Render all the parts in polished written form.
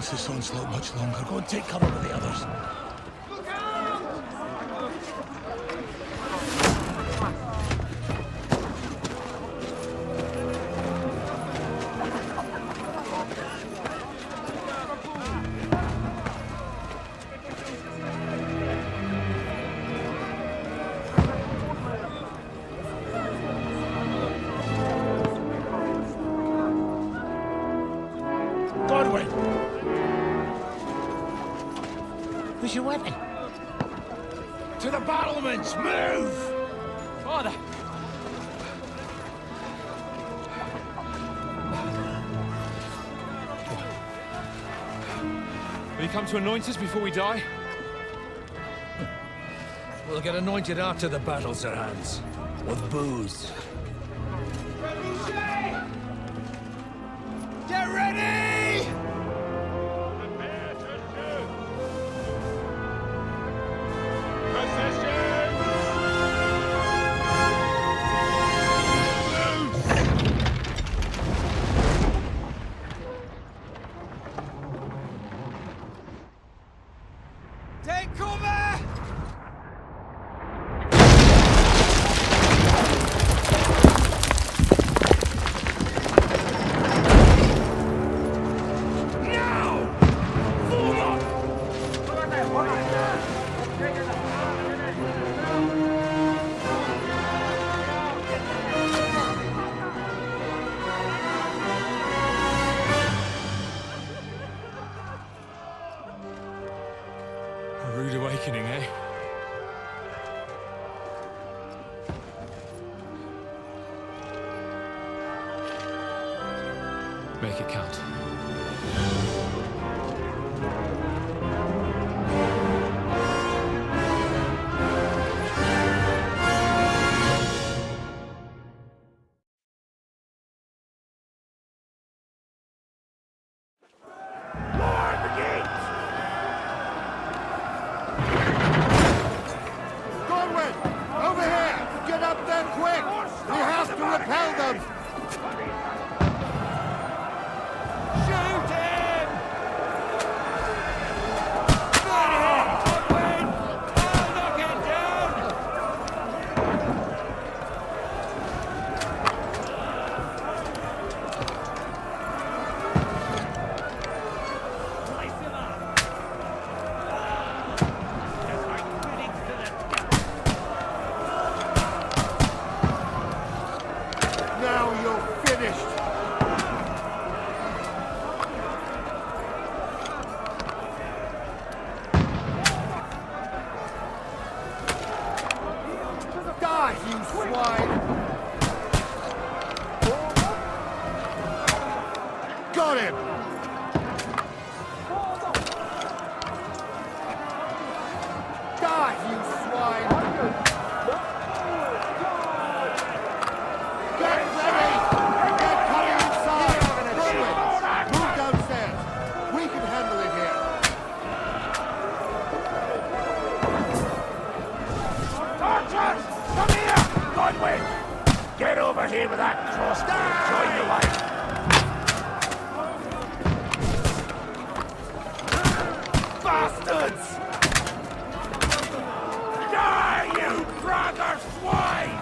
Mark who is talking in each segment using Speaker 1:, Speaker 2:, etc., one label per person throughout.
Speaker 1: last this onslaught much longer. Go and take cover with the others. Where's your weapon? To the battlements! Move!
Speaker 2: Father! Will you come to anoint us before we die?
Speaker 3: We'll get anointed after the battles are hands. With booze.
Speaker 1: Get ready!
Speaker 3: Take cover!
Speaker 2: A rude awakening, eh? Make it count.
Speaker 1: Got him! Die, you swine! Get ready! Get coming inside! Conway, move downstairs. We can handle it here.
Speaker 4: Archers! Come here! Conway! Get over here with that crossbow and join the line. Bastards! Die, you brother swine!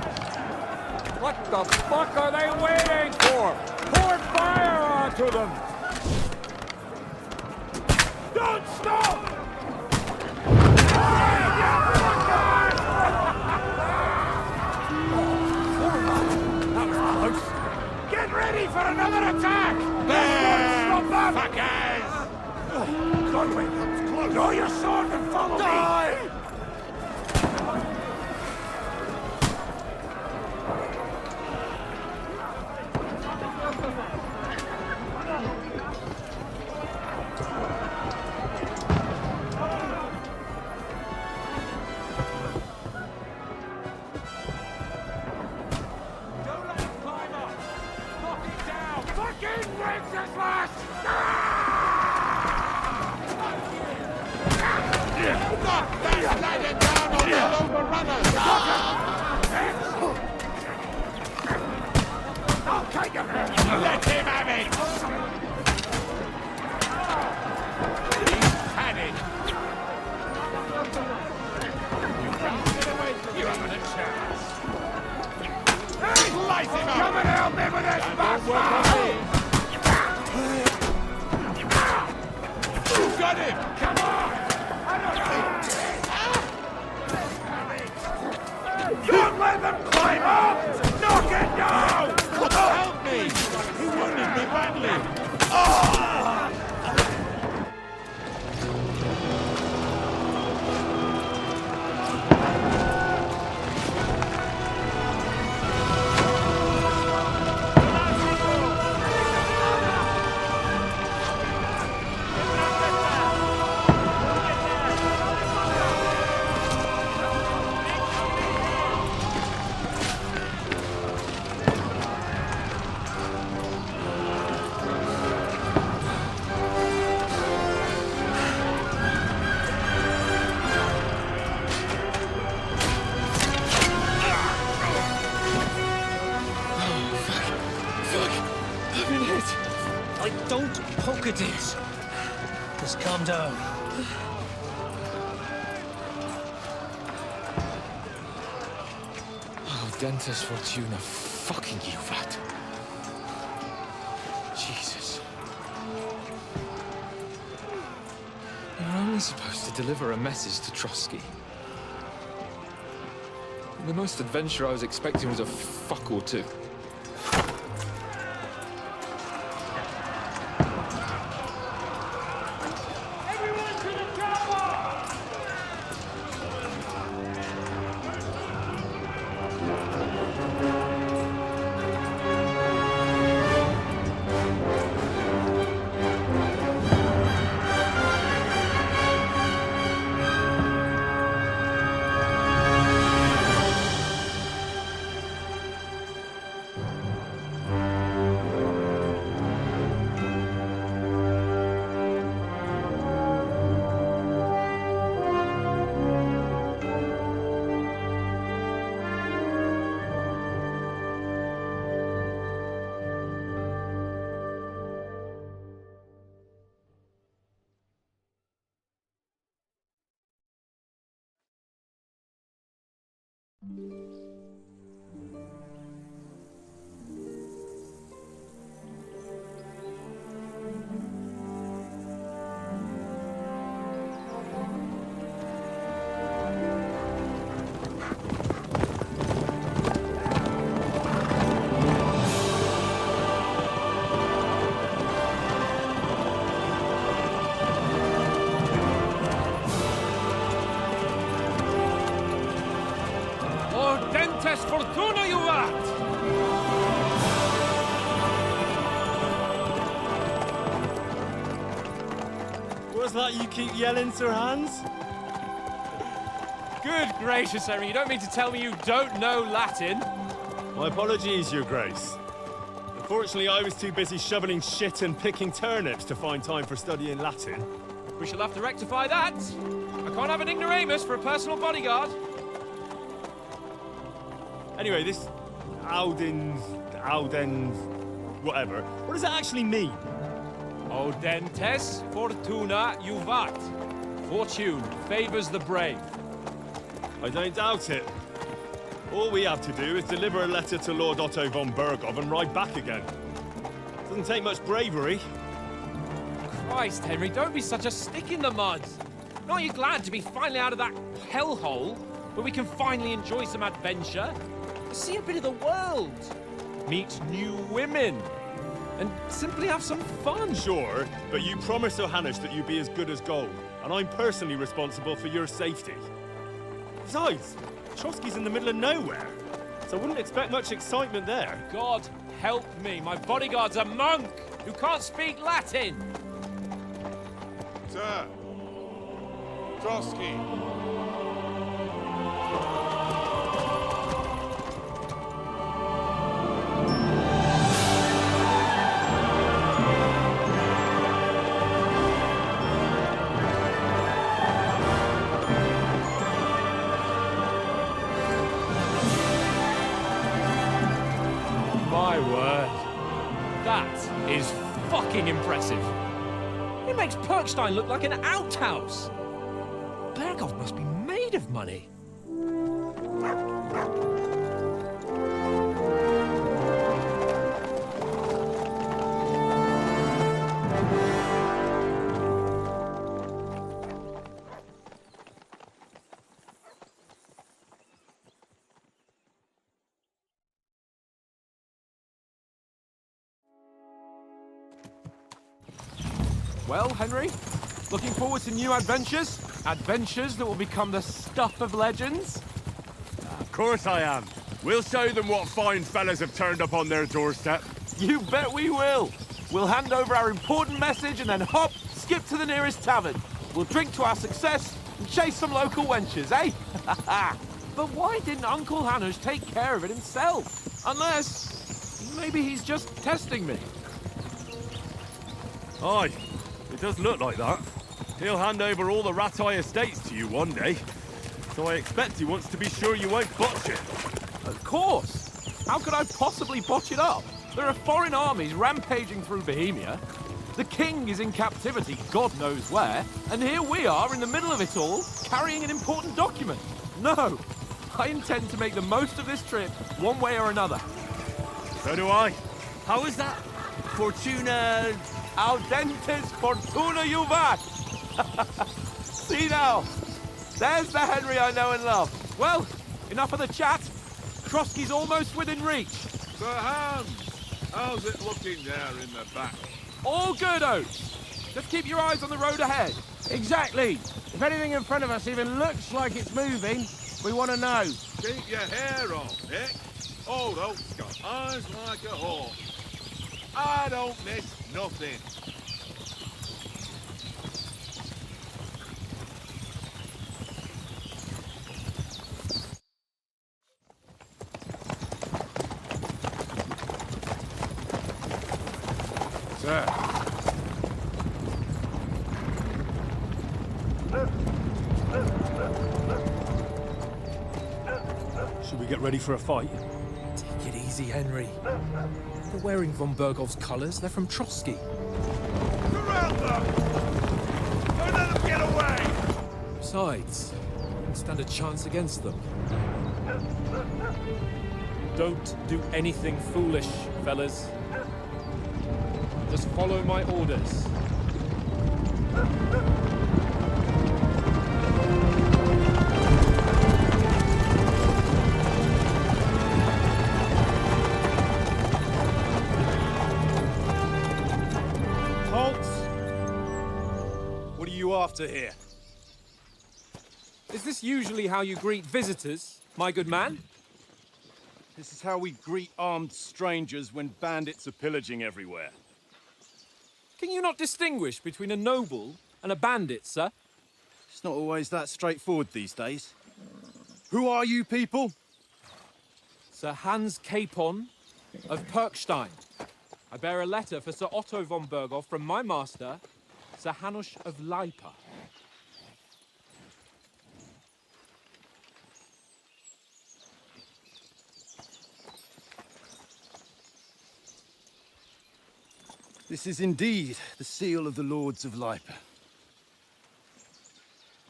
Speaker 5: What the fuck are they waiting for? Pour fire onto them!
Speaker 4: Don't stop! Get ready for another attack! Stop them! Fuckers! Conway, draw your sword and follow me! Size him up! Come and help me with this bastard! Who's got him? Come on! Don't let them climb up! Knock it down! Help me! He wounded me badly!
Speaker 3: Don't poke at it. Just calm down.
Speaker 2: Oh, Dentes Fortuna, fucking you, Vat. Jesus. You're only supposed to deliver a message to Trotsky. The most adventure I was expecting was a fuck or two.
Speaker 5: Fortuna, you vat!
Speaker 6: What's that you keep yelling, Sir Hans?
Speaker 2: Good gracious, Henry, you don't mean to tell me you don't know Latin?
Speaker 6: My apologies, Your Grace. Unfortunately, I was too busy shoveling shit and picking turnips to find time for studying Latin.
Speaker 2: We shall have to rectify that. I can't have an ignoramus for a personal bodyguard.
Speaker 6: Anyway, this Audens, whatever. What does that actually mean?
Speaker 2: Audentes Fortuna Juvat. Fortune favors the brave.
Speaker 6: I don't doubt it. All we have to do is deliver a letter to Lord Otto von Bergov and ride back again. Doesn't take much bravery.
Speaker 2: Christ, Henry, don't be such a stick in the mud. Aren't you glad to be finally out of that hellhole where we can finally enjoy some adventure? See a bit of the world, meet new women, and simply have some fun.
Speaker 6: Sure, but you promised Johannes that you'd be as good as gold, and I'm personally responsible for your safety. Besides, Trotsky's in the middle of nowhere, so I wouldn't expect much excitement there.
Speaker 2: God help me, my bodyguard's a monk who can't speak Latin.
Speaker 4: Sir! Trotsky!
Speaker 2: My word. That is fucking impressive. It makes Perkstein look like an outhouse. Bergov must be made of money. Well, Henry, looking forward to new adventures? Adventures that will become the stuff of legends?
Speaker 4: Of course I am. We'll show them what fine fellas have turned up on their doorstep.
Speaker 2: You bet we will. We'll hand over our important message and then hop, skip to the nearest tavern. We'll drink to our success and chase some local wenches, eh? But why didn't Uncle Hanush take care of it himself? Unless, maybe he's just testing me.
Speaker 6: Aye, it does look like that. He'll hand over all the Ratai estates to you one day. So I expect he wants to be sure you won't botch it.
Speaker 2: Of course. How could I possibly botch it up? There are foreign armies rampaging through Bohemia. The king is in captivity, God knows where. And here we are in the middle of it all, carrying an important document. No, I intend to make the most of this trip, one way or another.
Speaker 6: So do I. How is that? Fortuna...
Speaker 2: Audentes fortuna juvat! See now, there's the Henry I know and love. Well, enough of the chat. Trotsky's almost within reach.
Speaker 5: Sir Hans, how's it looking there in the back?
Speaker 2: All good, Oates. Just keep your eyes on the road ahead.
Speaker 7: Exactly. If anything in front of us even looks like it's moving, we want to know.
Speaker 5: Keep your hair on, Nick. Old Oak's got eyes like a hawk. I don't miss nothing.
Speaker 4: Sir.
Speaker 6: Should we get ready for a fight?
Speaker 2: Take it easy, Henry. They're wearing von Bergov's colours. They're from Trotsky.
Speaker 5: Surround them! Don't let them get away!
Speaker 2: Besides, we won't stand a chance against them. Don't do anything foolish, fellas. Just follow my orders.
Speaker 6: What are you after here?
Speaker 2: Is this usually how you greet visitors, my good man?
Speaker 6: This is how we greet armed strangers when bandits are pillaging everywhere.
Speaker 2: Can you not distinguish between a noble and a bandit, sir?
Speaker 6: It's not always that straightforward these days. Who are you people?
Speaker 2: Sir Hans Capon of Perkstein. I bear a letter for Sir Otto von Berghoff from my master, Sir Hanush of Lipa.
Speaker 8: This is indeed the seal of the Lords of Lipa.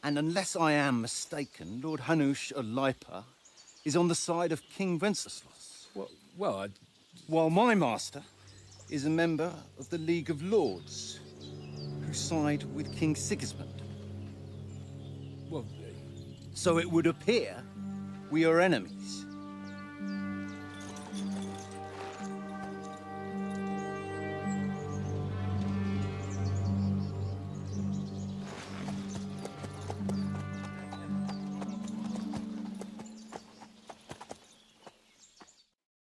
Speaker 8: And unless I am mistaken, Lord Hanush of Lipa is on the side of King Wenceslas.
Speaker 2: Well,
Speaker 8: While my master is a member of the League of Lords, who side with King Sigismund.
Speaker 2: well,
Speaker 8: So it would appear we are enemies.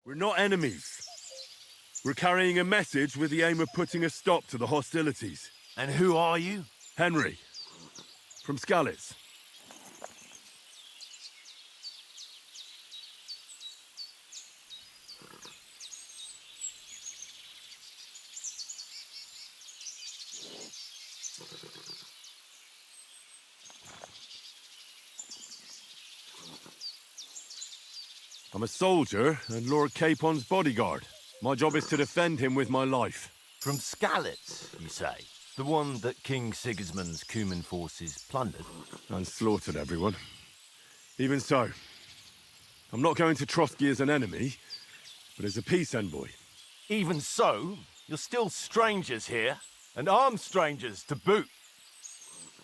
Speaker 6: We're not enemies. We're carrying a message with the aim of putting a stop to the hostilities.
Speaker 4: And who are you?
Speaker 6: Henry, from Skalitz. I'm a soldier and Lord Capon's bodyguard. My job is to defend him with my life.
Speaker 9: From Skalitz, you say? The one that King Sigismund's Cuman forces plundered?
Speaker 6: And slaughtered everyone. Even so, I'm not going to Trotsky as an enemy, but as a peace envoy.
Speaker 9: Even so, you're still strangers here, and armed strangers to boot.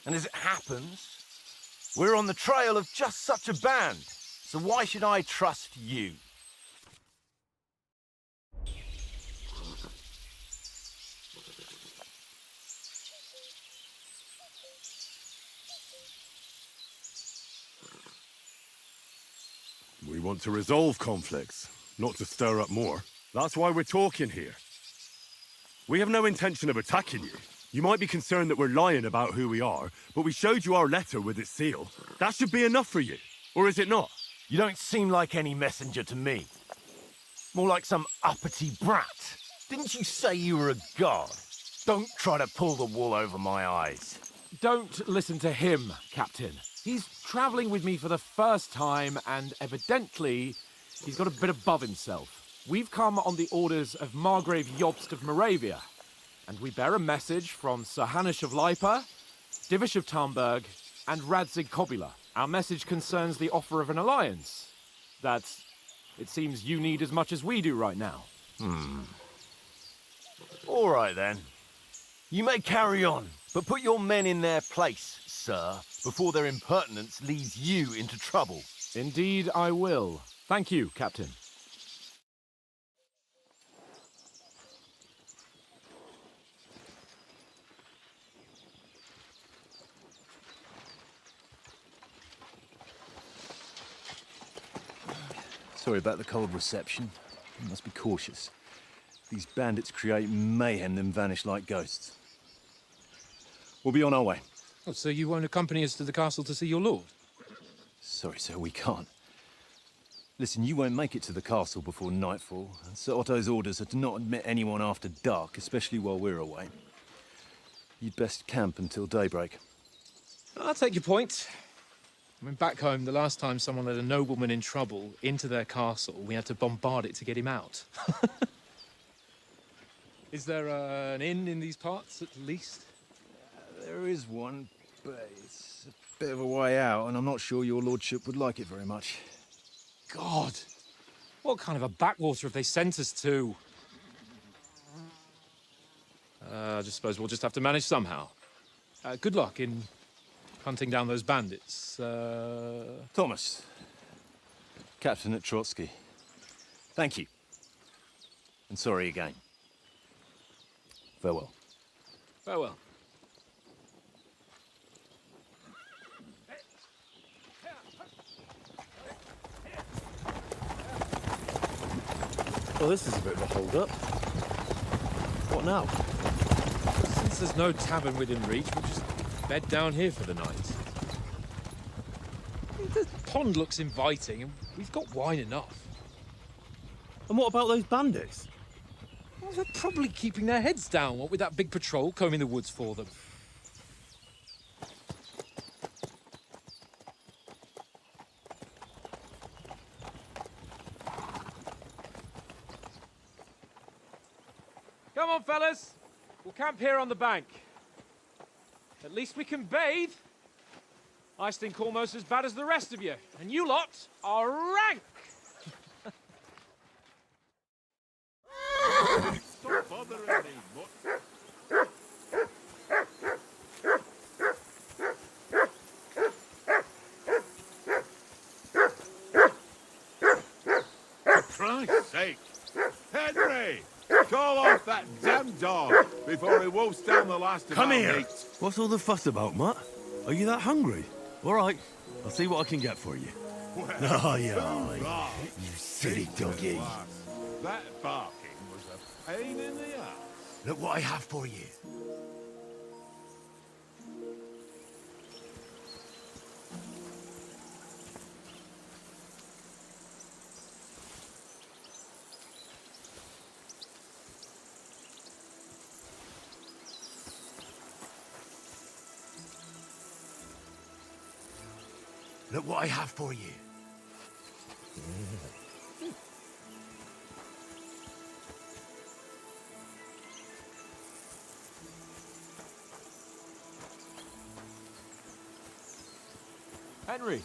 Speaker 9: And as it happens, we're on the trail of just such a band, so why should I trust you?
Speaker 5: We want to resolve conflicts, not to stir up more. That's why we're talking here. We have no intention of attacking you. You might be concerned that we're lying about who we are, but we showed you our letter with its seal. That should be enough for you, or is it not?
Speaker 9: You don't seem like any messenger to me. More like some uppity brat. Didn't you say you were a god? Don't try to pull the wool over my eyes.
Speaker 2: Don't listen to him, Captain. He's travelling with me for the first time, and evidently, he's got a bit above himself. We've come on the orders of Margrave Jobst of Moravia, and we bear a message from Sir Hanush of Lipa, Divish of Tarnberg, and Radzig Kobula. Our message concerns the offer of an alliance that it seems you need as much as we do right now.
Speaker 9: All right, then. You may carry on, but put your men in their place, sir, before their impertinence leads you into trouble.
Speaker 2: Indeed, I will. Thank you, Captain.
Speaker 8: Sorry about the cold reception. You must be cautious. These bandits create mayhem, then vanish like ghosts. We'll be on our way.
Speaker 3: Oh, so you won't accompany us to the castle to see your lord?
Speaker 8: Sorry, sir, we can't. Listen, you won't make it to the castle before nightfall, and Sir Otto's orders are to not admit anyone after dark, especially while we're away. You'd best camp until daybreak.
Speaker 3: I'll take your point. I mean, back home, the last time someone let a nobleman in trouble into their castle, we had to bombard it to get him out. Is there an inn in these parts, at least?
Speaker 8: There is one, but it's a bit of a way out, and I'm not sure your lordship would like it very much.
Speaker 3: God! What kind of a backwater have they sent us to? I just suppose we'll just have to manage somehow. Good luck in hunting down those bandits.
Speaker 8: Thomas, Captain at Trotsky. Thank you. And sorry again. Farewell.
Speaker 3: Farewell.
Speaker 6: Well, this is a bit of a hold-up. What now?
Speaker 3: Since there's no tavern within reach, we'll just bed down here for the night. The pond looks inviting, and we've got wine enough.
Speaker 6: And what about those bandits?
Speaker 3: Well, they're probably keeping their heads down, what with that big patrol combing the woods for them.
Speaker 2: Come on, fellas. We'll camp here on the bank. At least we can bathe. I stink almost as bad as the rest of you, and you lot are rank!
Speaker 5: Stop bothering me, mutt. For Christ's sake! Henry! Call off that damn dog before he wolfs down the last of
Speaker 6: Come
Speaker 5: our
Speaker 6: here!
Speaker 5: meat.
Speaker 6: What's all the fuss about, Mutt? Are you that hungry? All right, I'll see what I can get for you. Oh, yeah, you silly doggy.
Speaker 5: That barking was a pain in the ass.
Speaker 6: Look what I have for you. Look what I have for you.
Speaker 2: Henry.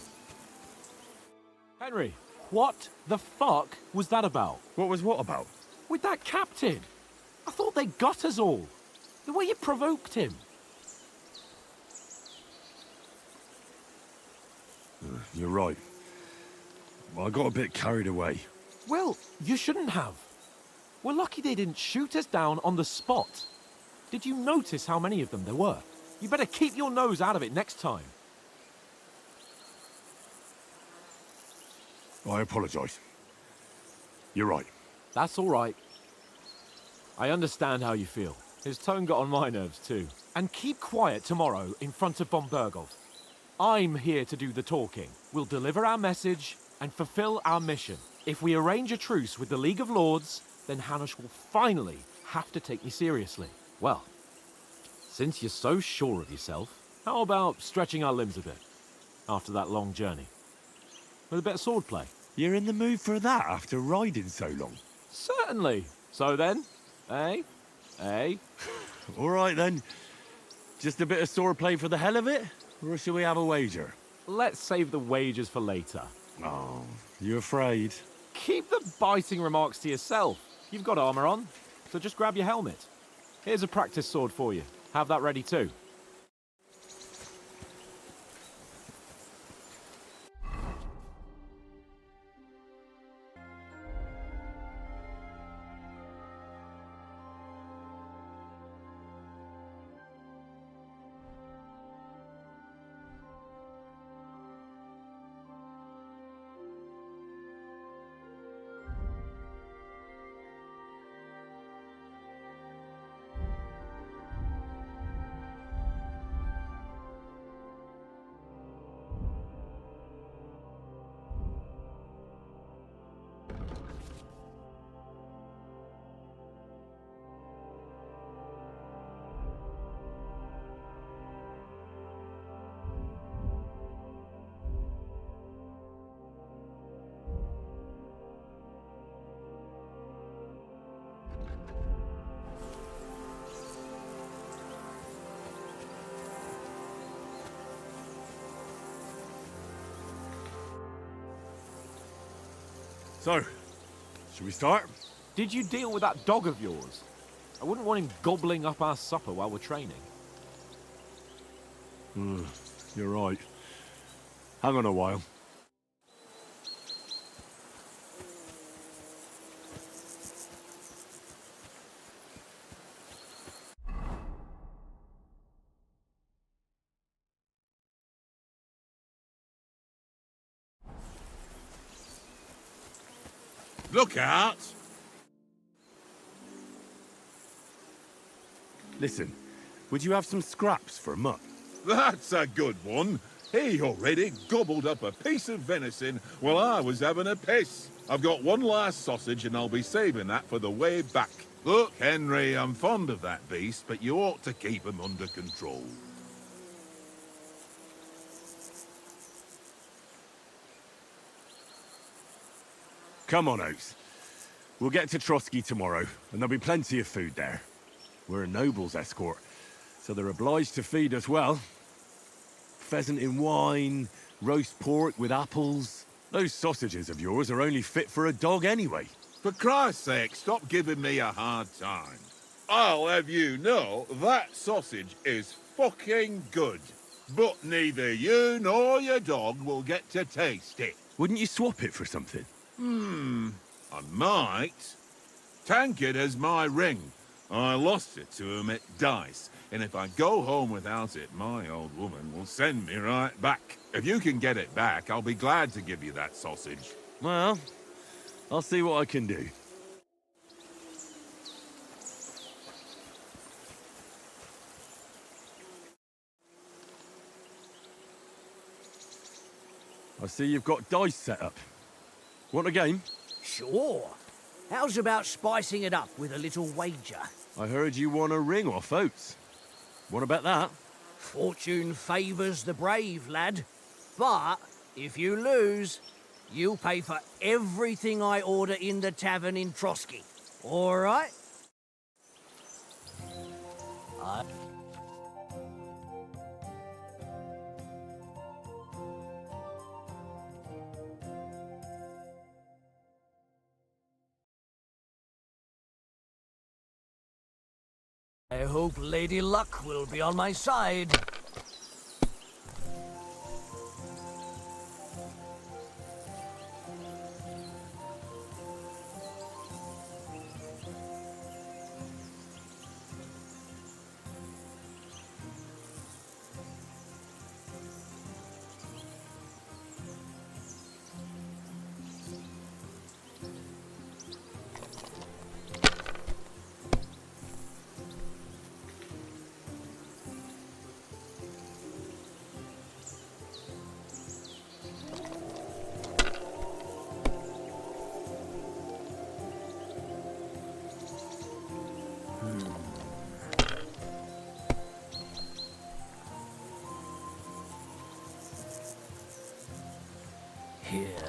Speaker 2: Henry, what the fuck was that about?
Speaker 6: What was what about?
Speaker 2: With that captain? I thought they got us all. The way you provoked him.
Speaker 6: You're right. I got a bit carried away.
Speaker 2: Well, you shouldn't have. We're lucky they didn't shoot us down on the spot. Did you notice how many of them there were? You better keep your nose out of it next time.
Speaker 5: I apologise. You're right.
Speaker 6: That's all right. I understand how you feel. His tone got on my nerves too. And keep quiet tomorrow in front of Bombergov. I'm here to do the talking. We'll deliver our message and fulfill our mission. If we arrange a truce with the League of Lords, then Hanush will finally have to take me seriously. Well, since you're so sure of yourself, how about stretching our limbs a bit after that long journey? With a bit of swordplay.
Speaker 5: You're in the mood for that after riding so long?
Speaker 6: Certainly. So then, eh? Eh?
Speaker 5: All right then. Just a bit of swordplay for the hell of it? Or shall we have a wager?
Speaker 6: Let's save the wagers for later.
Speaker 5: Oh, you afraid?
Speaker 6: Keep the biting remarks to yourself. You've got armor on, so just grab your helmet. Here's a practice sword for you. Have that ready too.
Speaker 5: So, should we start?
Speaker 6: Did you deal with that dog of yours? I wouldn't want him gobbling up our supper while we're training.
Speaker 5: You're right. Hang on a while.
Speaker 4: Look out!
Speaker 5: Listen, would you have some scraps for Mutt?
Speaker 4: That's a good one. He already gobbled up a piece of venison while I was having a piss. I've got one last sausage and I'll be saving that for the way back. Look, Henry, I'm fond of that beast, but you ought to keep him under control.
Speaker 5: Come on, Oates. We'll get to Trotsky tomorrow, and there'll be plenty of food there. We're a noble's escort, so they're obliged to feed us well. Pheasant in wine, roast pork with apples. Those sausages of yours are only fit for a dog anyway.
Speaker 4: For Christ's sake, stop giving me a hard time. I'll have you know that sausage is fucking good. But neither you nor your dog will get to taste it.
Speaker 5: Wouldn't you swap it for something?
Speaker 4: I might. Tankard has my ring. I lost it to him at dice, and if I go home without it, my old woman will send me right back. If you can get it back, I'll be glad to give you that sausage.
Speaker 5: Well, I'll see what I can do. I see you've got dice set up. Want a game?
Speaker 10: Sure. How's about spicing it up with a little wager?
Speaker 5: I heard you won a ring off Oates. What about that?
Speaker 10: Fortune favours the brave, lad. But if you lose, you'll pay for everything I order in the tavern in Trotsky. All right? I hope Lady Luck will be on my side.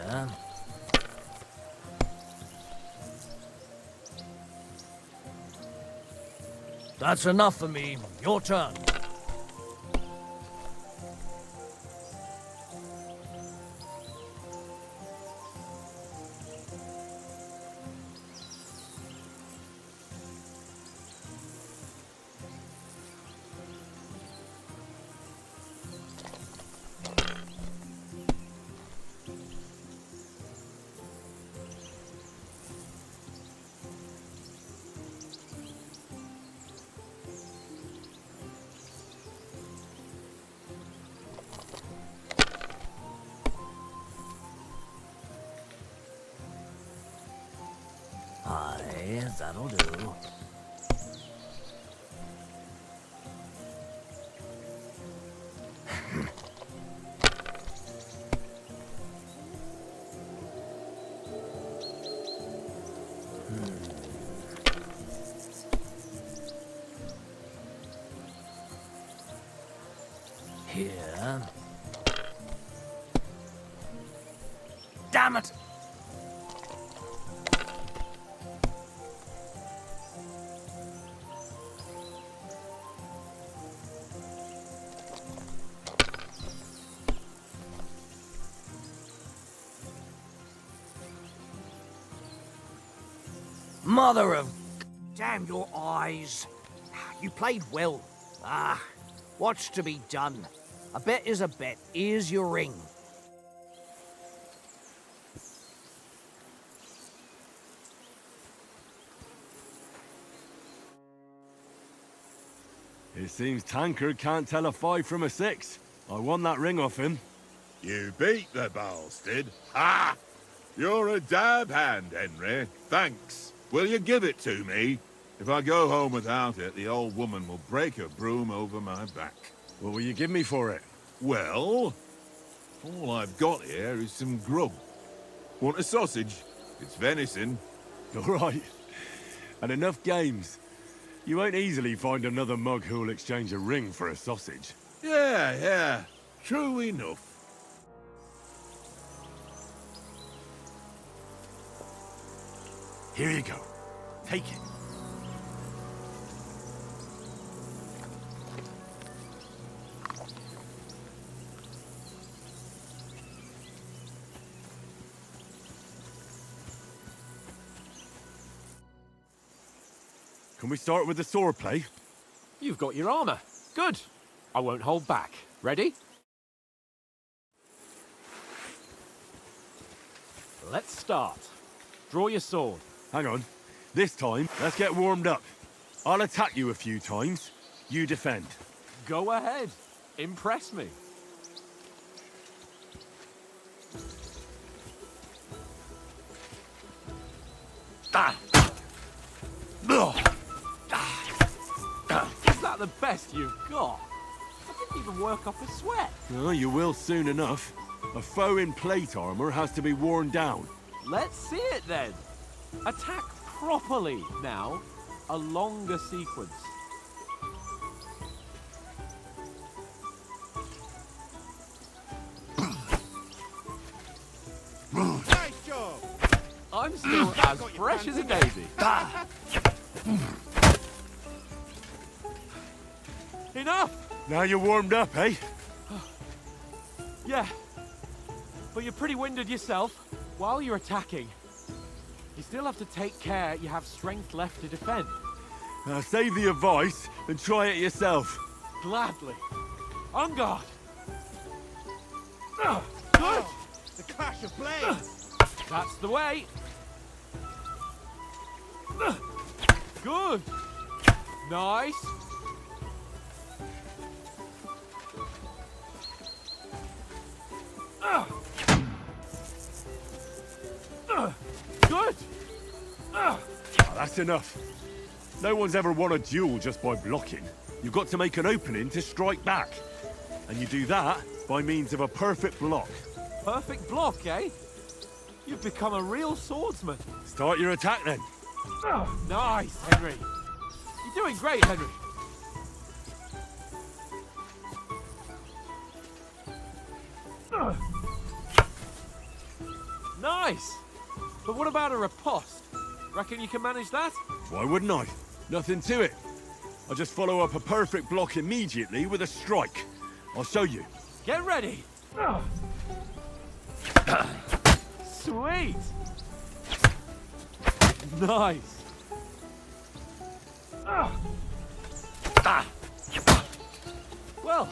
Speaker 10: Here. That's enough for me. Your turn. Aye, that'll do. Here. Damn it! Mother of... Damn your eyes. You played well. Ah, what's to be done? A bet is a bet. Here's your ring.
Speaker 5: It seems Tankard can't tell a 5 from a 6. I won that ring off him.
Speaker 4: You beat the bastard. Ha! You're a dab hand, Henry. Thanks. Will you give it to me? If I go home without it, the old woman will break her broom over my back.
Speaker 5: What will you give me for it?
Speaker 4: Well, all I've got here is some grub. Want a sausage? It's venison.
Speaker 5: All right. And enough games. You won't easily find another mug who'll exchange a ring for a sausage.
Speaker 4: Yeah. True enough.
Speaker 5: Here you go. Take it. Can we start with the sword play?
Speaker 2: You've got your armor. Good. I won't hold back. Ready? Let's start. Draw your sword.
Speaker 5: Hang on. This time, let's get warmed up. I'll attack you a few times. You defend.
Speaker 2: Go ahead. Impress me.
Speaker 5: Ah!
Speaker 2: Is that the best you've got? I didn't even work up a sweat.
Speaker 5: Oh, you will soon enough. A foe in plate armor has to be worn down.
Speaker 2: Let's see it then. Attack properly now. A longer sequence.
Speaker 1: Nice job!
Speaker 2: I'm still as fresh as a daisy. Enough!
Speaker 5: Now you're warmed up, eh?
Speaker 2: Yeah. But you're pretty winded yourself. While you're attacking, you still have to take care you have strength left to defend.
Speaker 5: Now save the advice and try it yourself.
Speaker 2: Gladly. On guard. Good!
Speaker 1: The clash of blades!
Speaker 2: That's the way. Good. Nice. Good.
Speaker 5: Oh, that's enough. No one's ever won a duel just by blocking. You've got to make an opening to strike back. And you do that by means of a perfect block.
Speaker 2: Perfect block, eh? You've become a real swordsman.
Speaker 5: Start your attack then.
Speaker 2: Nice, Henry. You're doing great, Henry. Nice! But what about a riposte? Reckon you can manage that?
Speaker 5: Why wouldn't I? Nothing to it. I'll just follow up a perfect block immediately with a strike. I'll show you.
Speaker 2: Get ready! Sweet! Nice! Well,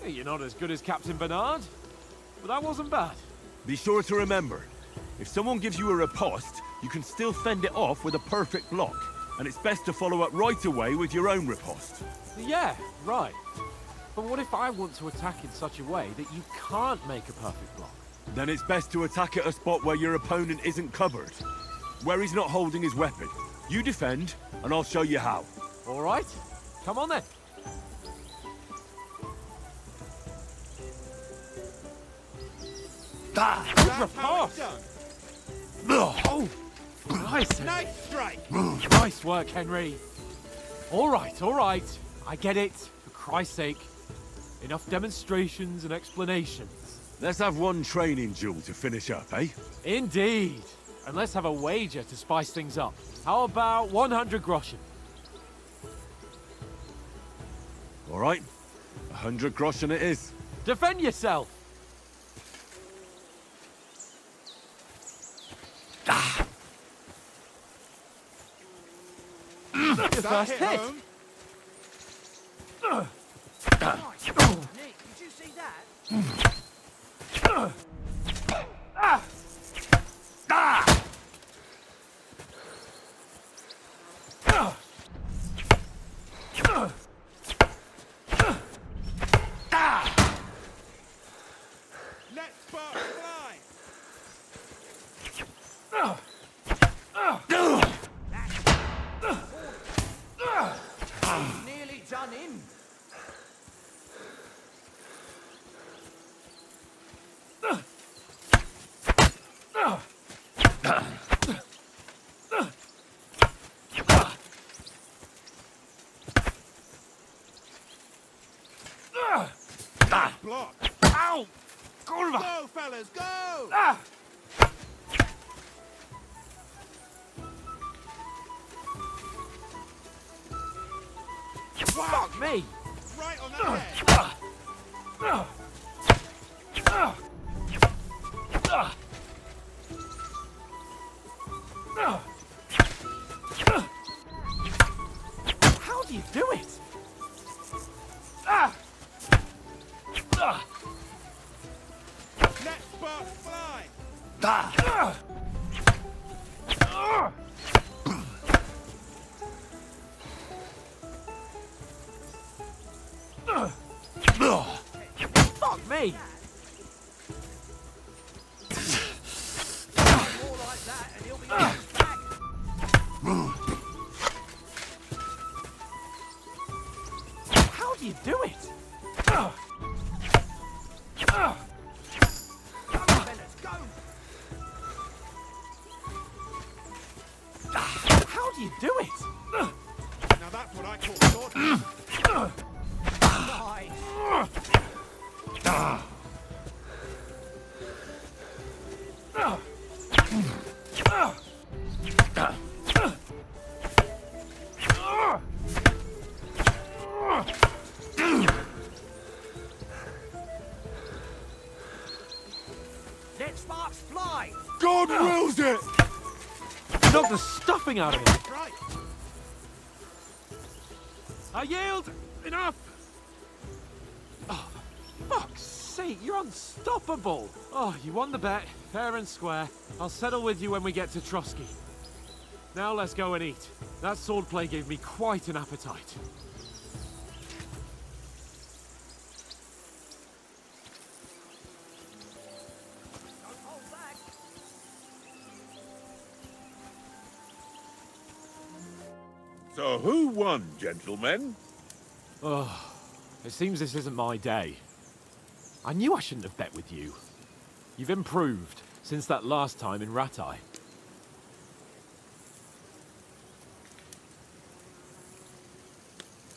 Speaker 2: you're not as good as Captain Bernard, but that wasn't bad.
Speaker 5: Be sure to remember, if someone gives you a riposte, you can still fend it off with a perfect block. And it's best to follow up right away with your own riposte.
Speaker 2: Yeah, right. But what if I want to attack in such a way that you can't make a perfect block?
Speaker 5: Then it's best to attack at a spot where your opponent isn't covered. Where he's not holding his weapon. You defend, and I'll show you how.
Speaker 2: All right, come on then. Good riposte! Oh, nice!
Speaker 1: Nice strike!
Speaker 2: Nice work, Henry. All right. I get it. For Christ's sake. Enough demonstrations and explanations.
Speaker 5: Let's have one training duel to finish up, eh?
Speaker 2: Indeed. And let's have a wager to spice things up. How about 100 groschen?
Speaker 5: All right. 100 groschen it is.
Speaker 2: Defend yourself! Your first hit!
Speaker 10: Nick, did you see that?
Speaker 1: Let sparks fly!
Speaker 10: Nearly done in.
Speaker 1: Block!
Speaker 2: Ow! Kurva!
Speaker 1: Go, fellas, go!
Speaker 2: Fuck me!
Speaker 1: Right on the head!
Speaker 2: How do you do it?
Speaker 1: Let sparks fly!
Speaker 2: Fuck me!
Speaker 10: More like that, and he'll be on his back.
Speaker 2: How do you do it?
Speaker 10: Fellas, go!
Speaker 2: How do you do it?
Speaker 1: Now that's what I call sword.
Speaker 10: Let sparks fly!
Speaker 5: God wills it!
Speaker 2: Knock the stuffing out of me.
Speaker 1: Right!
Speaker 2: I yield! Enough! Oh, for fuck's sake, you're unstoppable! Oh, you won the bet, fair and square. I'll settle with you when we get to Trotsky. Now let's go and eat. That swordplay gave me quite an appetite.
Speaker 10: Don't hold back.
Speaker 4: So who won, gentlemen?
Speaker 2: Oh, it seems this isn't my day. I knew I shouldn't have bet with you. You've improved since that last time in Ratai.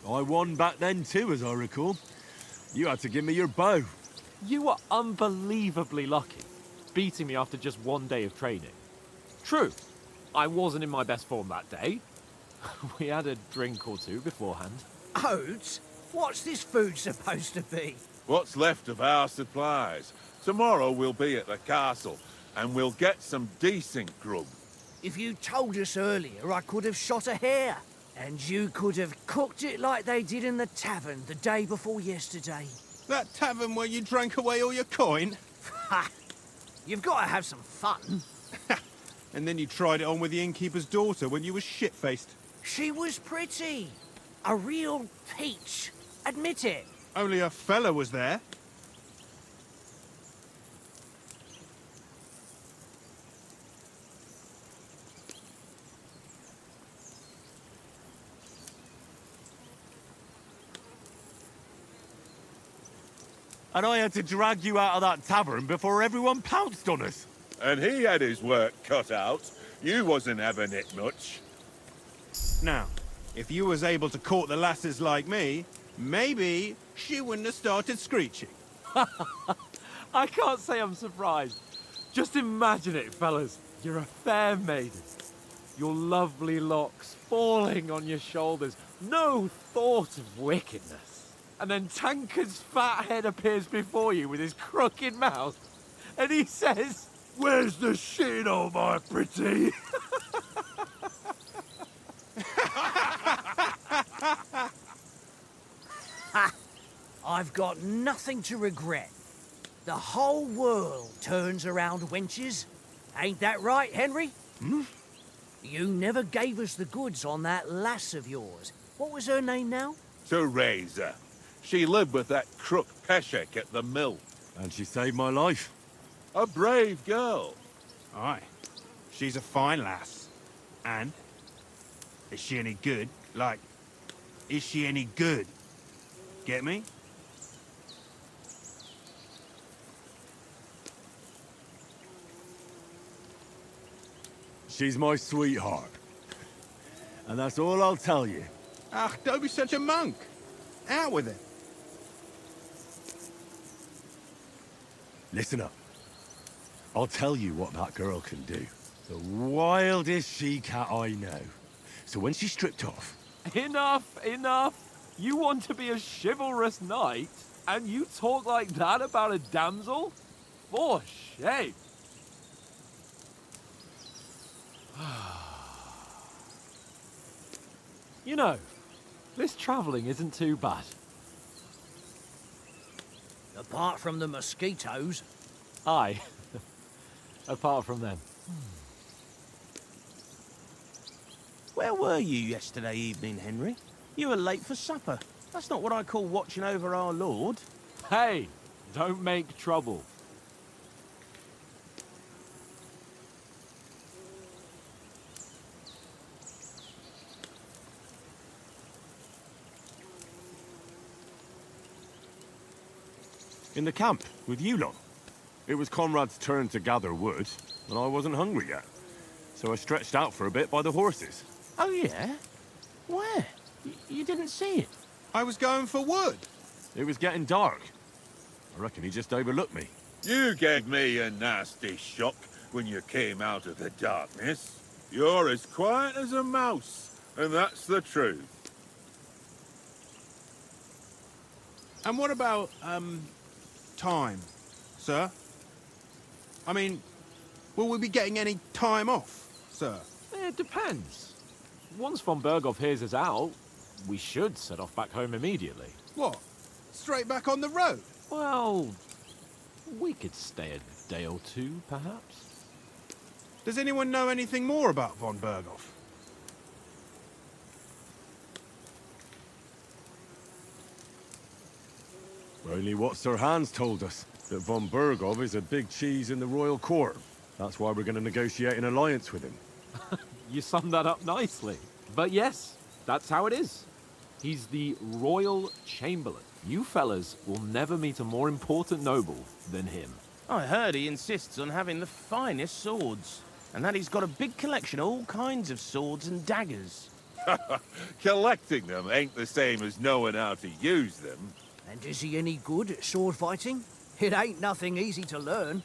Speaker 5: I won back then too, as I recall. You had to give me your bow.
Speaker 2: You were unbelievably lucky. beating me after just one day of training. True, I wasn't in my best form that day. We had a drink or two beforehand.
Speaker 10: Oates? What's this food supposed to be?
Speaker 4: What's left of our supplies. Tomorrow we'll be at the castle, and we'll get some decent grub.
Speaker 10: If you told us earlier, I could have shot a hare. And you could have cooked it like they did in the tavern the day before yesterday.
Speaker 11: That tavern where you drank away all your coin?
Speaker 10: Ha! You've got to have some fun.
Speaker 11: And then you tried it on with the innkeeper's daughter when you were shit-faced.
Speaker 10: She was pretty. A real peach. Admit it.
Speaker 11: Only a fella was there.
Speaker 5: And I had to drag you out of that tavern before everyone pounced on us.
Speaker 4: And he had his work cut out. You wasn't having it much.
Speaker 11: Now, if you was able to court the lasses like me, maybe she wouldn't have started screeching.
Speaker 2: I can't say I'm surprised. Just imagine it, fellas. You're a fair maiden. Your lovely locks falling on your shoulders. No thought of wickedness. And then Tankard's fat head appears before you with his crooked mouth. And he says,
Speaker 5: Where's the shit, oh my pretty?
Speaker 10: I've got nothing to regret. The whole world turns around wenches. Ain't that right, Henry?
Speaker 11: Hmm?
Speaker 10: You never gave us the goods on that lass of yours. What was her name now?
Speaker 4: Teresa. She lived with that crook Peshek at the mill.
Speaker 5: And she saved my life.
Speaker 4: A brave girl.
Speaker 11: Aye. She's a fine lass. And? Is she any good? Like, is she any good? Get me?
Speaker 5: She's my sweetheart. And that's all I'll tell you.
Speaker 11: Ah, don't be such a monk. Out with it.
Speaker 5: Listen up. I'll tell you what that girl can do. The wildest she-cat I know. So when she's stripped off...
Speaker 2: enough, enough. You want to be a chivalrous knight, and you talk like that about a damsel? For shame. You know, this travelling isn't too bad.
Speaker 10: Apart from the mosquitoes.
Speaker 2: Aye. Apart from them.
Speaker 7: Where were you yesterday evening, Henry? You were late for supper. That's not what I call watching over our Lord.
Speaker 2: Hey, don't make trouble.
Speaker 5: In the camp, with you lot. It was Conrad's turn to gather wood, and I wasn't hungry yet. So I stretched out for a bit by the horses.
Speaker 7: Oh, yeah? Where? You didn't see it?
Speaker 11: I was going for wood.
Speaker 5: It was getting dark. I reckon he just overlooked me.
Speaker 4: You gave me a nasty shock when you came out of the darkness. You're as quiet as a mouse, and that's the truth.
Speaker 11: And what about, time, sir? I mean, will we be getting any time off, sir?
Speaker 2: It depends. Once von Berghoff hears us out, we should set off back home immediately.
Speaker 11: What? Straight back on the road?
Speaker 2: Well, we could stay a day or two, perhaps.
Speaker 11: Does anyone know anything more about von Berghoff?
Speaker 5: Only what Sir Hans told us, that von Berghoff is a big cheese in the royal court. That's why we're going to negotiate an alliance with him.
Speaker 2: You summed that up nicely. But yes, that's how it is. He's the Royal Chamberlain. You fellas will never meet a more important noble than him.
Speaker 7: I heard he insists on having the finest swords, and that he's got a big collection of all kinds of swords and daggers.
Speaker 4: Collecting them ain't the same as knowing how to use them.
Speaker 10: And is he any good at sword fighting? It ain't nothing easy to learn.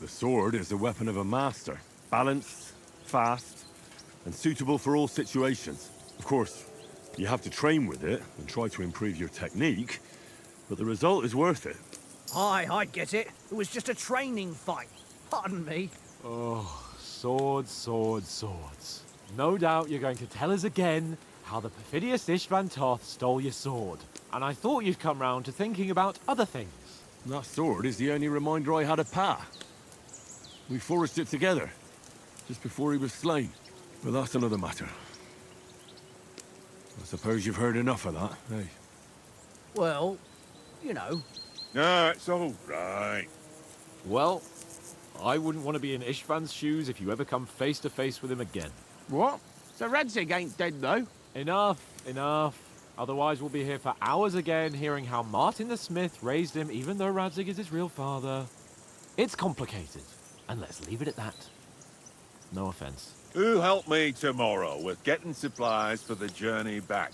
Speaker 5: The sword is the weapon of a master. Balanced, fast, and suitable for all situations. Of course, you have to train with it and try to improve your technique, but the result is worth it.
Speaker 10: Aye, I get it. It was just a training fight. Pardon me.
Speaker 2: Oh, swords, swords, swords. No doubt you're going to tell us again how the perfidious Istvan Toth stole your sword. And I thought you'd come round to thinking about other things.
Speaker 5: That sword is the only reminder I had of Pa. We forged it together, just before he was slain. But that's another matter. I suppose you've heard enough of that, eh?
Speaker 10: Well, you know.
Speaker 4: No, it's all right.
Speaker 2: Well, I wouldn't want to be in Istvan's shoes if you ever come face to face with him again.
Speaker 7: What? So Radzig ain't dead, though?
Speaker 2: Enough, enough. Otherwise we'll be here for hours again hearing how Martin the Smith raised him even though Radzig is his real father. It's complicated, and let's leave it at that. No offense.
Speaker 4: Who'll help me tomorrow with getting supplies for the journey back?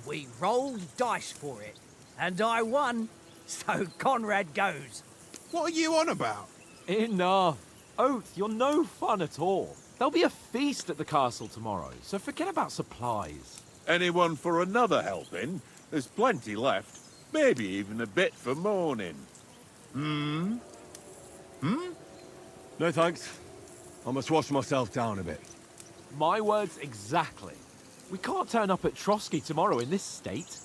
Speaker 10: We rolled dice for it, and I won, so Conrad goes.
Speaker 11: What are you on about?
Speaker 2: Enough. Oath, you're no fun at all. There'll be a feast at the castle tomorrow, so forget about supplies.
Speaker 4: Anyone for another helping? There's plenty left. Maybe even a bit for morning.
Speaker 5: No thanks. I must wash myself down a bit.
Speaker 2: My words exactly. We can't turn up at Trotsky tomorrow in this state.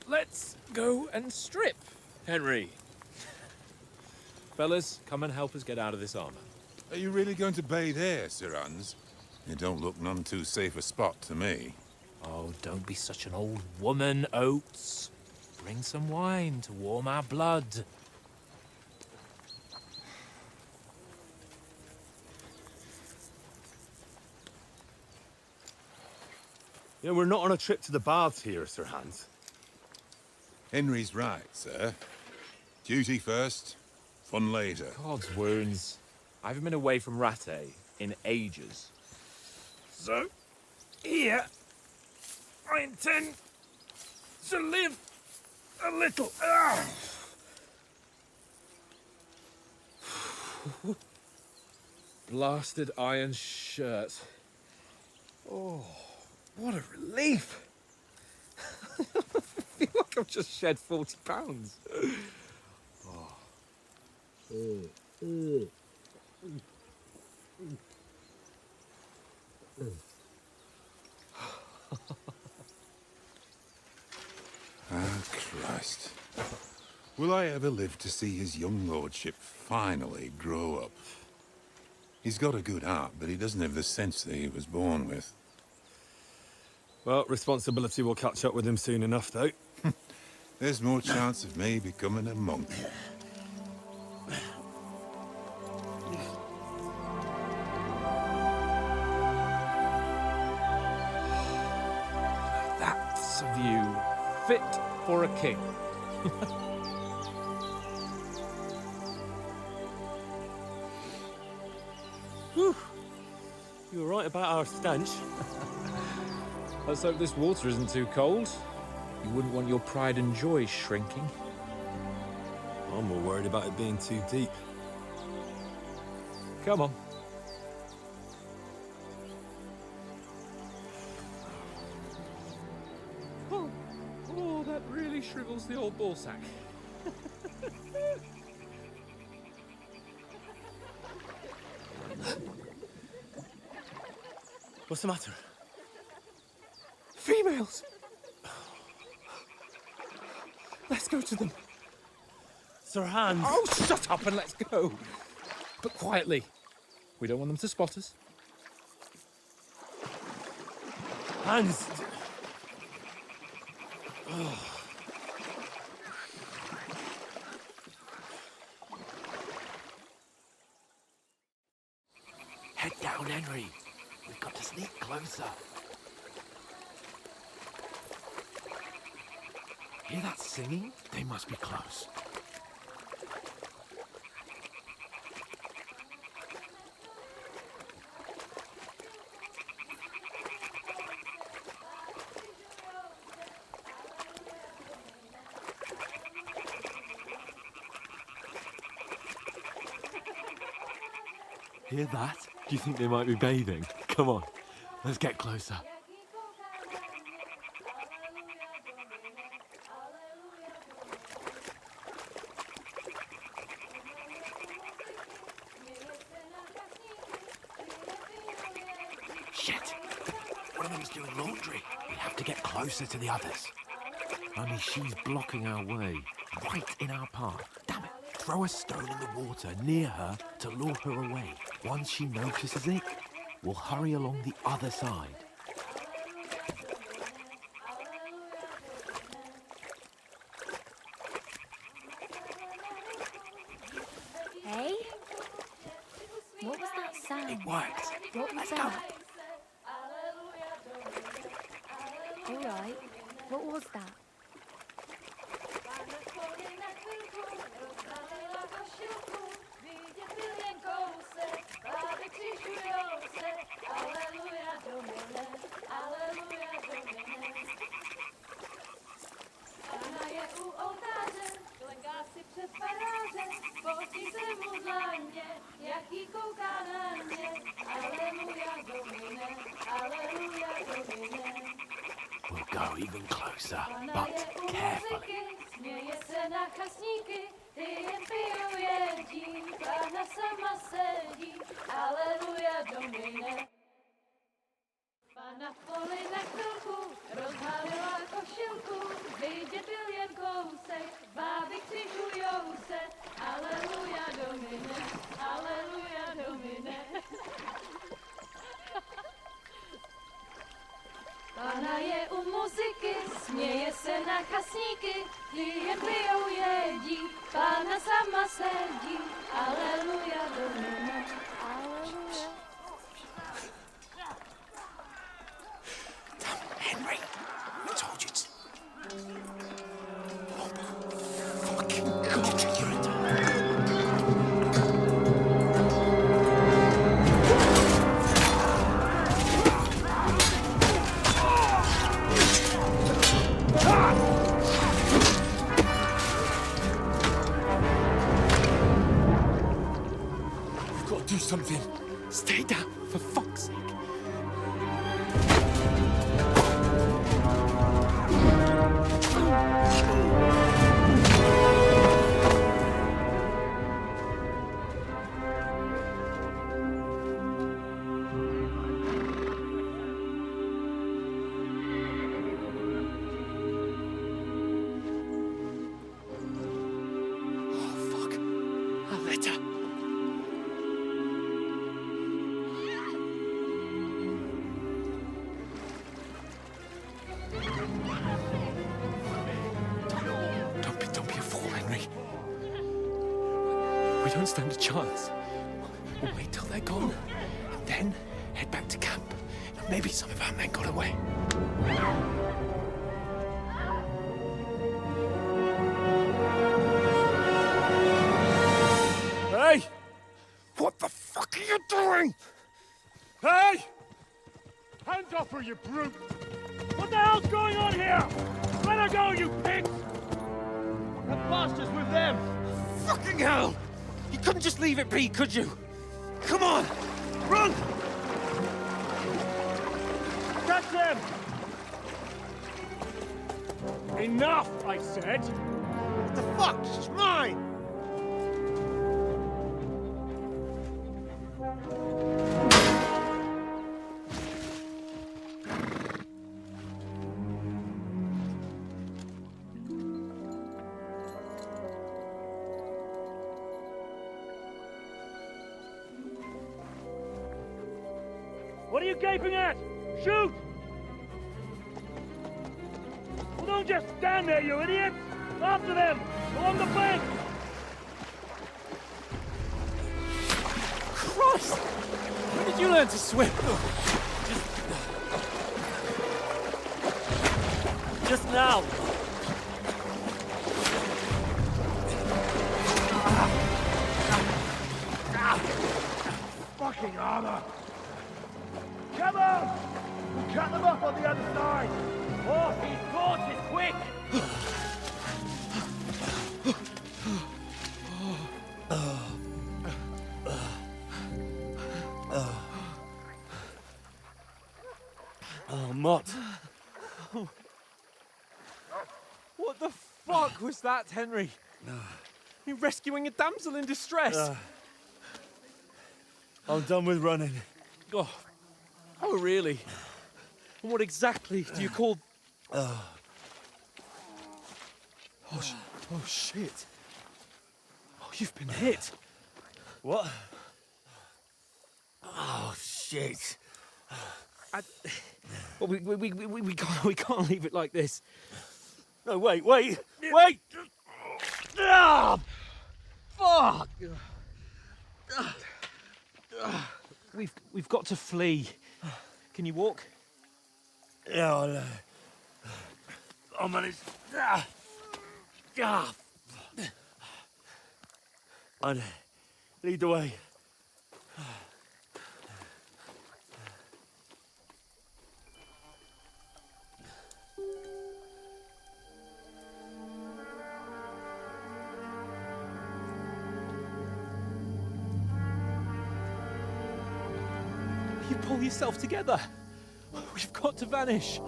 Speaker 3: Let's go and strip, Henry. Fellas, come and help us get out of this armor.
Speaker 12: Are you really going to bathe here, Sir Hans? It don't look none too safe a spot to me.
Speaker 3: Oh, don't be such an old woman, Oates. Bring some wine to warm our blood.
Speaker 6: Yeah, we're not on a trip to the baths here, Sir Hans.
Speaker 12: Henry's right, sir. Duty first, fun later.
Speaker 3: God's wounds. I haven't been away from Rattay in ages. So, here, I intend to live a little. Blasted iron shirt. Oh, what a relief. I feel like I've just shed 40 pounds.
Speaker 12: Ah, Christ. Will I ever live to see his young lordship finally grow up? He's got a good heart, but he doesn't have the sense that he was born with.
Speaker 6: Well, responsibility will catch up with him soon enough, though.
Speaker 12: There's more chance of me becoming a monk.
Speaker 3: That's a view fit for a king.
Speaker 6: Whew. You were right about our stench.
Speaker 3: Let's hope this water isn't too cold. You wouldn't want your pride and joy shrinking.
Speaker 6: I'm more worried about it being too deep.
Speaker 3: Come on. Oh, that really shrivels the old ball sack.
Speaker 6: What's the matter?
Speaker 3: Females! Let's go to them.
Speaker 6: Sir Hans!
Speaker 3: Oh, shut up and let's go. But quietly. We don't want them to spot us.
Speaker 6: Hans!
Speaker 2: Head down, Henry. We've got to sneak closer. Hear that singing? They must be close.
Speaker 3: Hear that? Do you think they might be bathing? Come on, let's get closer.
Speaker 13: Shit! One of them's doing laundry. We have to get closer to the others.
Speaker 3: Only she's blocking our way, right in our path.
Speaker 13: Damn it! Throw a stone in the water near her to lure her away.
Speaker 3: Once she notices it, we'll hurry along the other side.
Speaker 14: Hey? What was that sound?
Speaker 13: It worked.
Speaker 14: What was
Speaker 13: Let's
Speaker 14: that?
Speaker 13: go.
Speaker 14: All right. What was that?
Speaker 13: We'll go even closer, but carefully.
Speaker 15: Pana v poli na chvilku rozhalila košilku, vidět byl jen kousek, báby křižujou se, aleluja domine, aleluja domine. Pana je u muziky, směje se na chasníky, ty jen pijou jedí, Pana sama sedí, aleluja domine, aleluja.
Speaker 13: Henry, I told you to... Oh, fucking God, you're a dog.
Speaker 3: We've got to do something. Stay down, for fuck's sake. We don't stand a chance. We'll wait till they're gone, and then head back to camp. Maybe some of our men got away.
Speaker 5: Hey!
Speaker 13: What the fuck are you doing?
Speaker 5: Hey! Hands off her, you brute! What the hell's going on here? Let her go, you pigs!
Speaker 7: The bastards with them!
Speaker 2: Fucking hell! You couldn't just leave it be, could you? Come on! Run!
Speaker 5: Catch them! Enough, I said!
Speaker 7: What the fuck? She's mine!
Speaker 5: What are you gaping at? Shoot! Well, don't just stand there, you idiots! After them! Along the bank!
Speaker 2: Christ! When did you learn to swim?
Speaker 5: Just now! Fucking armor! Come on! We'll cut them up on the other side! Oh, these torches, quick!
Speaker 2: What the fuck was that, Henry? You rescuing a damsel in distress?
Speaker 8: I'm done with running.
Speaker 2: Oh, really? And what exactly do you call... Oh, shit. Oh, you've been hit.
Speaker 8: What? Oh, shit.
Speaker 2: Well, we can't leave it like this.
Speaker 8: No, wait! Ah!
Speaker 2: Fuck! We've got to flee. Can you walk?
Speaker 8: Yeah, I'll manage. I'd lead the way.
Speaker 2: You pull yourself together. We've got to vanish.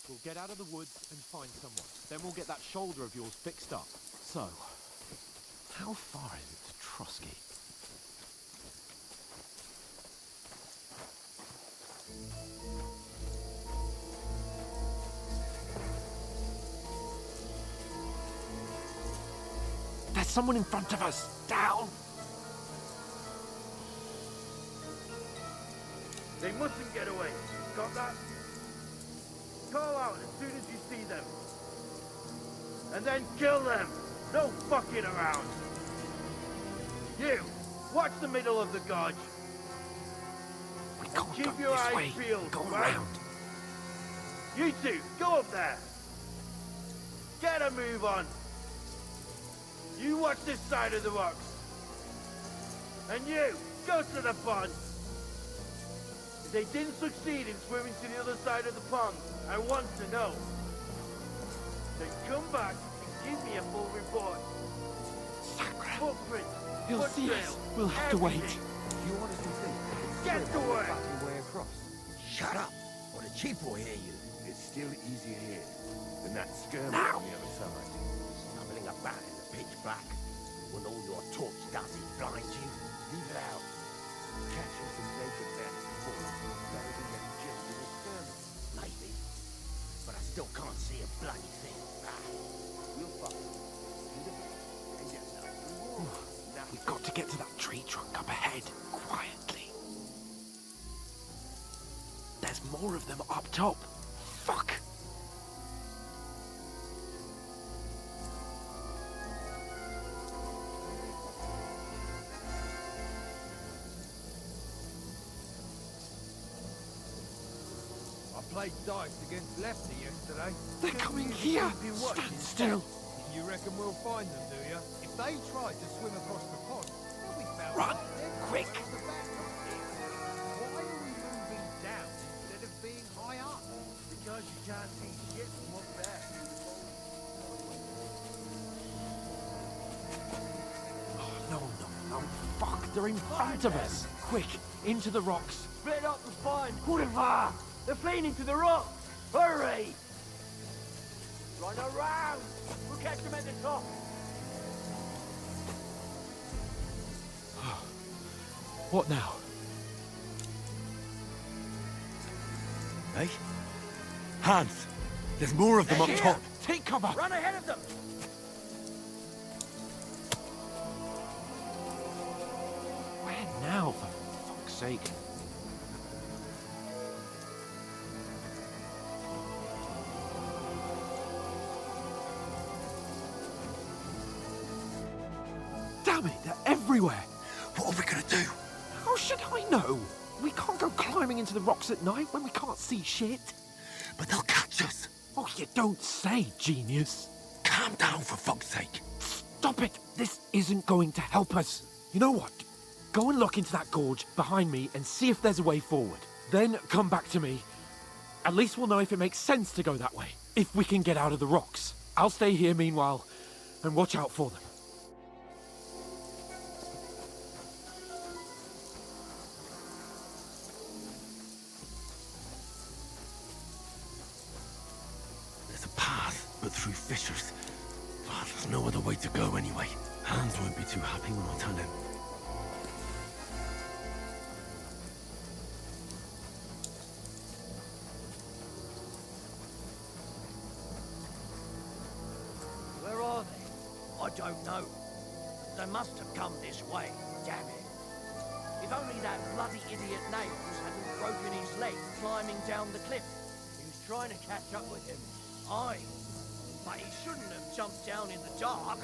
Speaker 3: We'll get out of the woods and find someone. Then we'll get that shoulder of yours fixed up. So, how far is it to Trosky? There's someone in front of us! Down!
Speaker 9: They mustn't get away. Got that? Call out as soon as you see them. And then kill them! No fucking around! You! Watch the middle of the gorge!
Speaker 3: We can't
Speaker 9: Keep
Speaker 3: go
Speaker 9: your
Speaker 3: this
Speaker 9: eyes
Speaker 3: way.
Speaker 9: peeled,
Speaker 3: Go
Speaker 9: right?
Speaker 3: around.
Speaker 9: You two, go up there! Get a move on! You watch this side of the rocks! And you, go to the pond! If they didn't succeed in swimming to the other side of the pond, I want to know. Then come back and give me a full report.
Speaker 3: Sacre!
Speaker 9: Footprints,
Speaker 3: He'll see us.
Speaker 9: foottrails,
Speaker 3: We'll have to wait.
Speaker 9: everything.
Speaker 13: You honestly think
Speaker 9: Get to work!
Speaker 13: your way across?
Speaker 10: Shut up, or the chief will hear you.
Speaker 13: It's still easier here than that skirmish
Speaker 3: Now.
Speaker 13: on the other side.
Speaker 10: Stumbling about in the pitch black, when all your torch does is blind you.
Speaker 13: Leave it out. Catching some naked men before better than getting killed in a skirmish.
Speaker 10: Maybe, but I still can't see a bloody thing.
Speaker 13: We'll follow. To the beach and get some reward.
Speaker 3: We've got to get to that tree trunk up ahead, quietly. There's more of them up top. Fuck!
Speaker 1: I played dice against Lefty yesterday.
Speaker 3: They're coming here! Stand still!
Speaker 1: You reckon we'll find them, do you? If they try to swim across the pond, they'll be found.
Speaker 3: Run! Quick!
Speaker 1: Why are we moving down instead of being high up?
Speaker 9: Because you can't see shit from up there.
Speaker 3: No. Fuck, they're in front of us! Quick, into the rocks!
Speaker 9: Split up the fun! Whatever! They're fleeing into the rocks! Hurry! Run around! We'll catch them at the top!
Speaker 3: What now?
Speaker 5: Hey? Hans! There's more of them up top!
Speaker 3: Take cover!
Speaker 9: Run ahead of them!
Speaker 3: Where now, for fuck's sake? Damn it, they're everywhere!
Speaker 13: What are we gonna do?
Speaker 3: How should I know? We can't go climbing into the rocks at night when we can't see shit.
Speaker 13: But they'll catch us.
Speaker 3: Oh, you don't say, genius.
Speaker 13: Calm down, for fuck's sake.
Speaker 3: Stop it! This isn't going to help us. You know what?
Speaker 2: Go and look into that gorge behind me and see if there's a way forward. Then come back to me. At least we'll know if it makes sense to go that way, if we can get out of the rocks. I'll stay here meanwhile and watch out for them.
Speaker 7: There's a path, but through fissures. Oh, there's no other way to go anyway. Hans won't be too happy when I tell him.
Speaker 10: Where are they? I don't know. They must have come this way, damn it. If only that bloody idiot Nails hadn't broken his leg climbing down the cliff. He was trying to catch up with him. Aye, but he shouldn't have jumped down in the dark.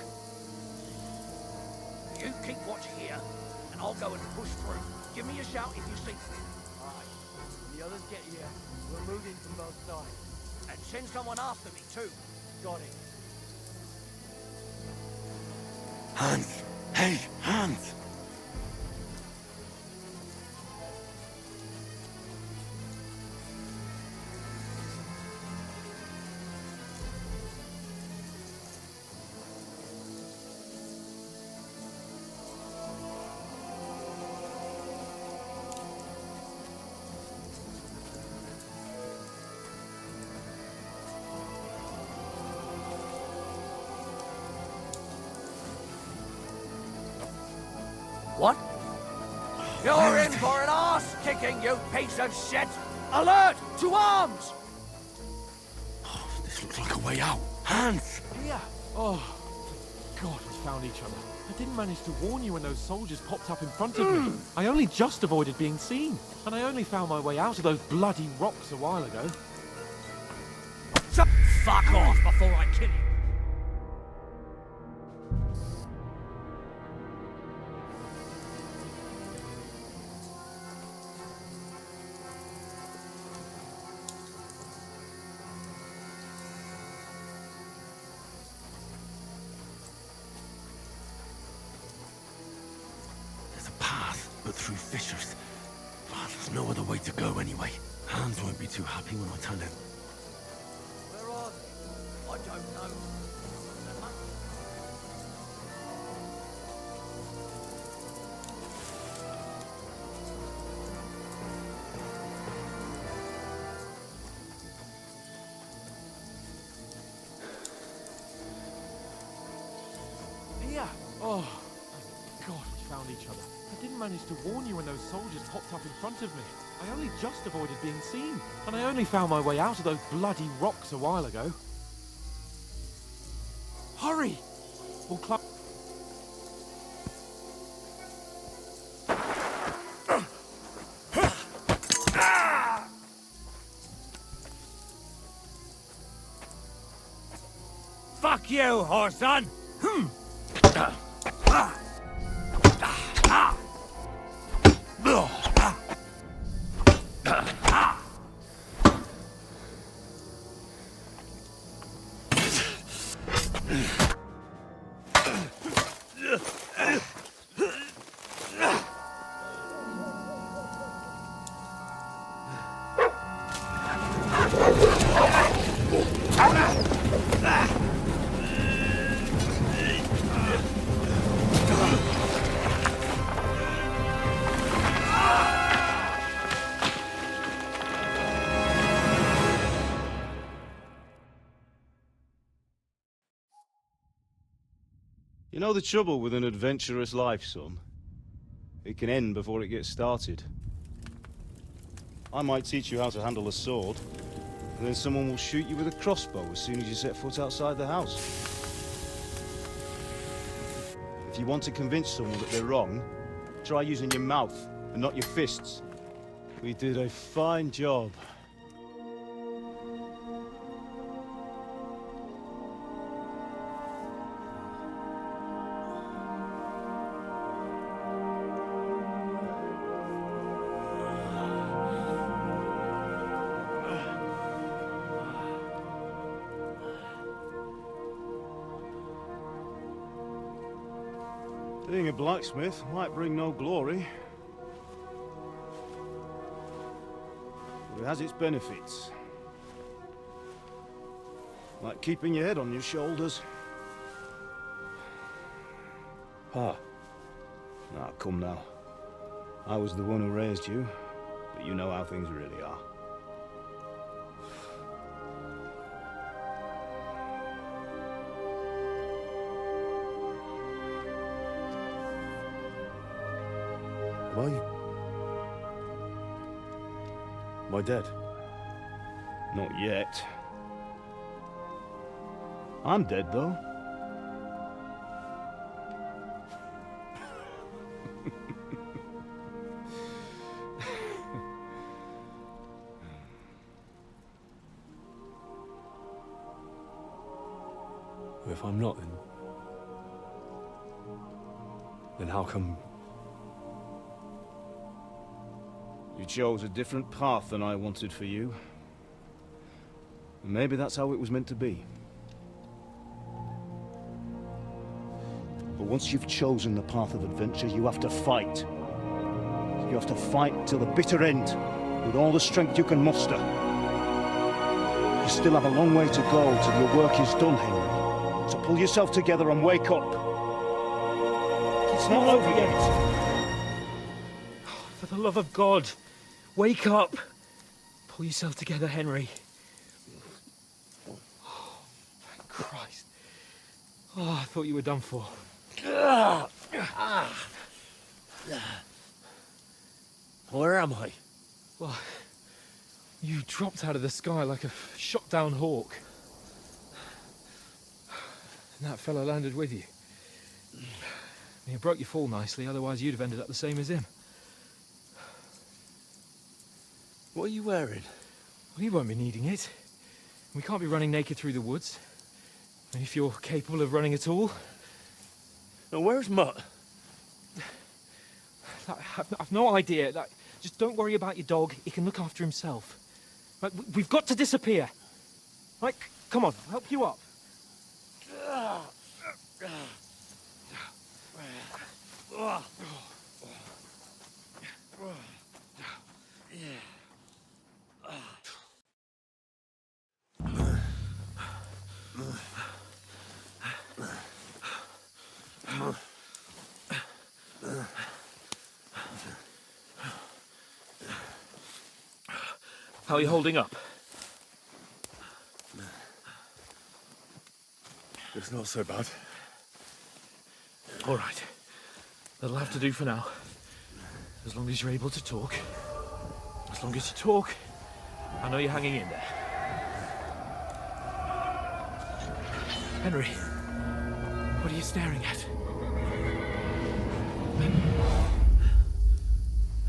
Speaker 10: You keep watch here, and I'll go and push through. Give me a shout if you see me. Aye. When the others get here, we'll move in from both sides. And send someone after me, too. Got it.
Speaker 7: Hans! Hey, Hans!
Speaker 10: What? You're in for an arse-kicking, you piece of shit! Alert! To arms!
Speaker 7: This looks like a way out. Hans!
Speaker 2: Yeah. Oh, thank God we found each other. I didn't manage to warn you when those soldiers popped up in front of me. I only just avoided being seen. And I only found my way out of those bloody rocks a while ago.
Speaker 10: Fuck off before I kill you!
Speaker 7: There's a path, but through fissures. Oh, there's no other way to go anyway. Hans won't be too happy when I tell him.
Speaker 10: Where are they? I don't know. They must-
Speaker 2: Yeah. Oh, thank God we found each other. I didn't manage to warn you when those soldiers popped up in front of me. I only just avoided being seen. And I only found my way out of those bloody rocks a while ago. Hurry! We'll climb.
Speaker 3: Fuck you, whoreson!
Speaker 6: You know the trouble with an adventurous life, son? It can end before it gets started. I might teach you how to handle a sword, and then someone will shoot you with a crossbow as soon as you set foot outside the house. If you want to convince someone that they're wrong, try using your mouth and not your fists. We did a fine job. Being a blacksmith might bring no glory, but it has its benefits. Like keeping your head on your shoulders.
Speaker 11: Pa.
Speaker 6: Ah, come now. I was the one who raised you, but you know how things really are.
Speaker 11: Am I dead?
Speaker 6: Not yet. I'm dead, though.
Speaker 11: If I'm not, then how come...
Speaker 6: You chose a different path than I wanted for you. And maybe that's how it was meant to be. But once you've chosen the path of adventure, you have to fight. You have to fight till the bitter end, with all the strength you can muster. You still have a long way to go till your work is done, Henry. So pull yourself together and wake up. It's not over yet.
Speaker 2: For the love of God, wake up! Pull yourself together, Henry. Oh, thank Christ. Oh, I thought you were done for.
Speaker 3: Where am I?
Speaker 2: Well, you dropped out of the sky like a shot-down hawk. And that fella landed with you. You broke your fall nicely, otherwise you'd have ended up the same as him.
Speaker 3: What are you wearing?
Speaker 2: Well, you won't be needing it. We can't be running naked through the woods. And if you're capable of running at all...
Speaker 3: Now, where's Mutt?
Speaker 2: I've no idea. Just don't worry about your dog. He can look after himself. Right, we've got to disappear. Right, come on, I'll help you up. How are you holding up?
Speaker 11: It's not so bad.
Speaker 2: All right. That'll have to do for now. As long as you're able to talk. As long as you talk, I know you're hanging in there. Henry, what are you staring at?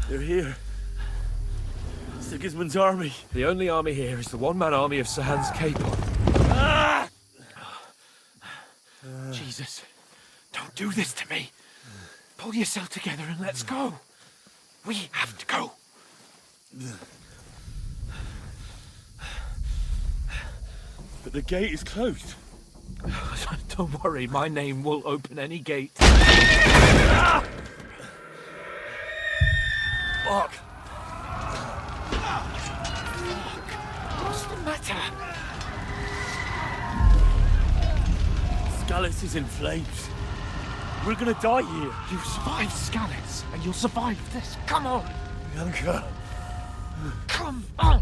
Speaker 3: They're here. Sigismund's army.
Speaker 2: The only army here is the one-man army of Sir Hans Capon.
Speaker 3: Ah!
Speaker 2: Jesus, don't do this to me. Pull yourself together and let's go. We have to go.
Speaker 3: But the gate is closed.
Speaker 2: Don't worry, my name will open any gate. Ah!
Speaker 3: Fuck.
Speaker 2: What's the matter?
Speaker 3: Skalitz is in flames. We're gonna die here.
Speaker 2: You survived Skalitz, and you'll survive this. Come on!
Speaker 3: Bianca.
Speaker 2: Come on!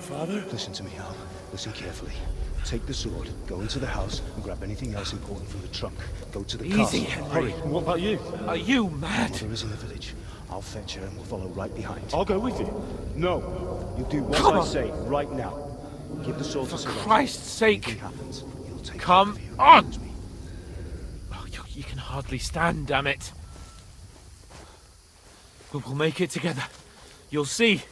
Speaker 3: Father?
Speaker 6: Listen to me, Al. Listen carefully. Take the sword, go into the house, and grab anything else important from the trunk. Go to the
Speaker 2: Easy,
Speaker 6: castle.
Speaker 2: Henry.
Speaker 6: Hurry.
Speaker 11: What about you?
Speaker 2: Are you mad?
Speaker 6: Mother is in the village. I'll fetch her and we'll follow right behind.
Speaker 11: I'll go with you.
Speaker 6: No. You do what
Speaker 2: Come
Speaker 6: I
Speaker 2: on.
Speaker 6: say right now. Give the sword
Speaker 2: For
Speaker 6: to Sir Roger.
Speaker 2: Christ's sake.
Speaker 6: Anything happens, he'll take
Speaker 2: Come
Speaker 6: care of you.
Speaker 2: on.
Speaker 6: Promise me.
Speaker 2: Oh, you can hardly stand, damn it. We'll make it together. You'll see.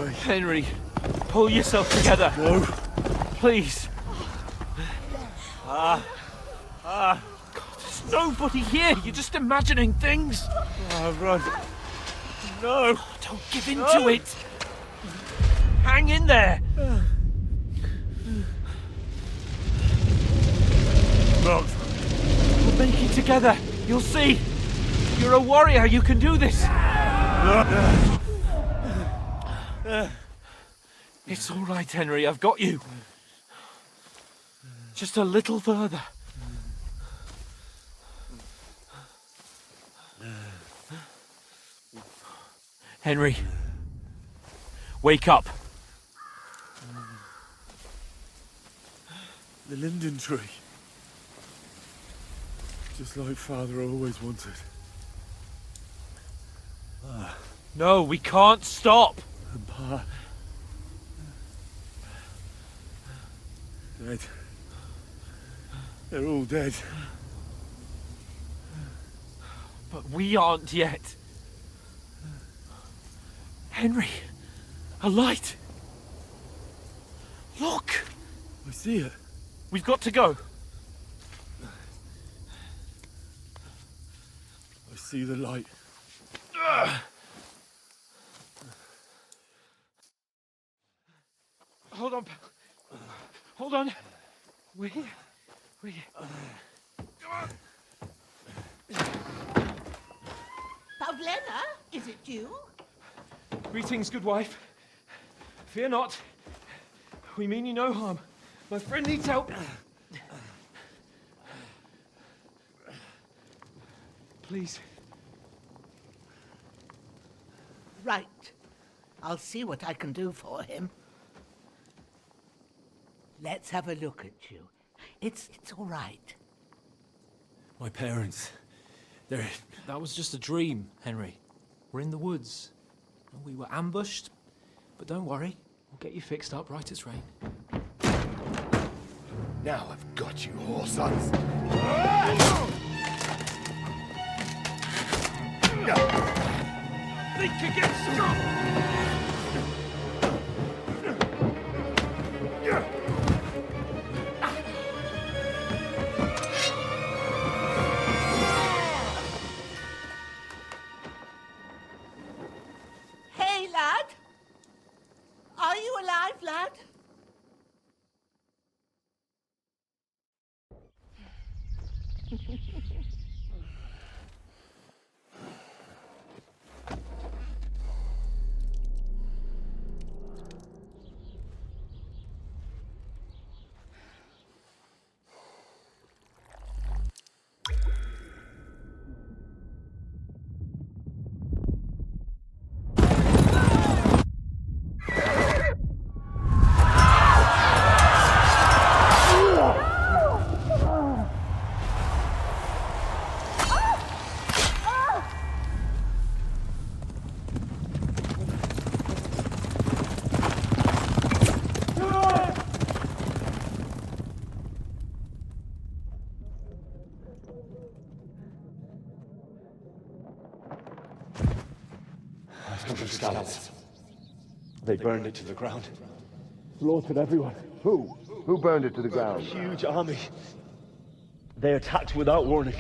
Speaker 11: way.
Speaker 3: Henry, pull yourself together.
Speaker 11: No.
Speaker 3: Please. God, there's nobody here. You're just imagining things.
Speaker 11: Run. No.
Speaker 3: Don't give in to it. Hang in there.
Speaker 11: Mount.
Speaker 3: We'll make it together. You'll see. You're a warrior. You can do this. It's all right, Henry. I've got you. Just a little further. Henry, wake up.
Speaker 11: The linden tree. Just like Father always wanted.
Speaker 3: No, we can't stop.
Speaker 11: And Pa. Dead. They're all dead.
Speaker 3: But we aren't yet. Henry, a light. Look.
Speaker 11: I see it.
Speaker 3: We've got to go.
Speaker 11: I see the light.
Speaker 3: Hold on. Hold on. We.
Speaker 10: Pavlena, is it you?
Speaker 3: Greetings, good wife. Fear not. We mean you no harm. My friend needs help. Please.
Speaker 10: Right. I'll see what I can do for him. Let's have a look at you. It's all right.
Speaker 3: My parents. They're... That was just a dream, Henry. We're in the woods. We were ambushed. But don't worry. We'll get you fixed up right as rain.
Speaker 1: Now I've got you, whoresons.
Speaker 3: Think again, stop!
Speaker 10: Hey, lad! Are you alive, lad?
Speaker 11: Scouts. They burned it to the ground. Slaughtered everyone. Who?
Speaker 1: Who burned it to the ground?
Speaker 11: Huge army. They attacked without warning.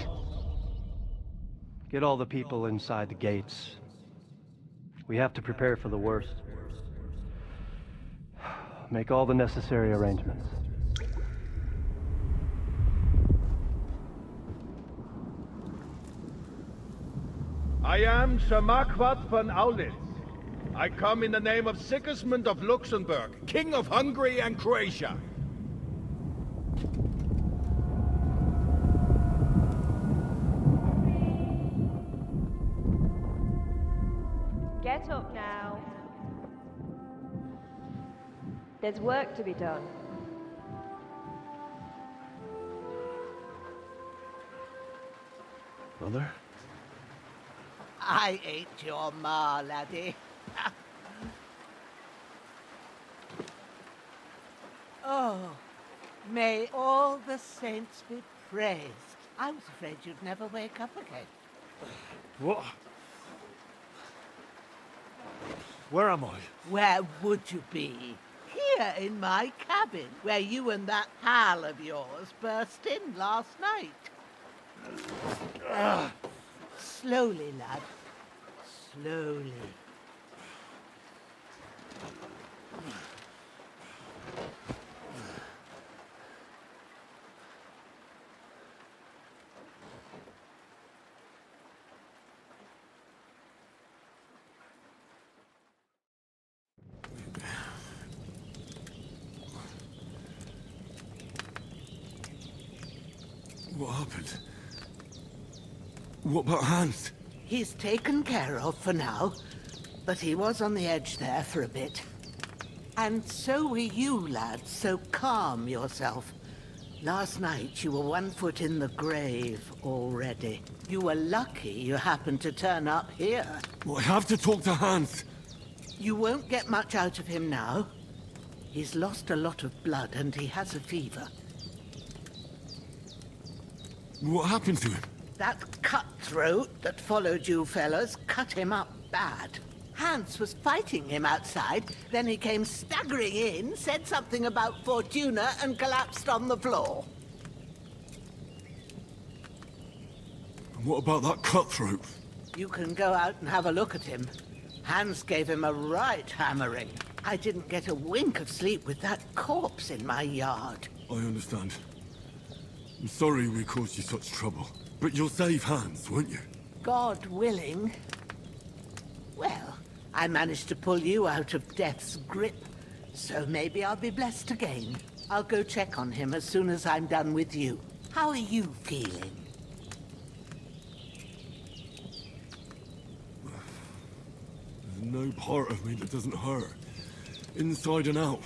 Speaker 16: Get all the people inside the gates. We have to prepare for the worst. Make all the necessary arrangements.
Speaker 17: I am Sir Marquardt von Aulitz. I come in the name of Sigismund of Luxembourg, King of Hungary and Croatia.
Speaker 15: Get up now. There's work to be done.
Speaker 11: Mother?
Speaker 10: I ain't your ma, laddie. Oh, may all the saints be praised. I was afraid you'd never wake up again.
Speaker 11: What?
Speaker 5: Where am I?
Speaker 18: Where would you be? Here in my cabin, where you and that pal of yours burst in last night. Slowly, lad. Slowly.
Speaker 5: What happened? What about Hans?
Speaker 18: He's taken care of for now, but he was on the edge there for a bit. And so were you, lad, so calm yourself. Last night you were 1 foot in the grave already. You were lucky you happened to turn up here.
Speaker 5: Well, I have to talk to Hans.
Speaker 18: You won't get much out of him now. He's lost a lot of blood and he has a fever.
Speaker 5: What happened to him?
Speaker 18: That cutthroat that followed you fellas cut him up bad. Hans was fighting him outside, then he came staggering in, said something about Fortuna, and collapsed on the floor.
Speaker 5: And what about that cutthroat?
Speaker 18: You can go out and have a look at him. Hans gave him a right hammering. I didn't get a wink of sleep with that corpse in my yard.
Speaker 5: I understand. I'm sorry we caused you such trouble. But you'll save Hans, won't you?
Speaker 18: God willing. Well, I managed to pull you out of death's grip, so maybe I'll be blessed again. I'll go check on him as soon as I'm done with you. How are you feeling?
Speaker 5: There's no part of me that doesn't hurt. Inside and out.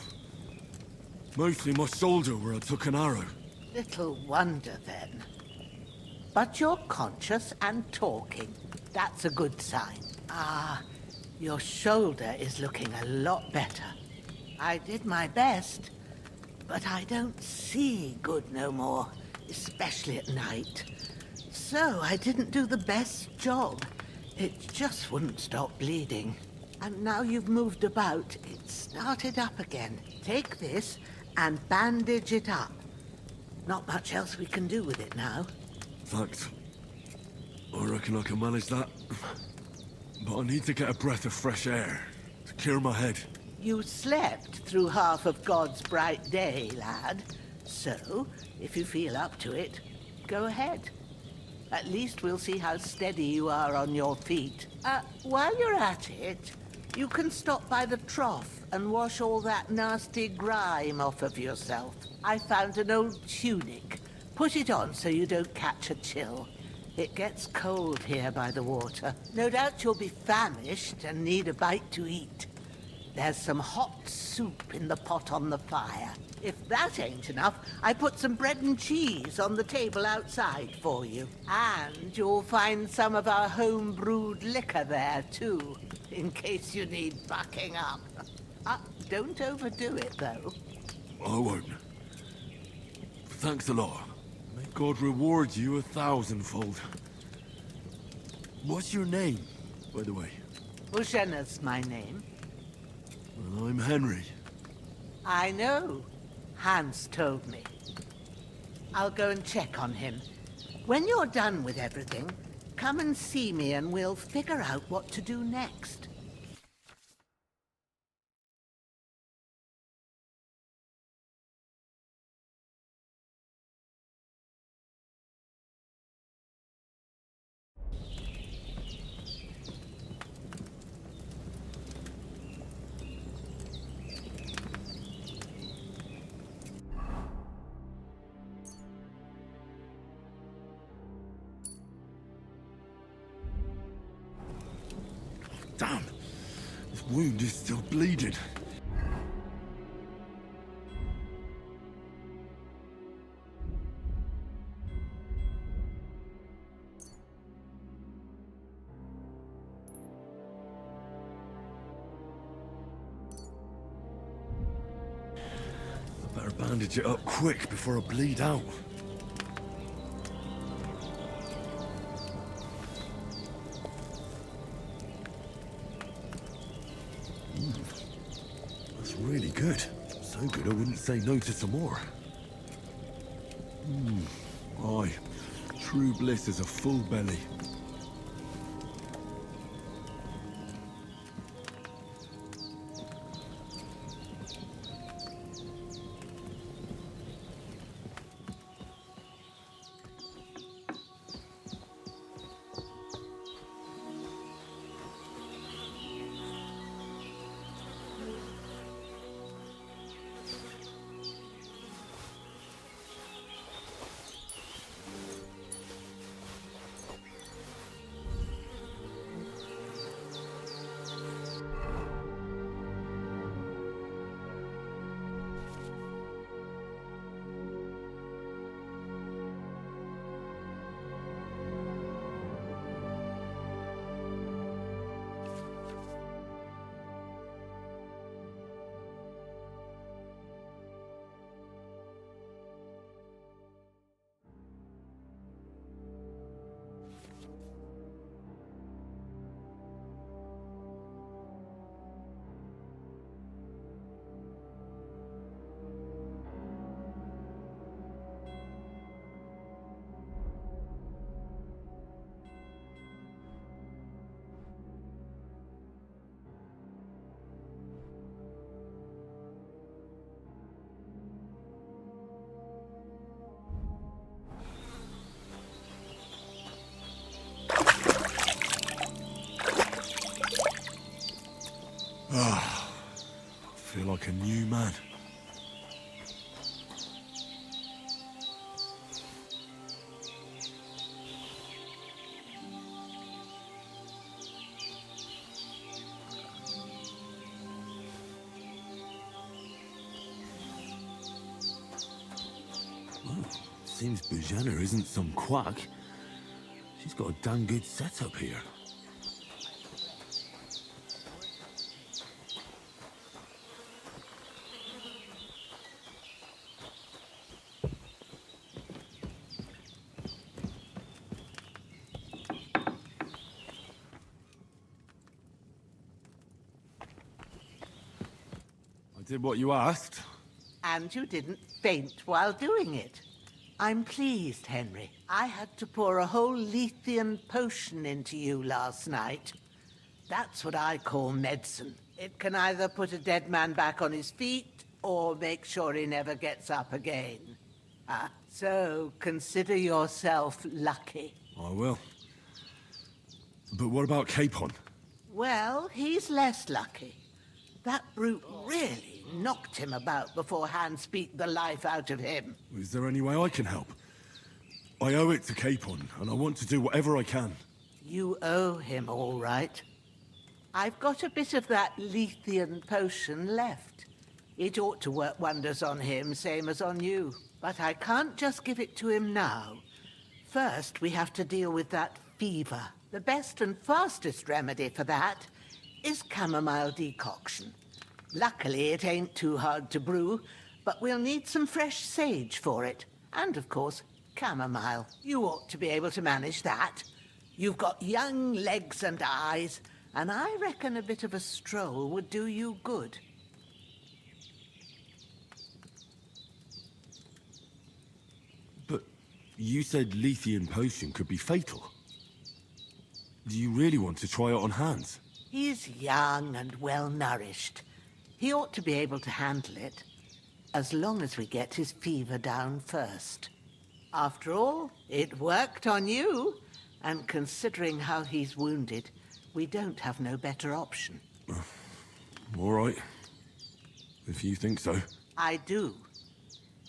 Speaker 5: Mostly my shoulder where I took an arrow.
Speaker 18: Little wonder then. But you're conscious and talking. That's a good sign. Ah, your shoulder is looking a lot better. I did my best, but I don't see good no more, especially at night. So I didn't do the best job. It just wouldn't stop bleeding. And now you've moved about, it started up again. Take this and bandage it up. Not much else we can do with it now.
Speaker 5: Thanks. I reckon I can manage that. But I need to get a breath of fresh air to clear my head.
Speaker 18: You slept through half of God's bright day, lad. So, if you feel up to it, go ahead. At least we'll see how steady you are on your feet. While you're at it, you can stop by the trough and wash all that nasty grime off of yourself. I found an old tunic. Put it on so you don't catch a chill. It gets cold here by the water. No doubt you'll be famished and need a bite to eat. There's some hot soup in the pot on the fire. If that ain't enough, I put some bread and cheese on the table outside for you. And you'll find some of our home-brewed liquor there, too, in case you need bucking up. Don't overdo it, though.
Speaker 5: I won't. Thanks a lot. May God reward you 1,000-fold. What's your name, by the way?
Speaker 18: Ushena's my name.
Speaker 5: Well, I'm Henry.
Speaker 18: I know. Hans told me. I'll go and check on him. When you're done with everything, come and see me and we'll figure out what to do next.
Speaker 5: Damn! This wound is still bleeding. I better bandage it up quick before I bleed out. good. So good I wouldn't say no to some more. Aye. True bliss is a full belly. Ah, I feel like a new man. Well, seems Bujana isn't some quack. She's got a damn good setup here. I did what you asked.
Speaker 18: And you didn't faint while doing it. I'm pleased, Henry. I had to pour a whole Lethean potion into you last night. That's what I call medicine. It can either put a dead man back on his feet or make sure he never gets up again. So consider yourself lucky.
Speaker 5: I will. But what about Capon?
Speaker 18: Well, he's less lucky. That brute really knocked him about before Hans beat the life out of him.
Speaker 5: Is there any way I can help? I owe it to Capon, and I want to do whatever I can.
Speaker 18: You owe him, all right. I've got a bit of that Lethean potion left. It ought to work wonders on him, same as on you. But I can't just give it to him now. First, we have to deal with that fever. The best and fastest remedy for that is chamomile decoction. Luckily, it ain't too hard to brew, but we'll need some fresh sage for it. And, of course, chamomile. You ought to be able to manage that. You've got young legs and eyes, and I reckon a bit of a stroll would do you good.
Speaker 5: But you said Lethean potion could be fatal. Do you really want to try it on Hans?
Speaker 18: He's young and well-nourished. He ought to be able to handle it, as long as we get his fever down first. After all, it worked on you, and considering how he's wounded, we don't have no better option.
Speaker 5: All right. If you think so.
Speaker 18: I do.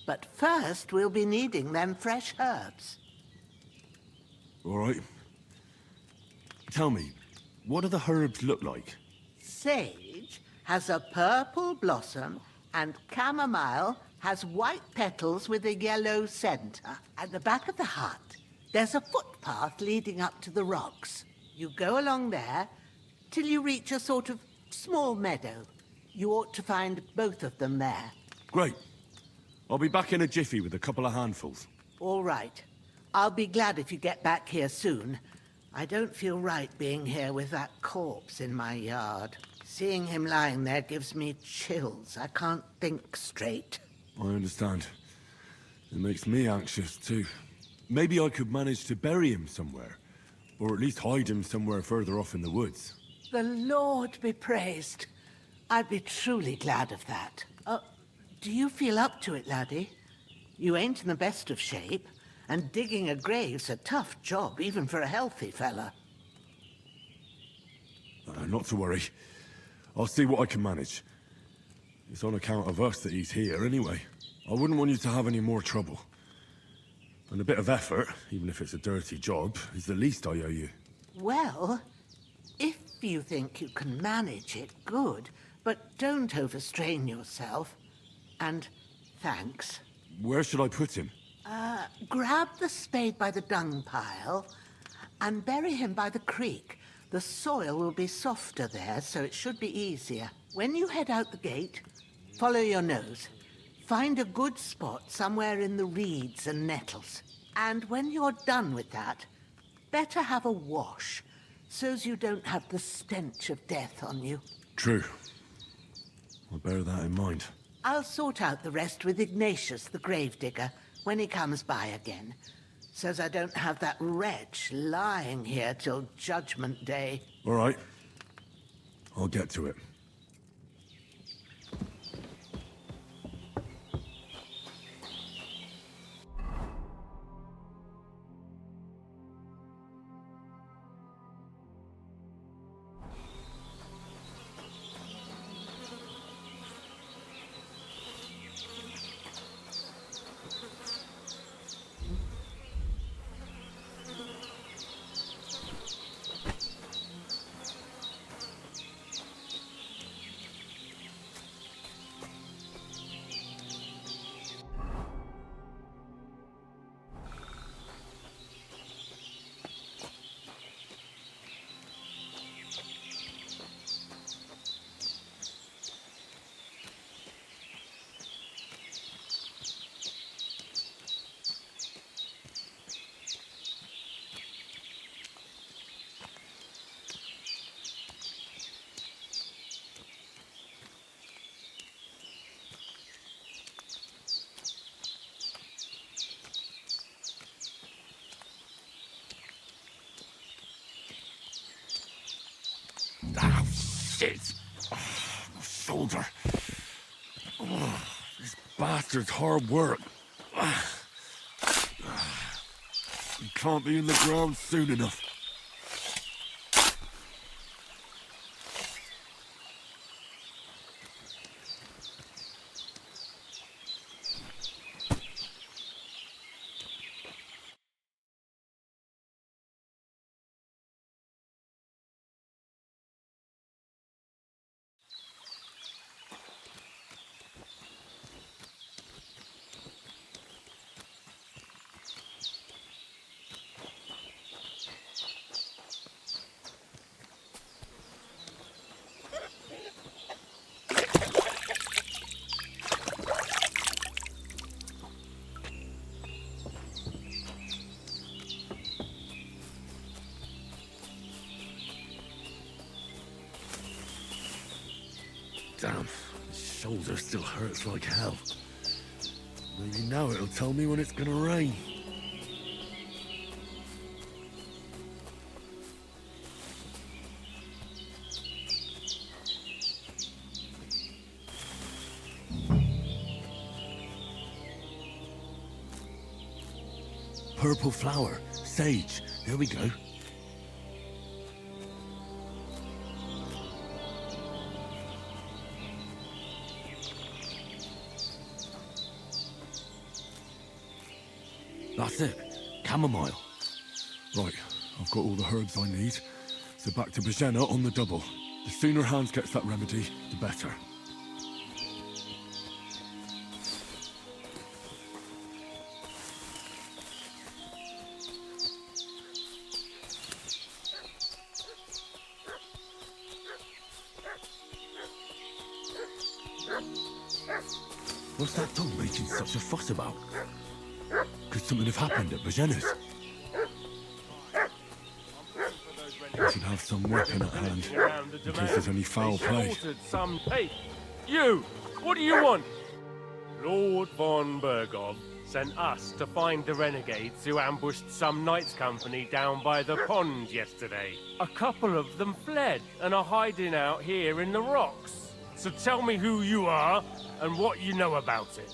Speaker 18: But first, we'll be needing them fresh herbs.
Speaker 5: All right. Tell me, what do the herbs look like?
Speaker 18: Sage has a purple blossom, and chamomile has white petals with a yellow center. At the back of the hut, there's a footpath leading up to the rocks. You go along there till you reach a sort of small meadow. You ought to find both of them there.
Speaker 5: Great. I'll be back in a jiffy with a couple of handfuls.
Speaker 18: All right. I'll be glad if you get back here soon. I don't feel right being here with that corpse in my yard. Seeing him lying there gives me chills. I can't think straight.
Speaker 5: I understand. It makes me anxious, too. Maybe I could manage to bury him somewhere. Or at least hide him somewhere further off in the woods.
Speaker 18: The Lord be praised. I'd be truly glad of that. Do you feel up to it, laddie? You ain't in the best of shape, and digging a grave's a tough job, even for a healthy fella.
Speaker 5: Not to worry. I'll see what I can manage. It's on account of us that he's here, anyway. I wouldn't want you to have any more trouble. And a bit of effort, even if it's a dirty job, is the least I owe you.
Speaker 18: Well, if you think you can manage it, good. But don't overstrain yourself. And thanks.
Speaker 5: Where should I put him?
Speaker 18: Grab the spade by the dung pile and bury him by the creek. The soil will be softer there, so it should be easier. When you head out the gate, follow your nose. Find a good spot somewhere in the reeds and nettles. And when you're done with that, better have a wash, so's you don't have the stench of death on you.
Speaker 5: True. I'll bear that in mind.
Speaker 18: I'll sort out the rest with Ignatius, the gravedigger, when he comes by again, so's I don't have that wretch lying here till Judgment Day.
Speaker 5: All right. I'll get to it.
Speaker 4: Ah, shit! Oh, my shoulder. Oh, this bastard's hard work.
Speaker 5: You can't be in the ground soon enough. Damn, the shoulder still hurts like hell. Maybe now it'll tell me when it's gonna rain. Purple flower, sage, there we go. That's it. Chamomile. Right, I've got all the herbs I need. So back to Bajena on the double. The sooner Hans gets that remedy, the better. What's that dog making such a fuss about? Could something have happened at Bajena's? It should have some weapon at hand, in case there's any foul play.
Speaker 6: Hey, you! What do you want? Lord von Bergov sent us to find the renegades who ambushed some knights' company down by the pond yesterday. A couple of them fled and are hiding out here in the rocks. So tell me who you are and what you know about it.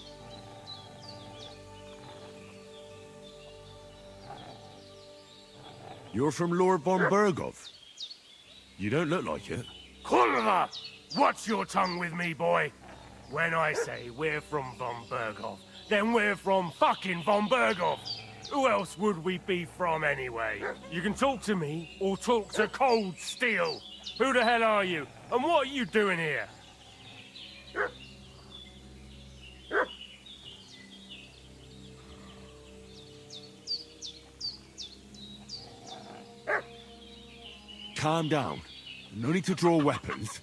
Speaker 5: You're from Lord von Bergov? You don't look like it.
Speaker 6: Kulva! Watch your tongue with me, boy. When I say we're from von Bergov, then we're from fucking von Bergov. Who else would we be from anyway? You can talk to me or talk to Cold Steel. Who the hell are you? And what are you doing here?
Speaker 5: Calm down. No need to draw weapons.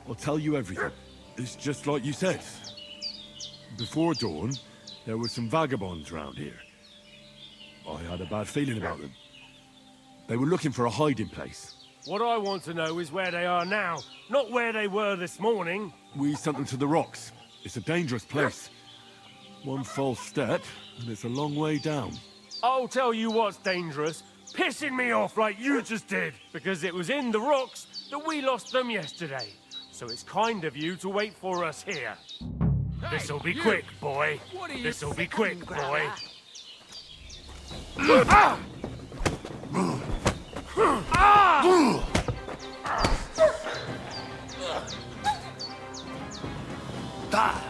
Speaker 5: I'll tell you everything. It's just like you said. Before dawn, there were some vagabonds round here. I had a bad feeling about them. They were looking for a hiding place.
Speaker 6: What I want to know is where they are now, not where they were this morning.
Speaker 5: We sent them to the rocks. It's a dangerous place. One false step, and it's a long way down.
Speaker 6: I'll tell you what's dangerous. Pissing me off like you just did. Because it was in the rocks that we lost them yesterday. So it's kind of you to wait for us here. This'll be quick, boy. This'll be quick, boy. Ah! Ah!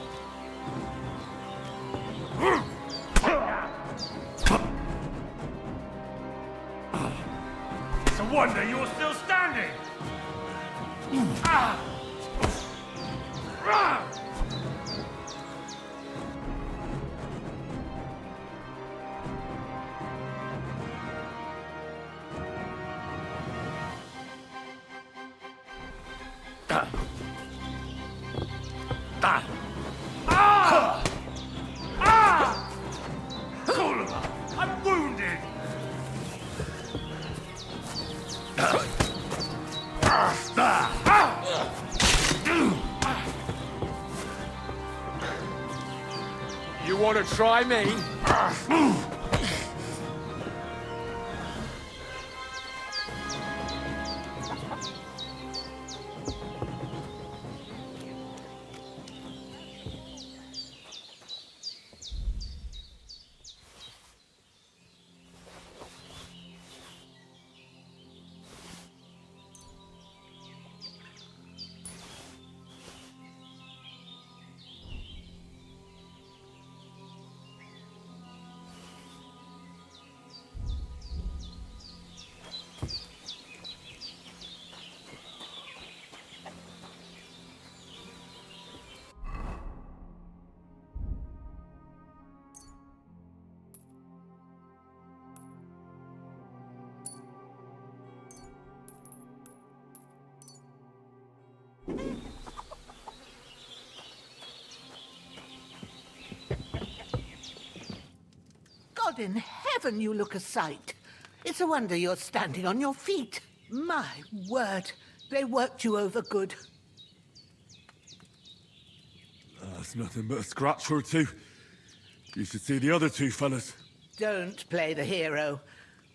Speaker 6: It's a wonder you're still standing! Ah! Ah! Ah! Ah! Ah! Kulva, I'm wounded!
Speaker 2: You want to try me?
Speaker 18: God in heaven, you look a sight. It's a wonder you're standing on your feet. My word, they worked you over good.
Speaker 5: That's nothing but a scratch or two. You should see the other two fellas.
Speaker 18: Don't play the hero.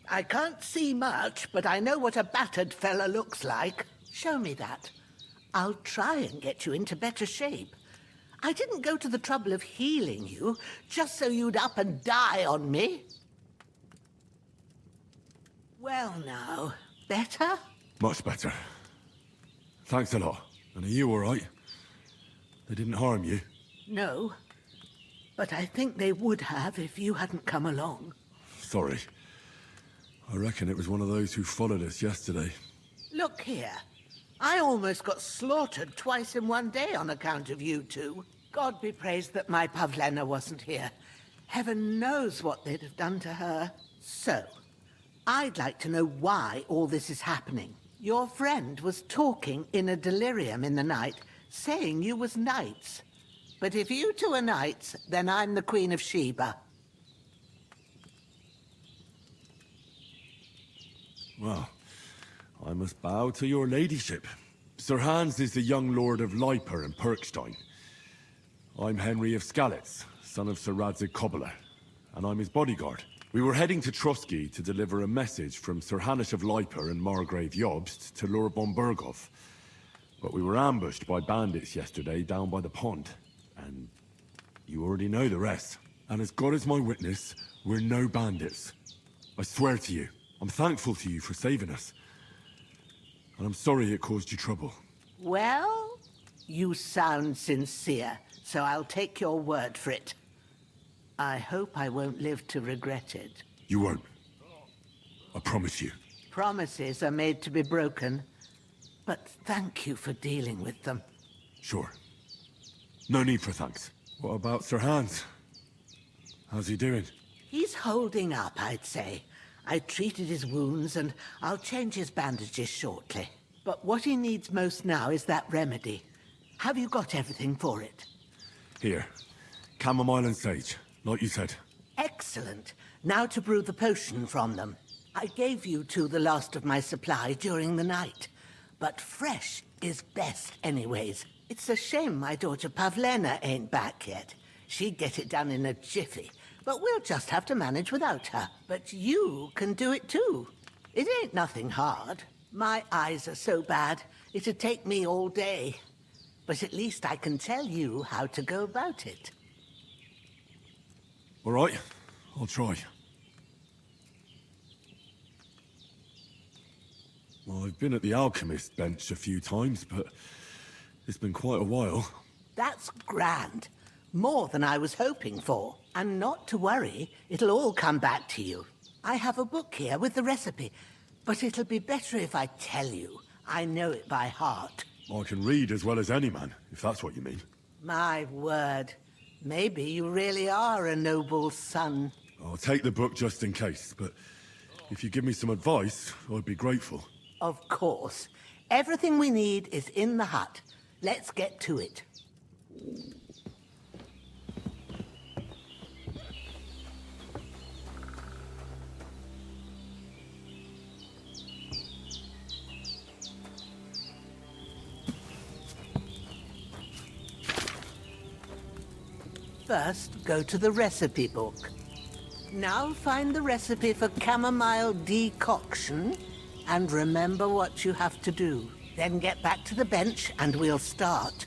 Speaker 18: I can't see much, but I know what a battered fella looks like. Show me that. I'll try and get you into better shape. I didn't go to the trouble of healing you, just so you'd up and die on me. Well now, better?
Speaker 5: Much better. Thanks a lot. And are you all right? They didn't harm you?
Speaker 18: No, but I think they would have if you hadn't come along.
Speaker 5: Sorry. I reckon it was one of those who followed us yesterday.
Speaker 18: Look here. I almost got slaughtered twice in one day on account of you two. God be praised that my Pavlena wasn't here. Heaven knows what they'd have done to her. So, I'd like to know why all this is happening. Your friend was talking in a delirium in the night, saying you was knights. But if you two are knights, then I'm the Queen of Sheba.
Speaker 5: Well, I must bow to your ladyship. Sir Hans is the young lord of Leiper and Perkstein. I'm Henry of Skalitz, son of Sir Radzig Cobbler, and I'm his bodyguard. We were heading to Trotsky to deliver a message from Sir Hanush of Leiper and Margrave Jobst to Lord von Berghoff. But we were ambushed by bandits yesterday down by the pond, and you already know the rest. And as God is my witness, we're no bandits. I swear to you, I'm thankful to you for saving us. And I'm sorry it caused you trouble.
Speaker 18: Well, you sound sincere, so I'll take your word for it. I hope I won't live to regret it.
Speaker 5: You won't. I promise you.
Speaker 18: Promises are made to be broken, but thank you for dealing with them.
Speaker 5: Sure. No need for thanks. What about Sir Hans? How's he doing?
Speaker 18: He's holding up, I'd say. I treated his wounds, and I'll change his bandages shortly. But what he needs most now is that remedy. Have you got everything for it?
Speaker 5: Here. Chamomile and sage, like you said.
Speaker 18: Excellent. Now to brew the potion from them. I gave you two the last of my supply during the night. But fresh is best anyways. It's a shame my daughter Pavlena ain't back yet. She'd get it done in a jiffy. But we'll just have to manage without her. But you can do it too. It ain't nothing hard. My eyes are so bad, it'd take me all day. But at least I can tell you how to go about it.
Speaker 5: All right, I'll try. Well, I've been at the alchemist bench a few times, but it's been quite a while.
Speaker 18: That's grand. More than I was hoping for. And not to worry, it'll all come back to you. I have a book here with the recipe, but it'll be better if I tell you. I know it by heart.
Speaker 5: I can read as well as any man, if that's what you mean.
Speaker 18: My word. Maybe you really are a noble son.
Speaker 5: I'll take the book just in case, but if you give me some advice, I'd be grateful.
Speaker 18: Of course. Everything we need is in the hut. Let's get to it. First, go to the recipe book. Now find the recipe for chamomile decoction, and remember what you have to do. Then get back to the bench, and we'll start.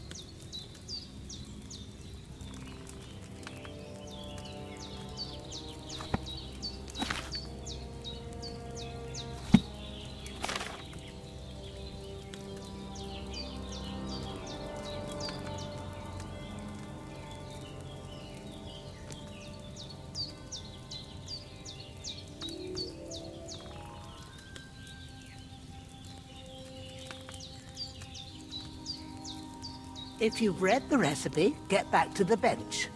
Speaker 18: If you've read the recipe, get back to the bench.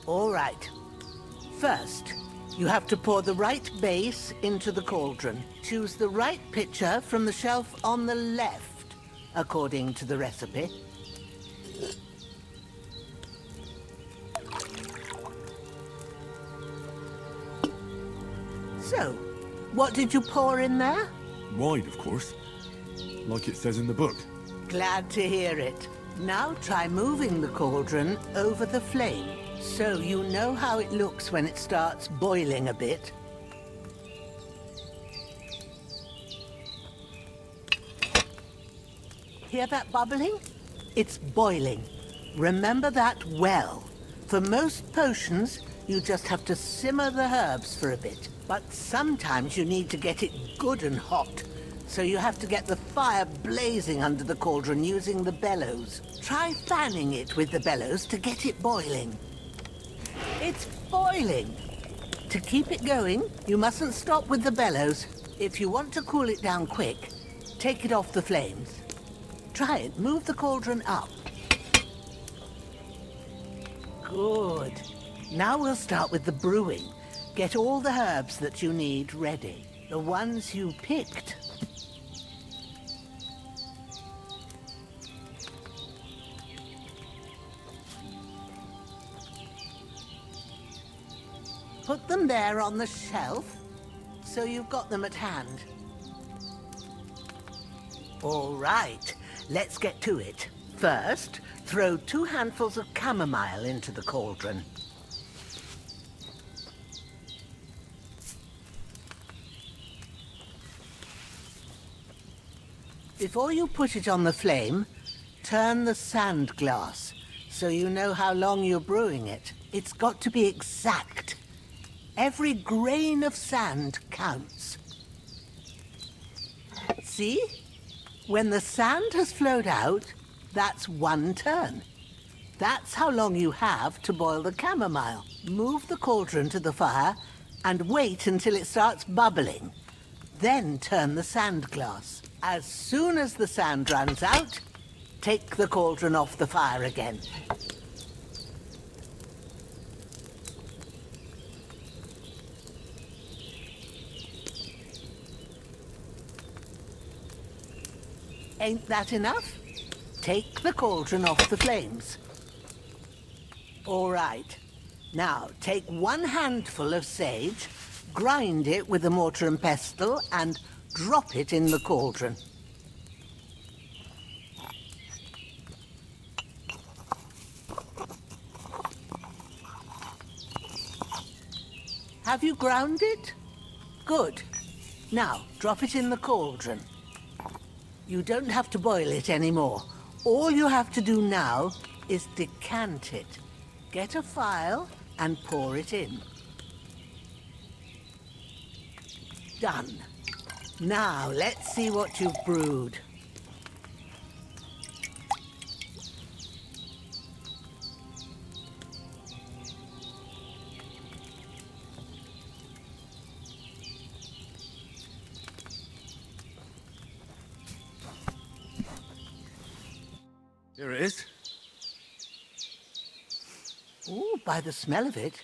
Speaker 18: All right. First, you have to pour the right base into the cauldron. Choose the right pitcher from the shelf on the left, according to the recipe. So, what did you pour in there?
Speaker 5: Wine, of course. Like it says in the book.
Speaker 18: Glad to hear it. Now try moving the cauldron over the flame, so you know how it looks when it starts boiling a bit. Hear that bubbling? It's boiling. Remember that well. For most potions, you just have to simmer the herbs for a bit. But sometimes you need to get it good and hot. So you have to get the fire blazing under the cauldron using the bellows. Try fanning it with the bellows to get it boiling. It's boiling! To keep it going, you mustn't stop with the bellows. If you want to cool it down quick, take it off the flames. Try it. Move the cauldron up. Good. Now we'll start with the brewing. Get all the herbs that you need ready. The ones you picked. Put them there on the shelf, so you've got them at hand. All right, let's get to it. First, throw 2 handfuls of chamomile into the cauldron. Before you put it on the flame, turn the sand glass so you know how long you're brewing it. It's got to be exact. Every grain of sand counts. See? When the sand has flowed out, that's 1 turn. That's how long you have to boil the chamomile. Move the cauldron to the fire and wait until it starts bubbling. Then turn the sand glass. As soon as the sand runs out, take the cauldron off the fire again. Ain't that enough? Take the cauldron off the flames. All right. Now, take 1 handful of sage, grind it with a mortar and pestle, and drop it in the cauldron. Have you ground it? Good. Now, drop it in the cauldron. You don't have to boil it anymore. All you have to do now is decant it. Get a phial and pour it in. Done. Now, let's see what you've brewed.
Speaker 5: Here it is.
Speaker 18: Ooh, by the smell of it,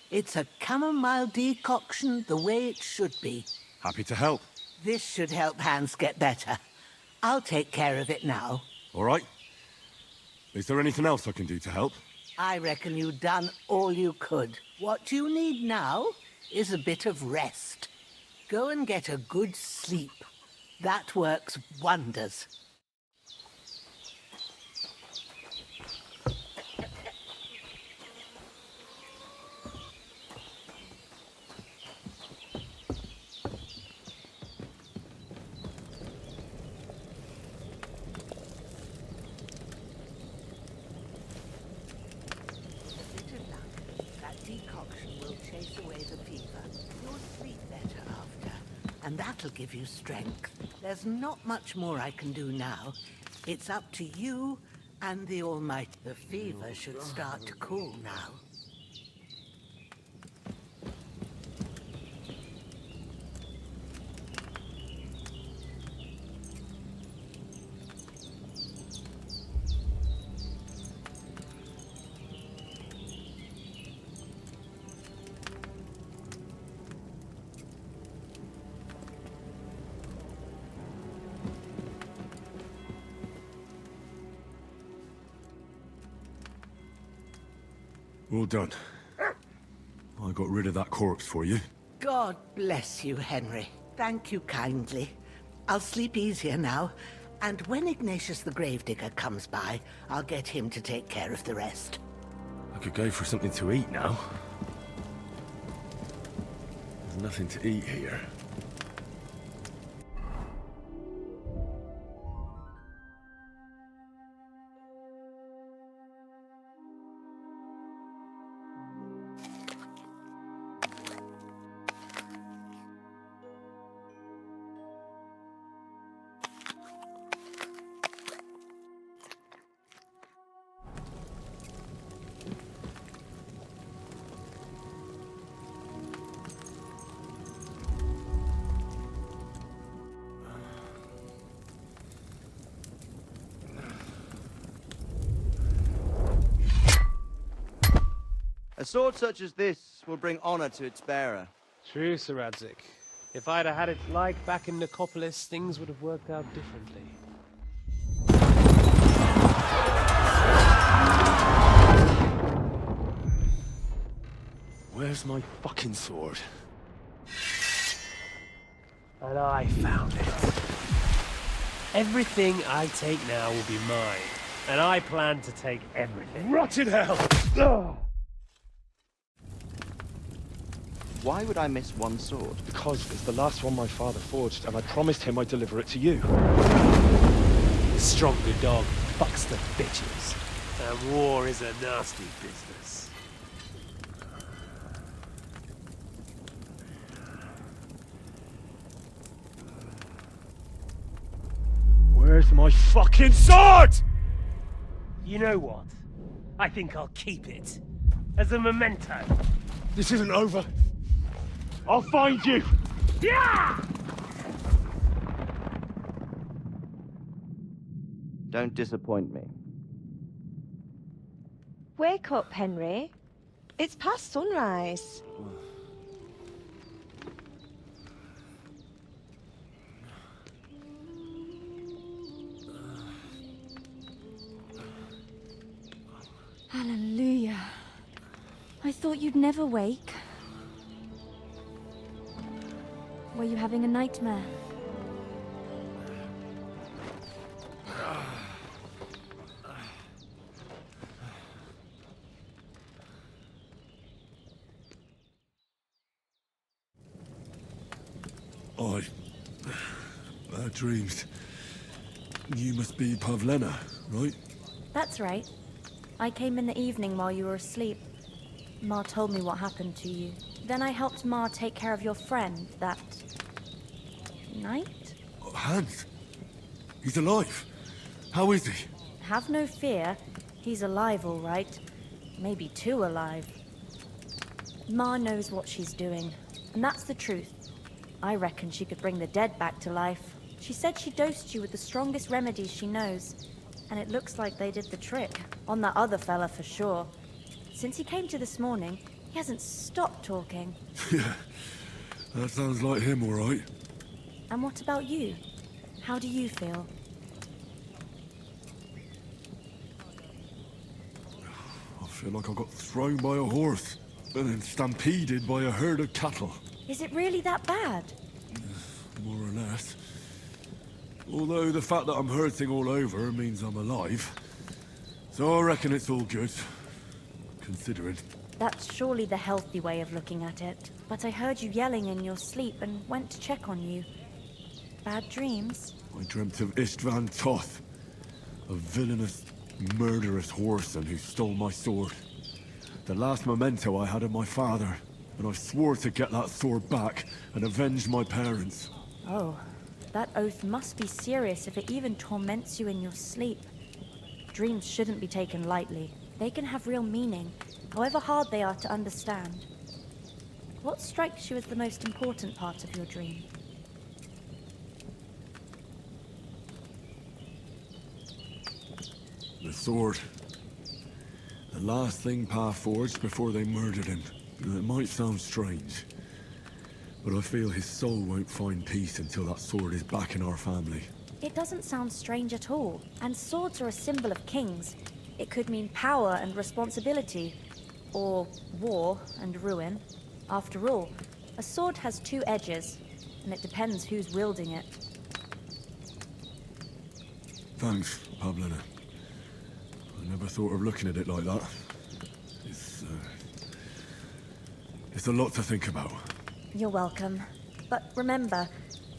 Speaker 18: it's a chamomile decoction the way it should be.
Speaker 5: Happy to help.
Speaker 18: This should help Hans get better. I'll take care of it now.
Speaker 5: All right. Is there anything else I can do to help?
Speaker 18: I reckon you've done all you could. What you need now is a bit of rest. Go and get a good sleep. That works wonders. And that'll give you strength. There's not much more I can do now. It's up to you and the Almighty. The fever should start to cool now.
Speaker 5: Well done. I got rid of that corpse for you.
Speaker 18: God bless you, Henry. Thank you kindly. I'll sleep easier now, and when Ignatius the Gravedigger comes by, I'll get him to take care of the rest.
Speaker 5: I could go for something to eat now. There's nothing to eat here.
Speaker 19: A sword such as this will bring honor to its bearer.
Speaker 2: True, Sir Radzik. If I'd have had it like back in Nicopolis, things would have worked out differently.
Speaker 5: Well,
Speaker 6: Where's my fucking sword? And I found it. Everything I take now will be mine. And I plan to take everything.
Speaker 9: Rot in hell!
Speaker 6: Ugh.
Speaker 19: Why would I miss one sword?
Speaker 6: Because it's the last one my father forged, and I promised him I'd deliver it to you. The stronger dog fucks the bitches. And war is a nasty business. Where's my fucking sword? You know what? I think I'll keep it. As a memento. This isn't over. I'll find you! Yeah!
Speaker 19: Don't disappoint me.
Speaker 20: Wake up, Henry. It's past sunrise.
Speaker 14: Hallelujah. I thought you'd never wake. Were you having a nightmare?
Speaker 5: I dreamed. You must be Pavlena, right?
Speaker 14: That's right. I came in the evening while you were asleep. Ma told me what happened to you. Then I helped Ma take care of your friend that night?
Speaker 5: Hans? He's alive. How is he?
Speaker 14: Have no fear. He's alive, all right. Maybe too alive. Ma knows what she's doing, and that's the truth. I reckon she could bring the dead back to life. She said she dosed you with the strongest remedies she knows, and it looks like they did the trick. On that other fella for sure. Since he came to this morning, he hasn't stopped talking.
Speaker 5: Yeah, that sounds like him, all right.
Speaker 14: And what about you? How do you feel?
Speaker 5: I feel like I got thrown by a horse, and then stampeded by a herd of cattle.
Speaker 14: Is it really that bad?
Speaker 5: More or less. Although the fact that I'm hurting all over means I'm alive. So I reckon it's all good. Considering.
Speaker 14: That's surely the healthy way of looking at it. But I heard you yelling in your sleep and went to check on you. Bad dreams?
Speaker 5: I dreamt of Istvan Toth, a villainous, murderous whoreson who stole my sword. The last memento I had of my father, and I swore to get that sword back and avenge my parents.
Speaker 14: Oh, that oath must be serious if it even torments you in your sleep. Dreams shouldn't be taken lightly. They can have real meaning, however hard they are to understand. What strikes you as the most important part of your dream?
Speaker 5: The sword. The last thing Pa forged before they murdered him. It might sound strange, but I feel his soul won't find peace until that sword is back in our family.
Speaker 14: It doesn't sound strange at all, and swords are a symbol of kings. It could mean power and responsibility, or war and ruin. After all, a sword has two edges, and it depends who's wielding it.
Speaker 5: Thanks, Pavlena. I never thought of looking at it like that. It's a lot to think about.
Speaker 14: You're welcome. But remember,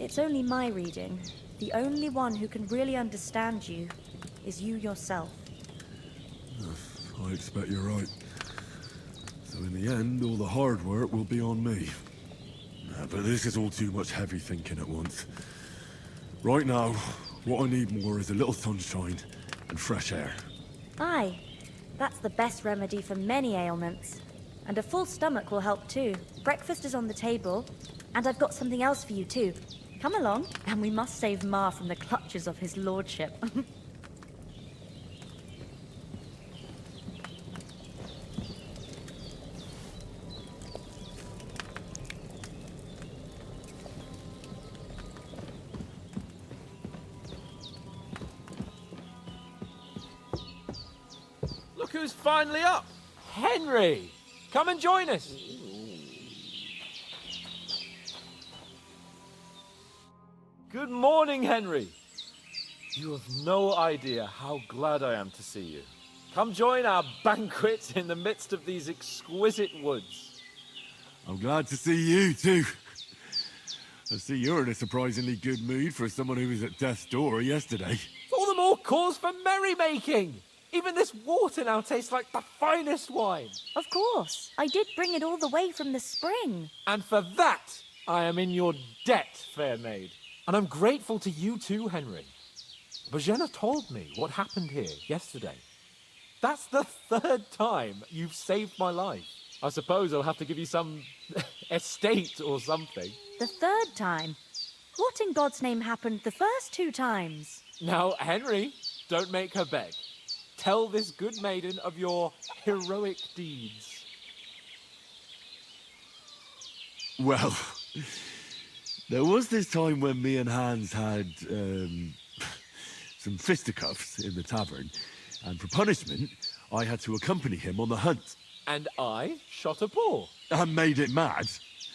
Speaker 14: it's only my reading. The only one who can really understand you is you yourself.
Speaker 5: I expect you're right. So in the end, all the hard work will be on me. But this is all too much heavy thinking at once. Right now, what I need more is a little sunshine and fresh air.
Speaker 14: Aye, that's the best remedy for many ailments. And a full stomach will help too. Breakfast is on the table, and I've got something else for you too. Come along, and we must save Ma from the clutches of his lordship.
Speaker 2: Look who's finally up! Henry! Come and join us!
Speaker 3: Good morning, Henry. You have no idea how glad I am to see you. Come join our banquet in the midst of these exquisite woods.
Speaker 5: I'm glad to see you, too. I see you're in a surprisingly good mood for someone who was at death's door yesterday.
Speaker 3: All the more cause for merrymaking. Even this water now tastes like the finest wine.
Speaker 14: Of course. I did bring it all the way from the spring.
Speaker 3: And for that, I am in your debt, fair maid. And I'm grateful to you too, Henry. Bojena told me what happened here yesterday. That's the 3rd time you've saved my life. I suppose I'll have to give you some estate or something.
Speaker 14: The 3rd time? What in God's name happened the first 2 times?
Speaker 3: Now, Henry, don't make her beg. Tell this good maiden of your heroic deeds.
Speaker 5: Well, there was this time when me and Hans had, some fisticuffs in the tavern, and for punishment, I had to accompany him on the hunt.
Speaker 3: And I shot a boar.
Speaker 5: And made it mad.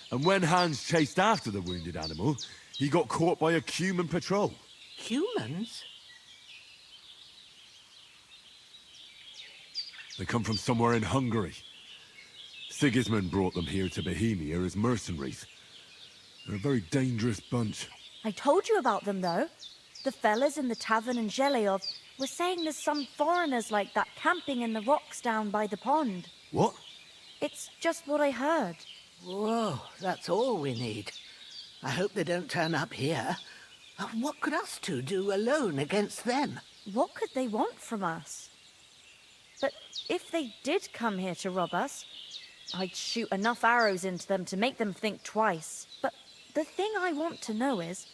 Speaker 5: And when Hans chased after the wounded animal, he got caught by a human patrol.
Speaker 18: Humans?
Speaker 5: They come from somewhere in Hungary. Sigismund brought them here to Bohemia as mercenaries. They're a very dangerous bunch.
Speaker 14: I told you about them, though. The fellas in the tavern in Zheleov were saying there's some foreigners like that camping in the rocks down by the pond.
Speaker 5: What?
Speaker 14: It's just what I heard.
Speaker 18: Whoa, that's all we need. I hope they don't turn up here. What could us two do alone against them?
Speaker 14: What could they want from us? But if they did come here to rob us, I'd shoot enough arrows into them to make them think twice. But the thing I want to know is,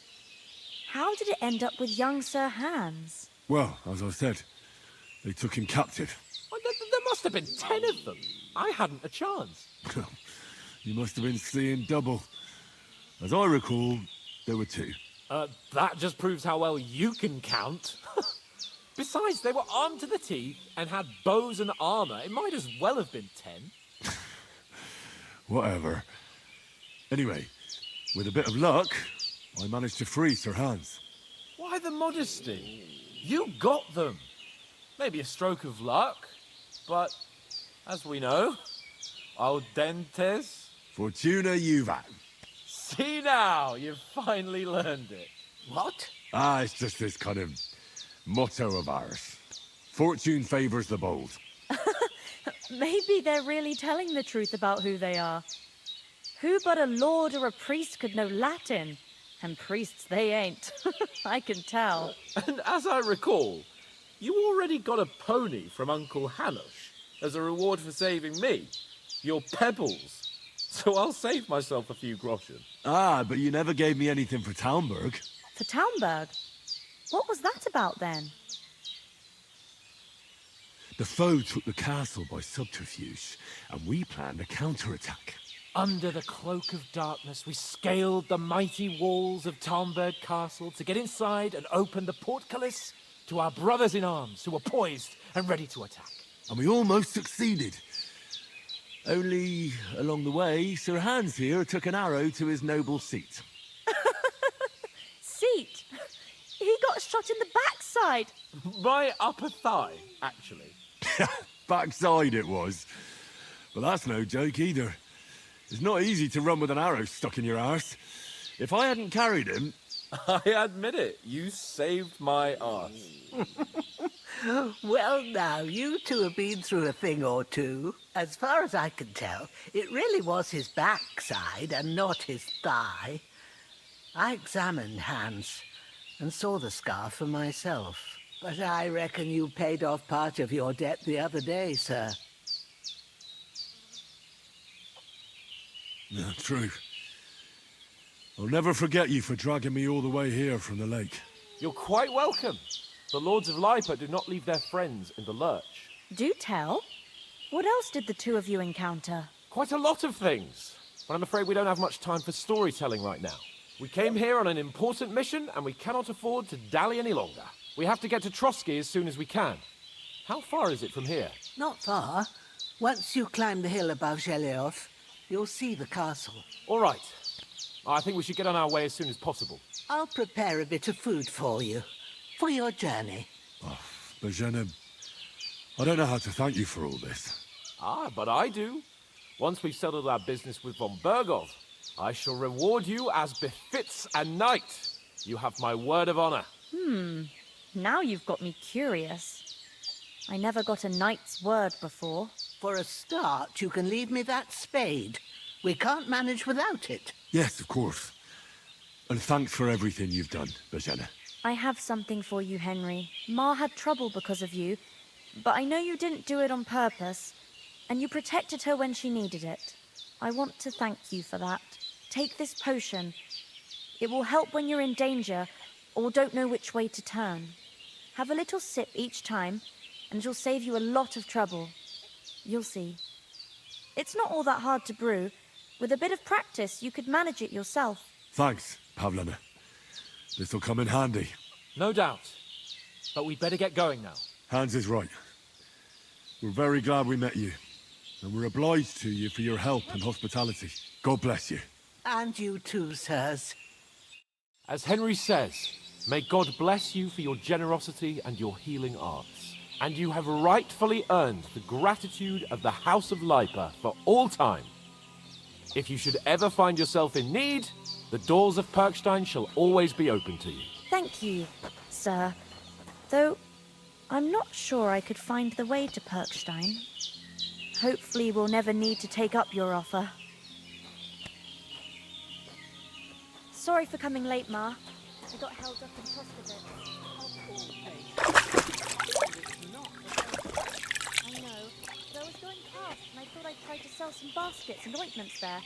Speaker 14: how did it end up with young Sir Hans?
Speaker 5: Well, as I said, they took him captive.
Speaker 3: Well, there must have been 10 of them. I hadn't a chance.
Speaker 5: You must have been seeing double. As I recall, there were 2.
Speaker 3: That just proves how well you can count. Besides, they were armed to the teeth and had bows and armor. It might as well have been 10.
Speaker 5: Whatever. Anyway, with a bit of luck, I managed to free Sir Hans.
Speaker 3: Why the modesty? You got them. Maybe a stroke of luck, but as we know, al dentes.
Speaker 5: Fortuna juvat.
Speaker 3: See now, you've finally learned it.
Speaker 18: What?
Speaker 5: It's just this kind of motto of ours. Fortune favors the bold.
Speaker 14: Maybe they're really telling the truth about who they are. Who but a lord or a priest could know Latin? And priests they ain't. I can tell.
Speaker 3: And as I recall, you already got a pony from Uncle Hanush as a reward for saving me. Your pebbles. So I'll save myself a few groschen.
Speaker 5: But you never gave me anything for Talmberg.
Speaker 14: For Talmberg? What was that about then?
Speaker 5: The foe took the castle by subterfuge, and we planned a counterattack.
Speaker 3: Under the cloak of darkness, we scaled the mighty walls of Talmberg Castle to get inside and open the portcullis to our brothers in arms who were poised and ready to attack.
Speaker 5: And we almost succeeded. Only, along the way, Sir Hans here took an arrow to his noble seat.
Speaker 14: Seat? He got shot in the backside.
Speaker 3: My upper thigh, actually.
Speaker 5: Backside it was. But that's no joke either. It's not easy to run with an arrow stuck in your arse. If I hadn't carried him...
Speaker 3: I admit it, you saved my arse.
Speaker 18: Well, now, you two have been through a thing or two. As far as I can tell, it really was his backside and not his thigh. I examined Hans and saw the scar for myself. But I reckon you paid off part of your debt the other day, sir.
Speaker 5: Yeah, true. I'll never forget you for dragging me all the way here from the lake.
Speaker 3: You're quite welcome. The Lords of Lipa do not leave their friends in the lurch.
Speaker 14: Do tell. What else did the 2 of you encounter?
Speaker 3: Quite a lot of things. But I'm afraid we don't have much time for storytelling right now. We came here on an important mission, and we cannot afford to dally any longer. We have to get to Trotsky as soon as we can. How far is it from here?
Speaker 18: Not far. Once you climb the hill above Zheleov, you'll see the castle.
Speaker 3: All right.
Speaker 2: I think we should get on our way as soon as possible.
Speaker 18: I'll prepare a bit of food for you. For your journey.
Speaker 5: Bajena, I don't know how to thank you for all this.
Speaker 2: Ah, but I do. Once we've settled our business with von Bergov, I shall reward you as befits a knight. You have my word of honor.
Speaker 14: Now you've got me curious. I never got a knight's word before.
Speaker 18: For a start, you can leave me that spade. We can't manage without it.
Speaker 5: Yes, of course. And thanks for everything you've done, Bajena.
Speaker 14: I have something for you, Henry. Ma had trouble because of you, but I know you didn't do it on purpose, and you protected her when she needed it. I want to thank you for that. Take this potion. It will help when you're in danger or don't know which way to turn. Have a little sip each time, and it'll save you a lot of trouble. You'll see. It's not all that hard to brew. With a bit of practice, you could manage it yourself.
Speaker 5: Thanks, Pavlena. This'll come in handy.
Speaker 2: No doubt. But we'd better get going now.
Speaker 5: Hans is right. We're very glad we met you. And we're obliged to you for your help and hospitality. God bless you.
Speaker 18: And you too, sirs.
Speaker 2: As Henry says, may God bless you for your generosity and your healing arts. And you have rightfully earned the gratitude of the House of Lipa for all time. If you should ever find yourself in need, the doors of Perkstein shall always be open to you.
Speaker 14: Thank you, sir. Though, I'm not sure I could find the way to Perkstein. Hopefully we'll never need to take up your offer. Sorry for coming late, Ma. I got held up in Troskovitz. I know. But I was going past and I thought I'd try to sell some baskets and ointments there.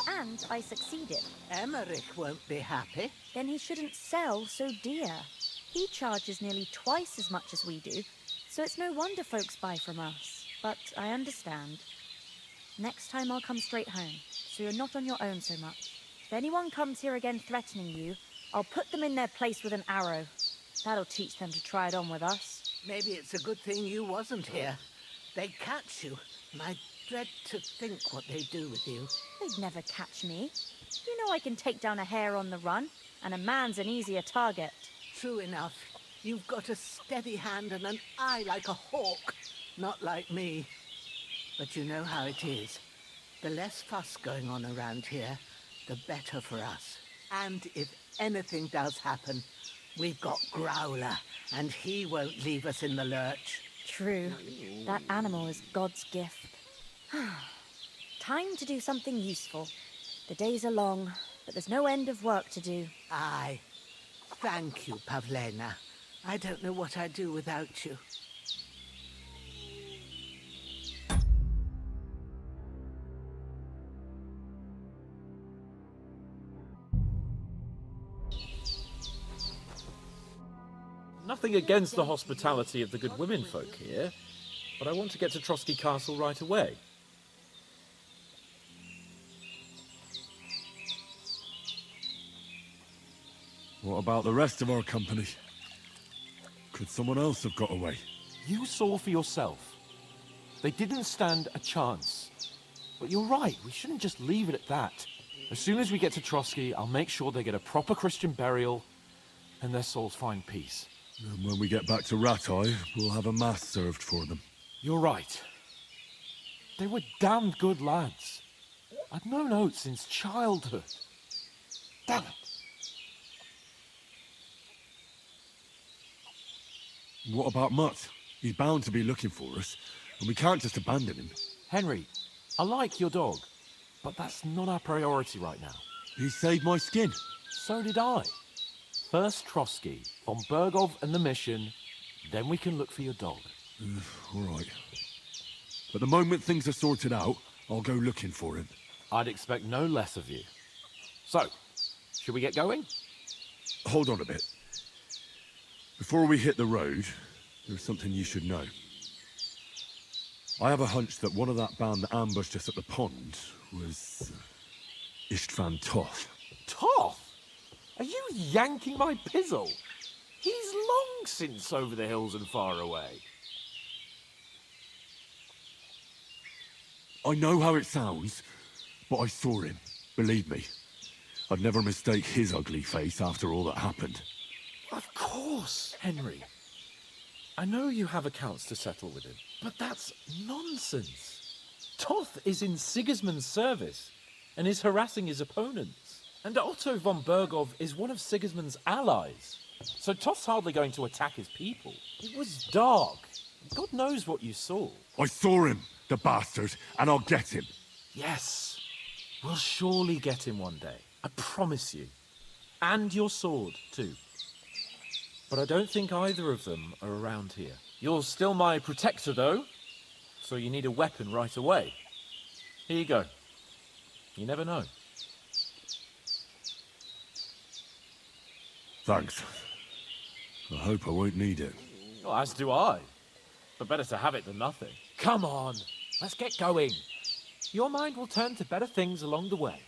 Speaker 14: And I succeeded.
Speaker 18: Emmerich won't be happy.
Speaker 14: Then he shouldn't sell so dear. He charges nearly twice as much as we do, so it's no wonder folks buy from us. But I understand. Next time I'll come straight home, so you're not on your own so much. If anyone comes here again threatening you, I'll put them in their place with an arrow. That'll teach them to try it on with us.
Speaker 18: Maybe it's a good thing you wasn't here. They'd catch you, and I dread to think what they'd do with you.
Speaker 14: They'd never catch me. You know I can take down a hare on the run, and a man's an easier target.
Speaker 18: True enough. You've got a steady hand and an eye like a hawk. Not like me. But you know how it is. The less fuss going on around here, the better for us. And if anything does happen, we've got Growler, and he won't leave us in the lurch.
Speaker 14: True. That animal is God's gift. Time to do something useful. The days are long, but there's no end of work to do.
Speaker 18: Aye. Thank you, Pavlena. I don't know what I'd do without you.
Speaker 2: Nothing against the hospitality of the good women folk here, but I want to get to Trotsky Castle right away.
Speaker 5: What about the rest of our company? Could someone else have got away?
Speaker 2: You saw for yourself. They didn't stand a chance. But you're right, we shouldn't just leave it at that. As soon as we get to Trotsky, I'll make sure they get a proper Christian burial and their souls find peace.
Speaker 5: And when we get back to Ratai, we'll have a mass served for them.
Speaker 2: You're right. They were damned good lads. I've known Oates since childhood. Damn it.
Speaker 5: What about Mutt? He's bound to be looking for us, and we can't just abandon him.
Speaker 2: Henry, I like your dog, but that's not our priority right now.
Speaker 5: He saved my skin.
Speaker 2: So did I. First Trotsky, von Bergov and the mission, then we can look for your dog.
Speaker 5: All right. But the moment things are sorted out, I'll go looking for him.
Speaker 2: I'd expect no less of you. So, should we get going?
Speaker 5: Hold on a bit. Before we hit the road, there's something you should know. I have a hunch that one of that band that ambushed us at the pond was Istvan Toth.
Speaker 2: Toth? Are you yanking my pizzle? He's long since over the hills and far away.
Speaker 5: I know how it sounds, but I saw him, believe me. I'd never mistake his ugly face after all that happened.
Speaker 3: Of course, Henry. I know you have accounts to settle with him, but that's nonsense. Toth is in Sigismund's service and is harassing his opponents. And Otto von Bergov is one of Sigismund's allies. So Toth's hardly going to attack his people. It was dark. God knows what you saw.
Speaker 5: I saw him, the bastard, and I'll get him.
Speaker 3: Yes. We'll surely get him one day. I promise you. And your sword, too. But I don't think either of them are around here. You're still my protector, though. So you need a weapon right away. Here you go. You never know.
Speaker 5: Thanks. I hope I won't need it.
Speaker 3: Well, as do I. But better to have it than nothing. Come on, let's get going. Your mind will turn to better things along the way.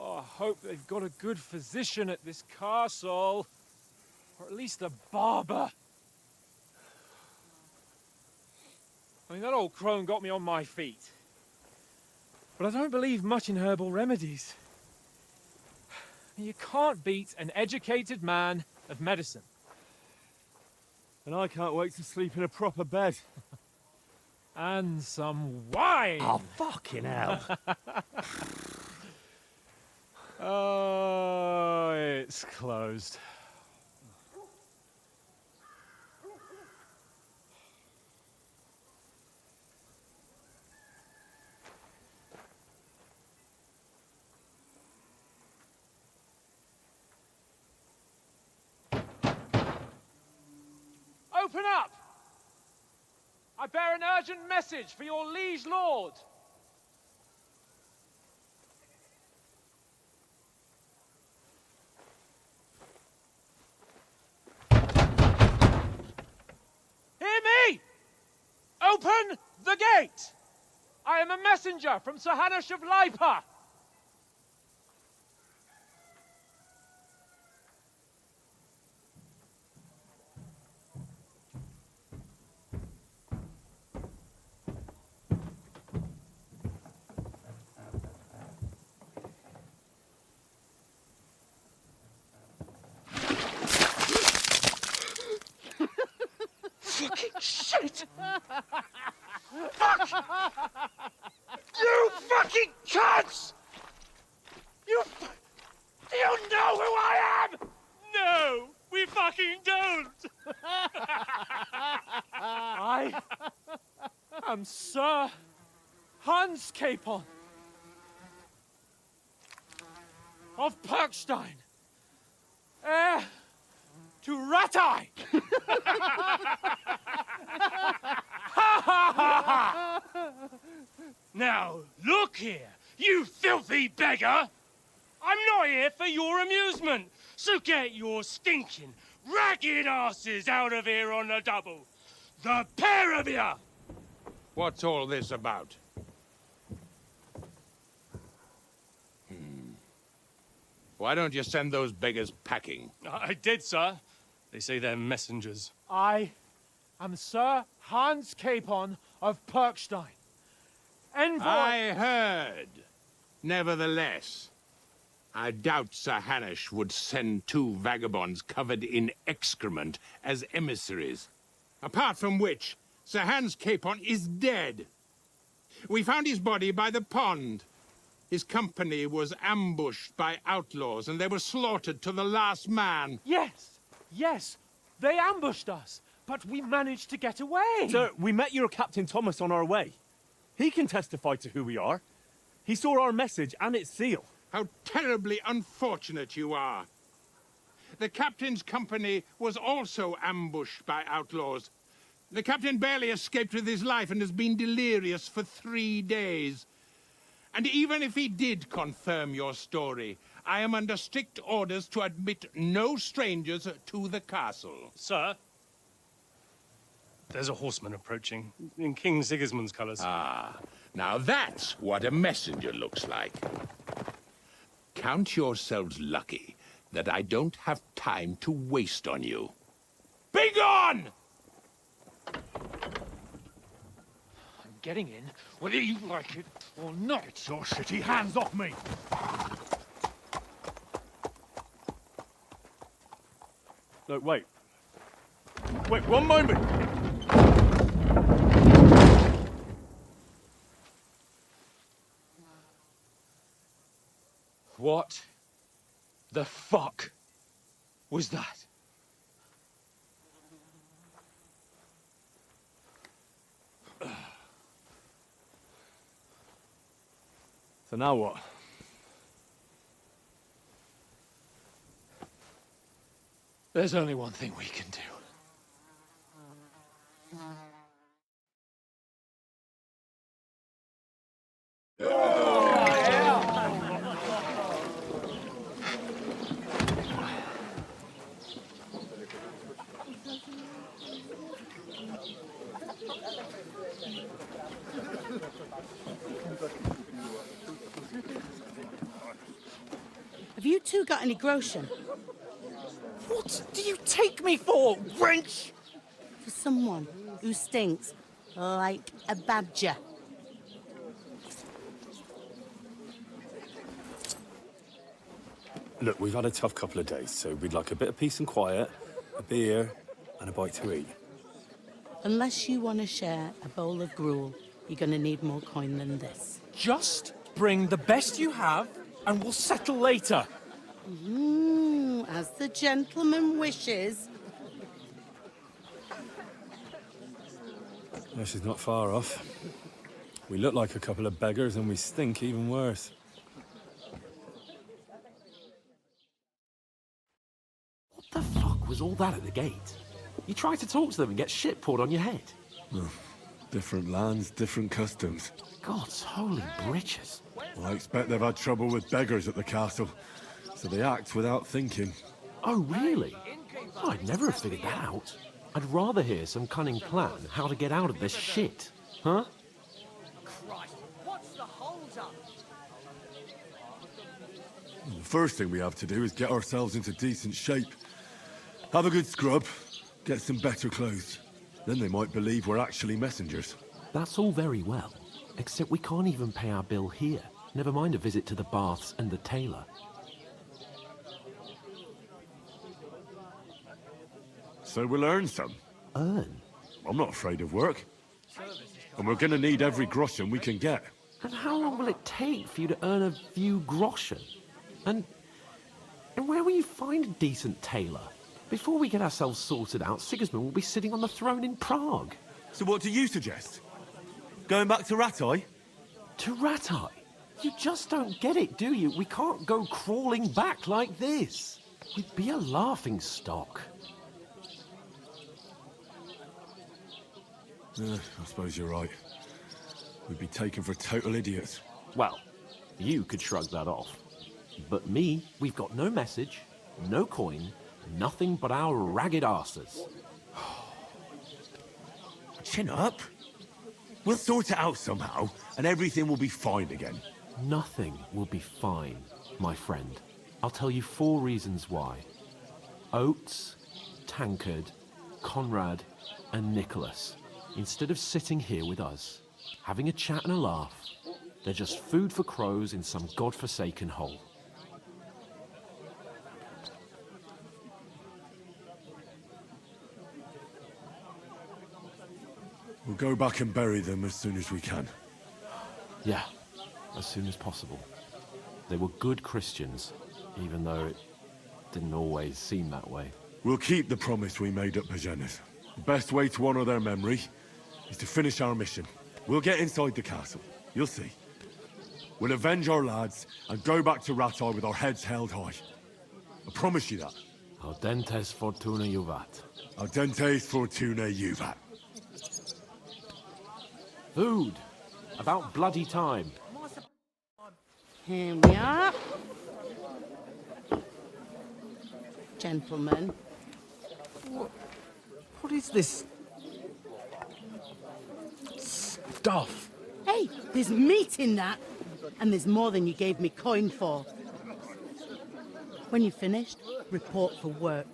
Speaker 3: I hope they've got a good physician at this castle. Or at least a barber. I mean, that old crone got me on my feet. But I don't believe much in herbal remedies. You can't beat an educated man of medicine.
Speaker 6: And I can't wait to sleep in a proper bed.
Speaker 3: And some wine!
Speaker 6: Oh, fucking hell.
Speaker 3: Oh, it's closed. Open up! I bear an urgent message for your liege lord.
Speaker 2: gate! I am a messenger from Sir Hanush of Lipa!
Speaker 10: Fucking shit! Fuck! You fucking cunts! Do you know who I am?
Speaker 2: No, we fucking don't! I am Sir Hans Capon of Perkstein, heir to Ratai! Now, look here, you filthy beggar! I'm not here for your amusement, so get your stinking, ragged asses out of here on the double. The pair of you!
Speaker 17: What's all this about? Why don't you send those beggars packing?
Speaker 2: I did, sir. They say they're messengers. I am Sir Hans Capon of Perkstein. Envoy...
Speaker 17: I heard. Nevertheless, I doubt Sir Hanush would send two vagabonds covered in excrement as emissaries. Apart from which, Sir Hans Capon is dead. We found his body by the pond. His company was ambushed by outlaws, and they were slaughtered to the last man.
Speaker 2: Yes, yes, they ambushed us, but we managed to get away.
Speaker 6: Sir, we met your Captain Thomas on our way. He can testify to who we are. He saw our message and its seal.
Speaker 17: How terribly unfortunate you are. The captain's company was also ambushed by outlaws. The captain barely escaped with his life and has been delirious for 3 days. And even if he did confirm your story, I am under strict orders to admit no strangers to the castle.
Speaker 6: Sir, there's a horseman approaching, in King Sigismund's colours.
Speaker 17: Ah, now that's what a messenger looks like. Count yourselves lucky that I don't have time to waste on you. Be gone!
Speaker 2: I'm getting in, whether you like it or not. Get your shitty hands off me!
Speaker 6: No, wait. Wait, one moment!
Speaker 2: What the fuck was that?
Speaker 6: So now what?
Speaker 2: There's only one thing we can do.
Speaker 18: Have you two got any groschen?
Speaker 10: What do you take me for, wench?
Speaker 18: For someone who stinks like a badger.
Speaker 5: Look, we've had a tough couple of days, so we'd like a bit of peace and quiet, a beer, and a bite to eat.
Speaker 18: Unless you want to share a bowl of gruel, you're going to need more coin than this.
Speaker 2: Just bring the best you have, and we'll settle later.
Speaker 18: As the gentleman wishes.
Speaker 5: No, she's not far off. We look like a couple of beggars, and we stink even worse.
Speaker 21: What the fuck was all that at the gate? You try to talk to them and get shit poured on your head.
Speaker 5: Oh, different lands, different customs.
Speaker 21: God's holy britches.
Speaker 5: Well, I expect they've had trouble with beggars at the castle, so they act without thinking.
Speaker 21: Oh, really? I'd never have figured that out. I'd rather hear some cunning plan how to get out of this shit. Huh?
Speaker 5: first thing we have to do is get ourselves into decent shape. Have a good scrub, get some better clothes. Then they might believe we're actually messengers.
Speaker 21: That's all very well, except we can't even pay our bill here. Never mind a visit to the baths and the tailor.
Speaker 5: So we'll earn some.
Speaker 21: Earn?
Speaker 5: I'm not afraid of work. And we're gonna need every groschen we can get.
Speaker 21: And how long will it take for you to earn a few groschen? And where will you find a decent tailor? Before we get ourselves sorted out, Sigismund will be sitting on the throne in Prague.
Speaker 5: So what do you suggest? Going back to Rattay?
Speaker 21: To Rattay? You just don't get it, do you? We can't go crawling back like this. We'd be a laughing stock.
Speaker 5: I suppose you're right. We'd be taken for total idiots.
Speaker 21: Well, you could shrug that off. But me, we've got no message, no coin, nothing but our ragged arses.
Speaker 5: Chin up. We'll sort it out somehow, and everything will be fine again.
Speaker 21: Nothing will be fine, my friend. I'll tell you 4 reasons why. Oates, Tankard, Conrad, and Nicholas. Instead of sitting here with us, having a chat and a laugh, they're just food for crows in some godforsaken hole.
Speaker 5: We'll go back and bury them as soon as we can.
Speaker 21: Yeah, as soon as possible. They were good Christians, even though it didn't always seem that way.
Speaker 5: We'll keep the promise we made at Pagenes. The best way to honor their memory is to finish our mission. We'll get inside the castle. You'll see. We'll avenge our lads and go back to Rattay with our heads held high. I promise you that.
Speaker 21: Audentes fortuna juvat.
Speaker 5: Audentes fortuna juvat.
Speaker 21: Food. About bloody time.
Speaker 12: Here we are. Gentlemen.
Speaker 21: What is this stuff?
Speaker 12: Hey, there's meat in that. And there's more than you gave me coin for. When you're finished, report for work.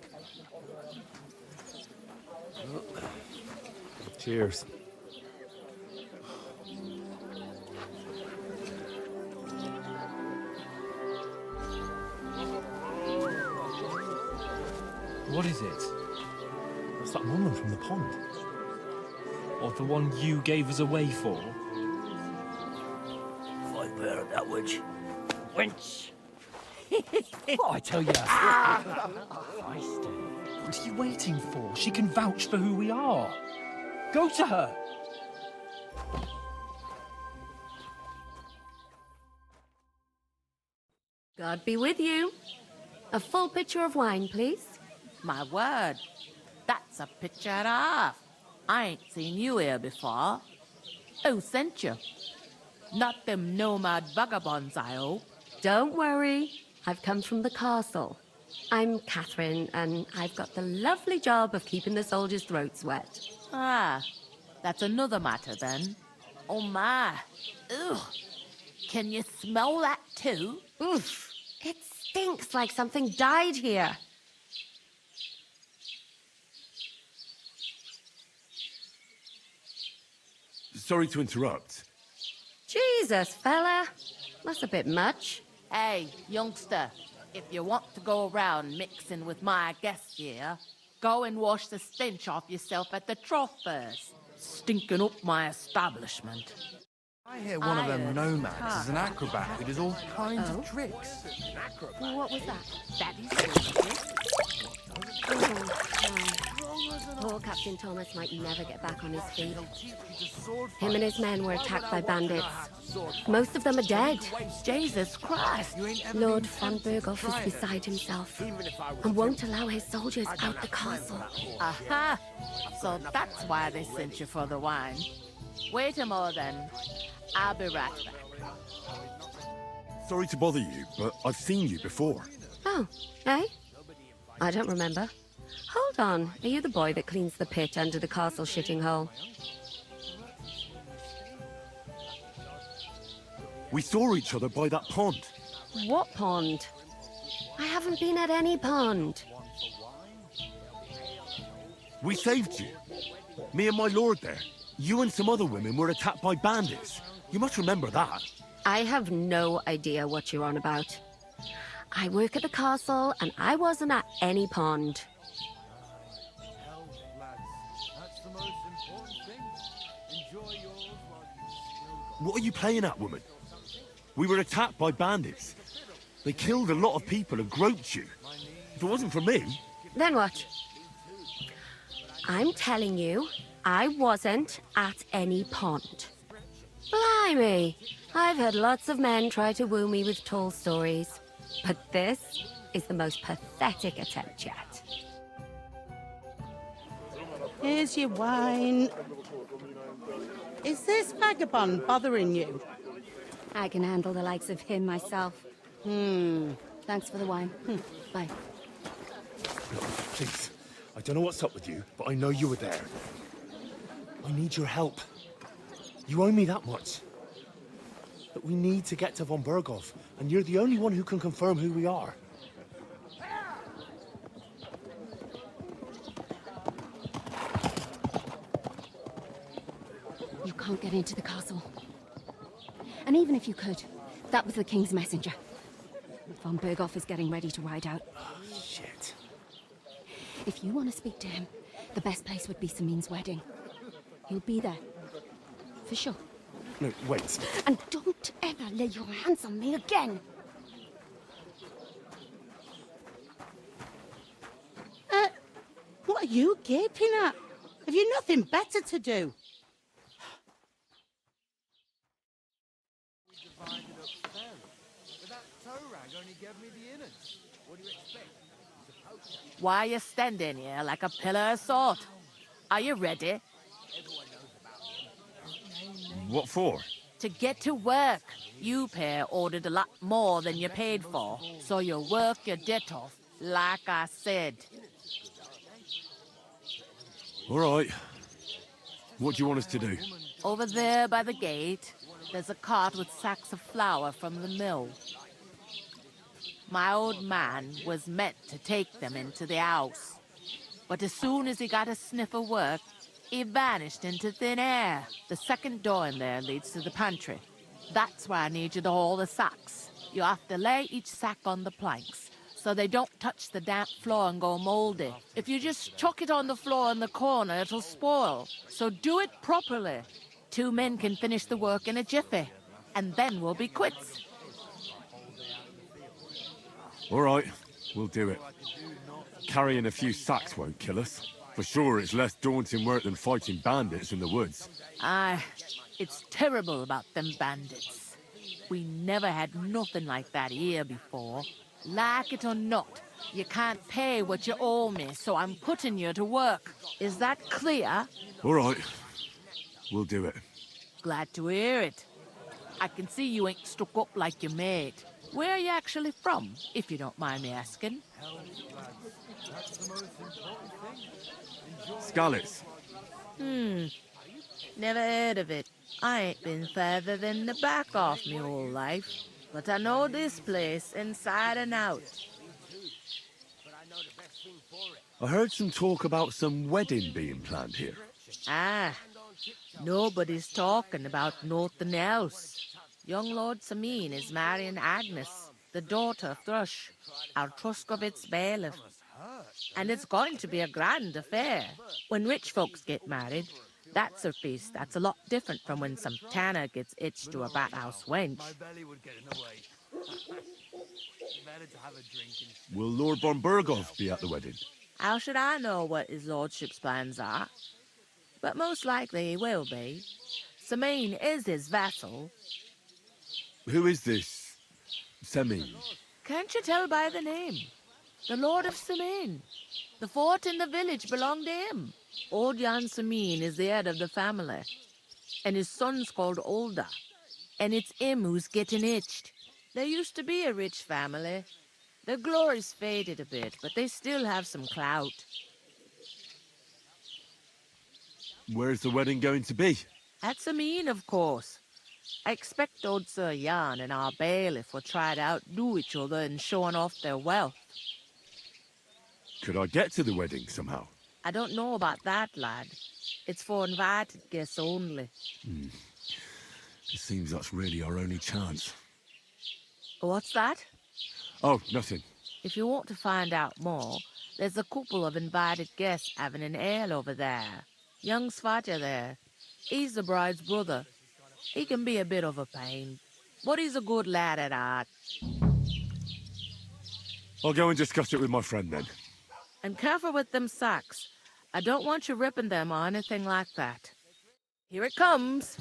Speaker 21: Cheers.
Speaker 2: What is it? It's that woman from the pond. Or the one you gave us away for?
Speaker 10: If I bear that witch. Wench!
Speaker 2: What I tell you? What are you waiting for? She can vouch for who we are. Go to her.
Speaker 22: God be with you. A full pitcher of wine, please.
Speaker 23: My word, that's a picture and a half. I ain't seen you here before. Who sent you? Not them nomad vagabonds, I hope.
Speaker 22: Don't worry. I've come from the castle. I'm Catherine, and I've got the lovely job of keeping the soldiers' throats wet.
Speaker 23: Ah, that's another matter then. Oh my. Ugh. Can you smell that too?
Speaker 22: Oof. It stinks like something died here.
Speaker 5: Sorry to interrupt.
Speaker 22: Jesus, fella. That's a bit much.
Speaker 23: Hey, youngster, if you want to go around mixing with my guests here, go and wash the stench off yourself at the trough first. Stinking up my establishment.
Speaker 24: I hear one of them nomads is an acrobat who does all kinds of tricks.
Speaker 22: What was that?
Speaker 23: That is
Speaker 22: Poor Captain Thomas might never get back on his feet. Him and his men were attacked by bandits. Most of them are dead.
Speaker 23: Jesus Christ!
Speaker 22: Lord von Berghoff is beside himself and won't allow his soldiers out the castle.
Speaker 23: Aha! So that's why they sent you for the wine. Wait a moment then. I'll be right back.
Speaker 5: Sorry to bother you, but I've seen you before.
Speaker 22: Oh, eh? I don't remember. Hold on. Are you the boy that cleans the pit under the castle shitting hole?
Speaker 5: We saw each other by that pond.
Speaker 22: What pond? I haven't been at any pond.
Speaker 5: We saved you. Me and my lord there. You and some other women were attacked by bandits. You must remember that.
Speaker 22: I have no idea what you're on about. I work at the castle, and I wasn't at any pond.
Speaker 5: What are you playing at, woman? We were attacked by bandits. They killed a lot of people and groped you. If it wasn't for me...
Speaker 22: Then what? I'm telling you, I wasn't at any pond. Blimey! I've had lots of men try to woo me with tall stories. But this is the most pathetic attempt yet.
Speaker 12: Here's your wine. Is this vagabond bothering you?
Speaker 22: I can handle the likes of him myself. Thanks for the wine. Bye.
Speaker 5: Please, I don't know what's up with you, but I know you were there. I need your help. You owe me that much. But we need to get to von Berghoff, and you're the only one who can confirm who we are.
Speaker 22: You can't get into the castle. And even if you could, that was the King's messenger. Von Berghoff is getting ready to ride out.
Speaker 5: Shit.
Speaker 22: If you want to speak to him, the best place would be Samin's wedding. He'll be there. For sure.
Speaker 5: No, wait.
Speaker 22: And don't ever lay your hands on me again!
Speaker 12: What are you gaping at? Have you nothing better to do?
Speaker 23: Why are you standing here like a pillar of salt? Are you ready?
Speaker 5: What for?
Speaker 23: To get to work. You pair ordered a lot more than you paid for, so you work your debt off, like I said.
Speaker 5: All right. What do you want us to do?
Speaker 23: Over there by the gate, there's a cart with sacks of flour from the mill. My old man was meant to take them into the house, but as soon as he got a sniff of work, he vanished into thin air. The second door in there leads to the pantry. That's where I need you to haul the sacks. You have to lay each sack on the planks, so they don't touch the damp floor and go moldy. If you just chuck it on the floor in the corner, it'll spoil. So do it properly. 2 men can finish the work in a jiffy, and then we'll be quits.
Speaker 5: All right, we'll do it. Carrying a few sacks won't kill us. For sure, it's less daunting work than fighting bandits in the woods.
Speaker 23: Aye, it's terrible about them bandits. We never had nothing like that here before. Like it or not, you can't pay what you owe me, so I'm putting you to work. Is that clear?
Speaker 5: All right, we'll do it.
Speaker 23: Glad to hear it. I can see you ain't stuck up like your mate. Where are you actually from, if you don't mind me asking?
Speaker 5: Skalitz.
Speaker 23: Never heard of it. I ain't been further than the back off me whole life. But I know this place inside and out.
Speaker 5: I heard some talk about some wedding being planned here.
Speaker 23: Ah, nobody's talking about nothing else. Young Lord Samin is marrying Agnes, the daughter of Thrush, our Truskovitz bailiff. And it's going to be a grand affair. When rich folks get married, that's a feast that's a lot different from when some tanner gets hitched to a bathhouse wench.
Speaker 5: Will Lord von Berghoff be at the wedding?
Speaker 23: How should I know what his lordship's plans are? But most likely he will be. Samin is his vassal.
Speaker 5: Who is this Semin?
Speaker 23: Can't you tell by the name? The Lord of Samin. The fort in the village belonged to him. Old Jan Samin is the head of the family. And his son's called Olda. And it's him who's getting hitched. There used to be a rich family. Their glory's faded a bit, but they still have some clout.
Speaker 5: Where's the wedding going to be?
Speaker 23: At Samin, of course. I expect old Sir Jan and our bailiff will try to outdo each other in showing off their wealth.
Speaker 5: Could I get to the wedding somehow?
Speaker 23: I don't know about that, lad. It's for invited guests only.
Speaker 5: It seems that's really our only chance.
Speaker 23: What's that?
Speaker 5: Oh, nothing.
Speaker 23: If you want to find out more, there's a couple of invited guests having an ale over there. Young Svatja there. He's the bride's brother. He can be a bit of a pain, but he's a good lad at heart.
Speaker 5: I'll go and discuss it with my friend then.
Speaker 23: And careful with them sacks. I don't want you ripping them or anything like that. Here it comes.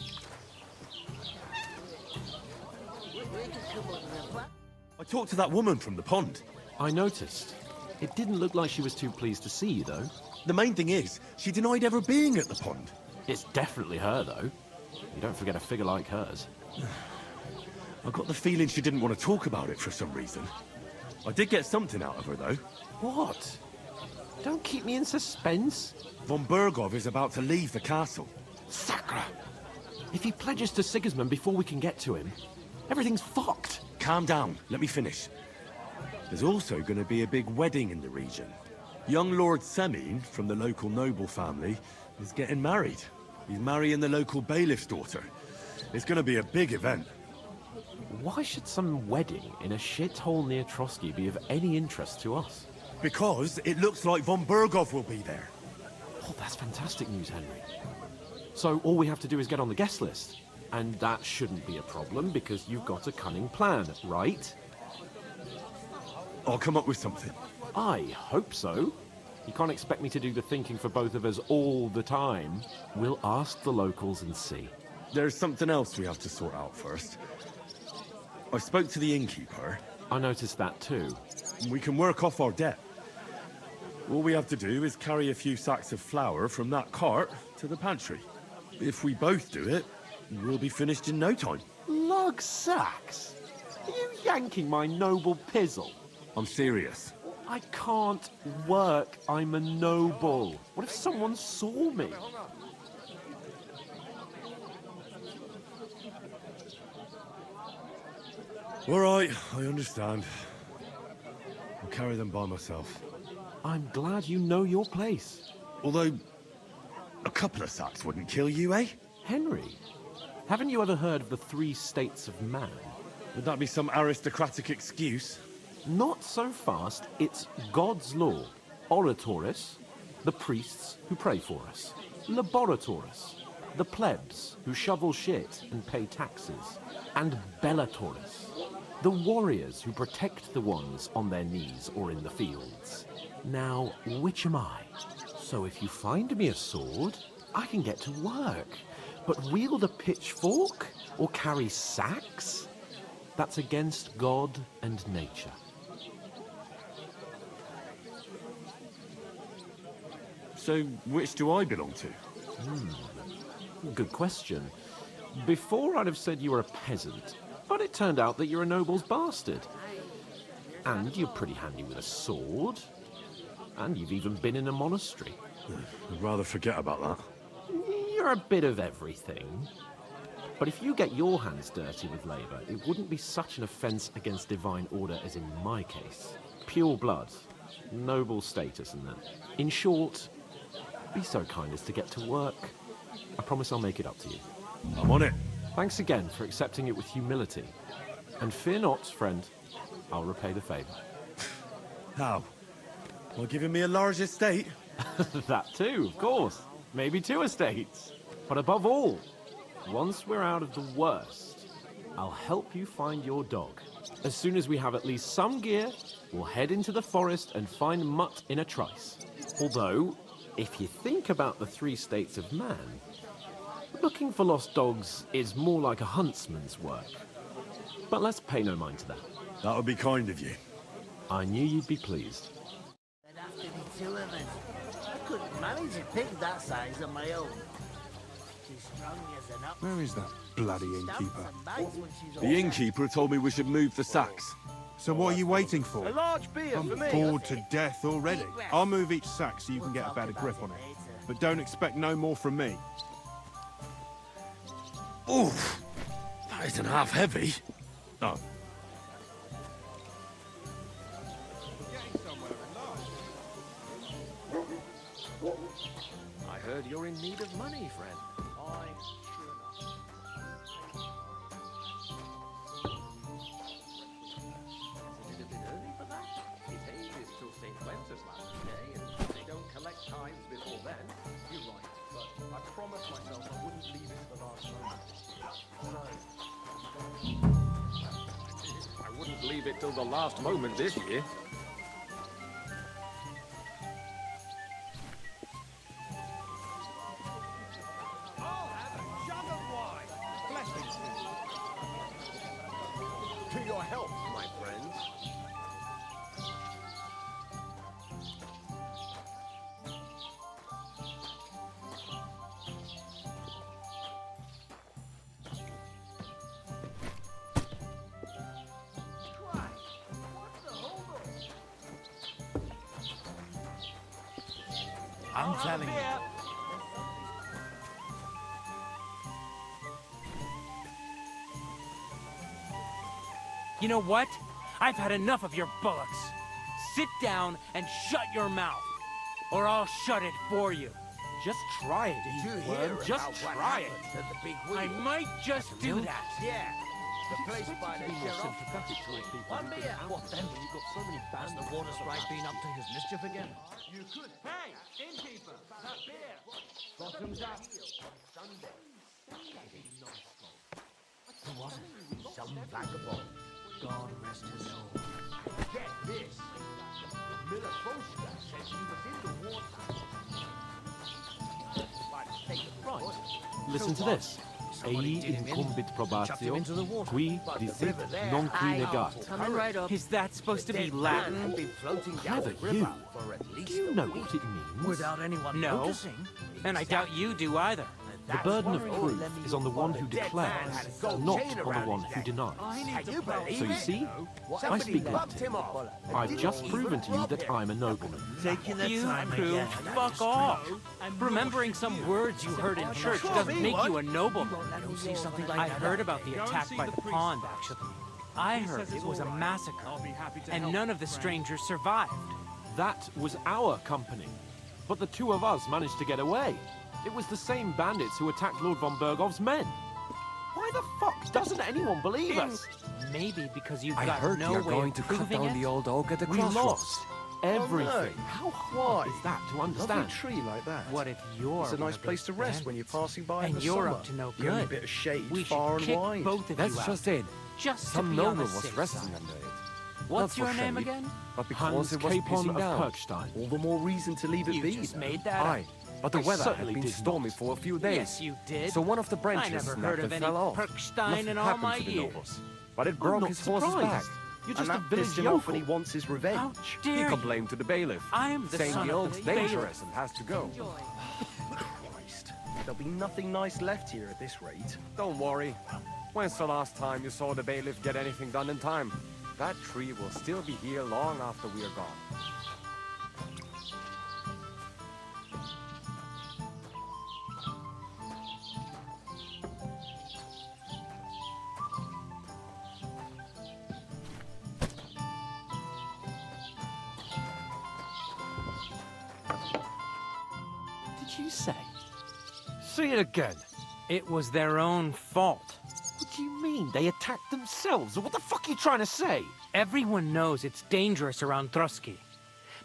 Speaker 5: I talked to that woman from the pond.
Speaker 21: I noticed. It didn't look like she was too pleased to see you, though.
Speaker 5: The main thing is, she denied ever being at the pond.
Speaker 21: It's definitely her, though. You don't forget a figure like hers.
Speaker 5: I got the feeling she didn't want to talk about it for some reason. I did get something out of her, though.
Speaker 21: What? Don't keep me in suspense.
Speaker 5: Von Bergov is about to leave the castle.
Speaker 21: Sacre! If he pledges to Sigismund before we can get to him, everything's fucked.
Speaker 5: Calm down. Let me finish. There's also going to be a big wedding in the region. Young Lord Semine, from the local noble family, is getting married. He's marrying the local bailiff's daughter. It's going to be a big event.
Speaker 21: Why should some wedding in a shithole near Trotsky be of any interest to us?
Speaker 5: Because it looks like von Bergov will be there.
Speaker 21: Oh, that's fantastic news, Henry. So all we have to do is get on the guest list. And that shouldn't be a problem because you've got a cunning plan, right?
Speaker 5: I'll come up with something.
Speaker 21: I hope so. You can't expect me to do the thinking for both of us all the time. We'll ask the locals and see.
Speaker 5: There's something else we have to sort out first. I spoke to the innkeeper.
Speaker 21: I noticed that too.
Speaker 5: We can work off our debt. All we have to do is carry a few sacks of flour from that cart to the pantry. If we both do it, we'll be finished in no time.
Speaker 21: Lug sacks? Are you yanking my noble pizzle?
Speaker 5: I'm serious.
Speaker 21: I can't work. I'm a noble. What if someone saw me?
Speaker 5: All right, I understand. I'll carry them by myself.
Speaker 21: I'm glad you know your place.
Speaker 5: Although, a couple of sacks wouldn't kill you, eh?
Speaker 21: Henry, haven't you ever heard of the 3 states of man?
Speaker 5: Would that be some aristocratic excuse?
Speaker 21: Not so fast. It's God's law. Oratoris, the priests who pray for us. Laboratoris, the plebs who shovel shit and pay taxes. And Bellatoris, the warriors who protect the ones on their knees or in the fields. Now, which am I? So if you find me a sword, I can get to work. But wield a pitchfork or carry sacks? That's against God and nature.
Speaker 5: So, which do I belong to?
Speaker 21: Good question. Before I'd have said you were a peasant, but it turned out that you're a noble's bastard. And you're pretty handy with a sword. And you've even been in a monastery.
Speaker 5: I'd rather forget about that.
Speaker 21: You're a bit of everything. But if you get your hands dirty with labour, it wouldn't be such an offence against divine order as in my case. Pure blood, noble status and that. In short, be so kind as to get to work. I promise I'll make it up to you.
Speaker 5: I'm on it.
Speaker 21: Thanks again for accepting it with humility. And fear not, friend, I'll repay the favour.
Speaker 5: How? By giving me a large estate?
Speaker 21: That too, of course. Maybe 2 estates. But above all, once we're out of the worst, I'll help you find your dog. As soon as we have at least some gear, we'll head into the forest and find Mutt in a trice. Although, if you think about the 3 states of man, looking for lost dogs is more like a huntsman's work. But let's pay no mind to that.
Speaker 5: That would be kind of you.
Speaker 21: I knew you'd be pleased.
Speaker 10: There'd have to be 2 of us. I couldn't manage a pig that size on my own. She's strong as an ox.
Speaker 11: Where is that bloody innkeeper?
Speaker 5: The innkeeper told me we should move the sacks.
Speaker 11: So what are you waiting for?
Speaker 9: A large beer
Speaker 11: I'm
Speaker 9: for me.
Speaker 11: bored to death already. I'll move each sack so you can get a better grip on it. But don't expect no more from me.
Speaker 5: Oof! That
Speaker 9: isn't half heavy.
Speaker 5: Oh.
Speaker 21: I heard you're in need of money, friend. Is it a bit early for that? His age is till St. Wenceslas today, and they don't collect tithes before then. You're right, but I promised myself I wouldn't leave it to the last moment. I wouldn't leave it till the last moment this year.
Speaker 9: To your health, my friends.
Speaker 10: I'm telling you.
Speaker 2: You know what? I've had enough of your bullocks. Sit down and shut your mouth, or I'll shut it for you. Just try it,
Speaker 10: Did you
Speaker 2: worm.
Speaker 10: hear
Speaker 2: Just
Speaker 10: about what
Speaker 2: try it.
Speaker 10: happened at the big wheel?
Speaker 2: I might just do that.
Speaker 10: Yeah. The place by the sheriff. One beer.
Speaker 21: What then? When you've got so many
Speaker 10: Has the water sprite been up to his mischief again?
Speaker 21: You could.
Speaker 10: Hey, innkeeper, that beer. Bottoms up. Sunday. Who was it? Some vagabond. God rest his soul. Get this. Miller Foster says he was in the water.
Speaker 21: Right. Listen to this. Ei incumbit probatio, qui dicit non qui negat.
Speaker 2: Coming right up. Is that supposed to be Latin?
Speaker 21: Clever you. Do you know what it means?
Speaker 10: Without anyone
Speaker 2: No.
Speaker 10: noticing.
Speaker 2: And I doubt you do either.
Speaker 21: The burden of proof is on the one who declares, not on the one who denies. So you see, I speak Latin. I've just proven to you that I'm a nobleman.
Speaker 2: You proved fuck off. Remembering some words you heard in church doesn't make you a nobleman. I heard about the attack by the pond, actually. I heard it was a massacre, and none of the strangers survived.
Speaker 21: That was our company. But the two of us managed to get away. It was the same bandits who attacked Lord von Bergov's men. Why the fuck doesn't anyone believe us?
Speaker 2: Maybe because you've
Speaker 21: I
Speaker 2: got
Speaker 21: heard
Speaker 2: no
Speaker 21: you're
Speaker 2: way
Speaker 21: going
Speaker 2: of
Speaker 21: to cut
Speaker 2: proving
Speaker 21: down
Speaker 2: it.
Speaker 21: the old oak at the
Speaker 2: crossroads.
Speaker 21: We lost everything. How hard
Speaker 1: Why?
Speaker 21: is that to understand?
Speaker 1: Lovely tree like that.
Speaker 2: What if you're
Speaker 1: It's a
Speaker 2: one
Speaker 1: nice
Speaker 2: of
Speaker 1: place
Speaker 2: those
Speaker 1: to rest when you're passing by in
Speaker 2: and
Speaker 1: the
Speaker 2: you're
Speaker 1: summer.
Speaker 2: up to no
Speaker 1: The only
Speaker 2: good.
Speaker 1: bit of shade
Speaker 2: We
Speaker 1: far
Speaker 2: should
Speaker 1: and
Speaker 2: kick
Speaker 1: wide.
Speaker 2: both of
Speaker 21: That's
Speaker 2: you out.
Speaker 21: just it.
Speaker 2: Just
Speaker 21: Some
Speaker 2: to be on
Speaker 21: noble
Speaker 2: the
Speaker 21: was
Speaker 2: safe
Speaker 21: resting
Speaker 2: side.
Speaker 21: under it.
Speaker 2: What's
Speaker 21: Not
Speaker 2: your
Speaker 21: for
Speaker 2: name
Speaker 21: shade,
Speaker 2: again?
Speaker 21: But because Hans it was Capon pissing of down. Kirkstein.
Speaker 1: All the more reason to leave it
Speaker 2: You
Speaker 1: be.
Speaker 2: just made that up.
Speaker 21: Aye, but the I weather had certainly been did stormy for a few days.
Speaker 2: Yes, you did.
Speaker 21: So one of the
Speaker 2: I
Speaker 21: branches
Speaker 2: never
Speaker 21: snapped
Speaker 2: heard of
Speaker 21: and
Speaker 2: any
Speaker 21: fell off.
Speaker 2: Perkstein
Speaker 21: Nothing
Speaker 2: in all
Speaker 21: happened
Speaker 2: my
Speaker 21: to the
Speaker 2: years.
Speaker 21: nobles, but it I'm broke not his horse's back. surprised. You're
Speaker 1: And
Speaker 21: just a
Speaker 1: that
Speaker 21: village
Speaker 1: pissed him off
Speaker 21: yokel.
Speaker 1: and he wants his revenge.
Speaker 2: How
Speaker 21: He
Speaker 2: dare you?
Speaker 21: complained to the bailiff,
Speaker 2: I'm the
Speaker 21: saying
Speaker 2: son
Speaker 21: the
Speaker 2: of
Speaker 21: oak's
Speaker 2: the bailiff.
Speaker 21: dangerous and has to go.
Speaker 1: Christ. There'll be nothing nice left here at this rate.
Speaker 21: Don't worry. When's the last time you saw the bailiff get anything done in time? That tree will still be here long after we are gone. Did you say? Say it again.
Speaker 2: It was their own fault.
Speaker 21: What do you mean? They attacked themselves? What the fuck are you trying to say?
Speaker 2: Everyone knows it's dangerous around Trotsky.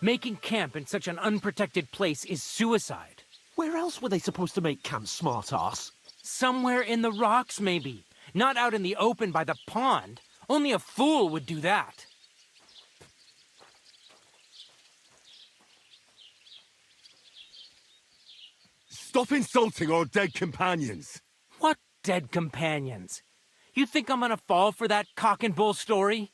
Speaker 2: Making camp in such an unprotected place is suicide.
Speaker 21: Where else were they supposed to make camp, smart-ass?
Speaker 2: Somewhere in the rocks, maybe. Not out in the open by the pond. Only a fool would do that.
Speaker 5: Stop insulting our dead companions!
Speaker 2: What dead companions? You think I'm gonna fall for that cock and bull story?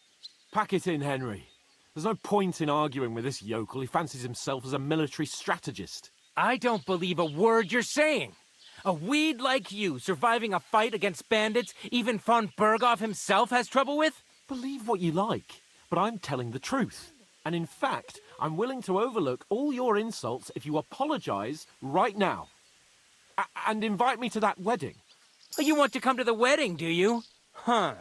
Speaker 21: Pack it in, Henry. There's no point in arguing with this yokel. He fancies himself as a military strategist.
Speaker 2: I don't believe a word you're saying. A weed like you surviving a fight against bandits even von Berghoff himself has trouble with?
Speaker 21: Believe what you like, but I'm telling the truth. And in fact, I'm willing to overlook all your insults if you apologize right now. And invite me to that wedding.
Speaker 2: You want to come to the wedding, do you?
Speaker 7: Huh.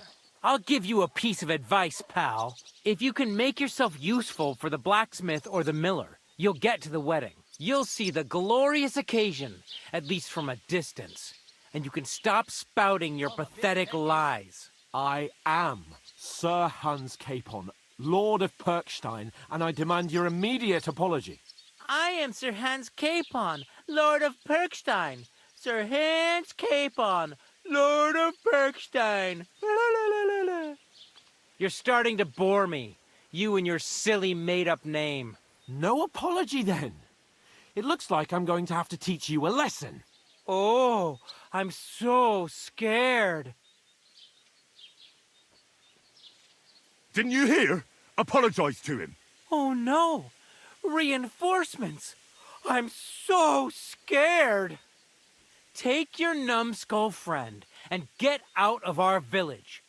Speaker 7: I'll give you a piece of advice, pal. If you can make yourself useful for the blacksmith or the miller, you'll get to the wedding. You'll see the glorious occasion, at least from a distance. And you can stop spouting your pathetic lies.
Speaker 21: I am Sir Hans Capon, Lord of Perkstein, and I demand your immediate apology.
Speaker 7: I am Sir Hans Capon, Lord of Perkstein. Sir Hans Capon, Lord of Perkstein. You're starting to bore me. You and your silly made-up name.
Speaker 21: No apology, then. It looks like I'm going to have to teach you a lesson.
Speaker 7: Oh, I'm so scared.
Speaker 5: Didn't you hear? Apologize to him.
Speaker 7: Oh no! Reinforcements! I'm so scared! Take your numbskull friend and get out of our village.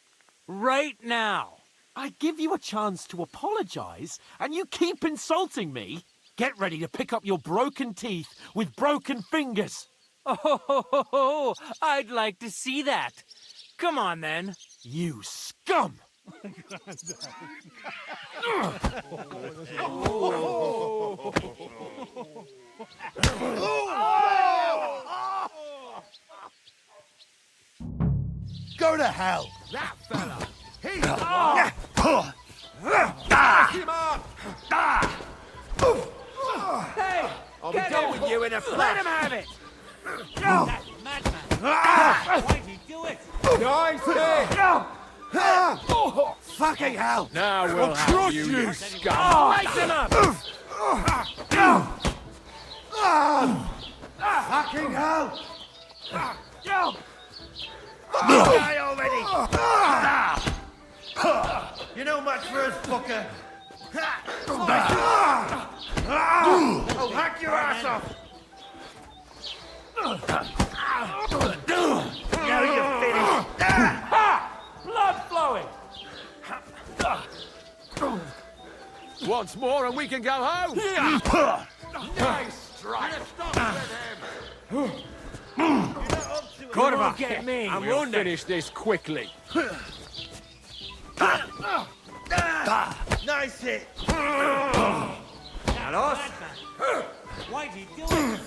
Speaker 7: Right now!
Speaker 21: I give you a chance to apologize, and you keep insulting me? Get ready to pick up your broken teeth with broken fingers.
Speaker 7: Oh, I'd like to see that. Come on, then.
Speaker 21: You scum!
Speaker 10: Go to hell!
Speaker 17: That fella! He's
Speaker 7: Hey!
Speaker 17: I'll be done with you in a flash!
Speaker 7: Let him have it!
Speaker 17: No!
Speaker 7: That madman! Why'd he do it?
Speaker 17: Nice hit!
Speaker 10: Fucking hell!
Speaker 17: Now we'll have you scum!
Speaker 7: Light him up!
Speaker 10: Fucking hell!
Speaker 17: Die already! You know much for us, fucker! I'll hack your ass off!
Speaker 7: Now you're finished! Ha! Blood flowing!
Speaker 17: Once more and we can go home! Nice strike!
Speaker 7: Quarterback, get me!
Speaker 17: And we'll finish this quickly. Nice hit!
Speaker 7: And us? Why'd he do it?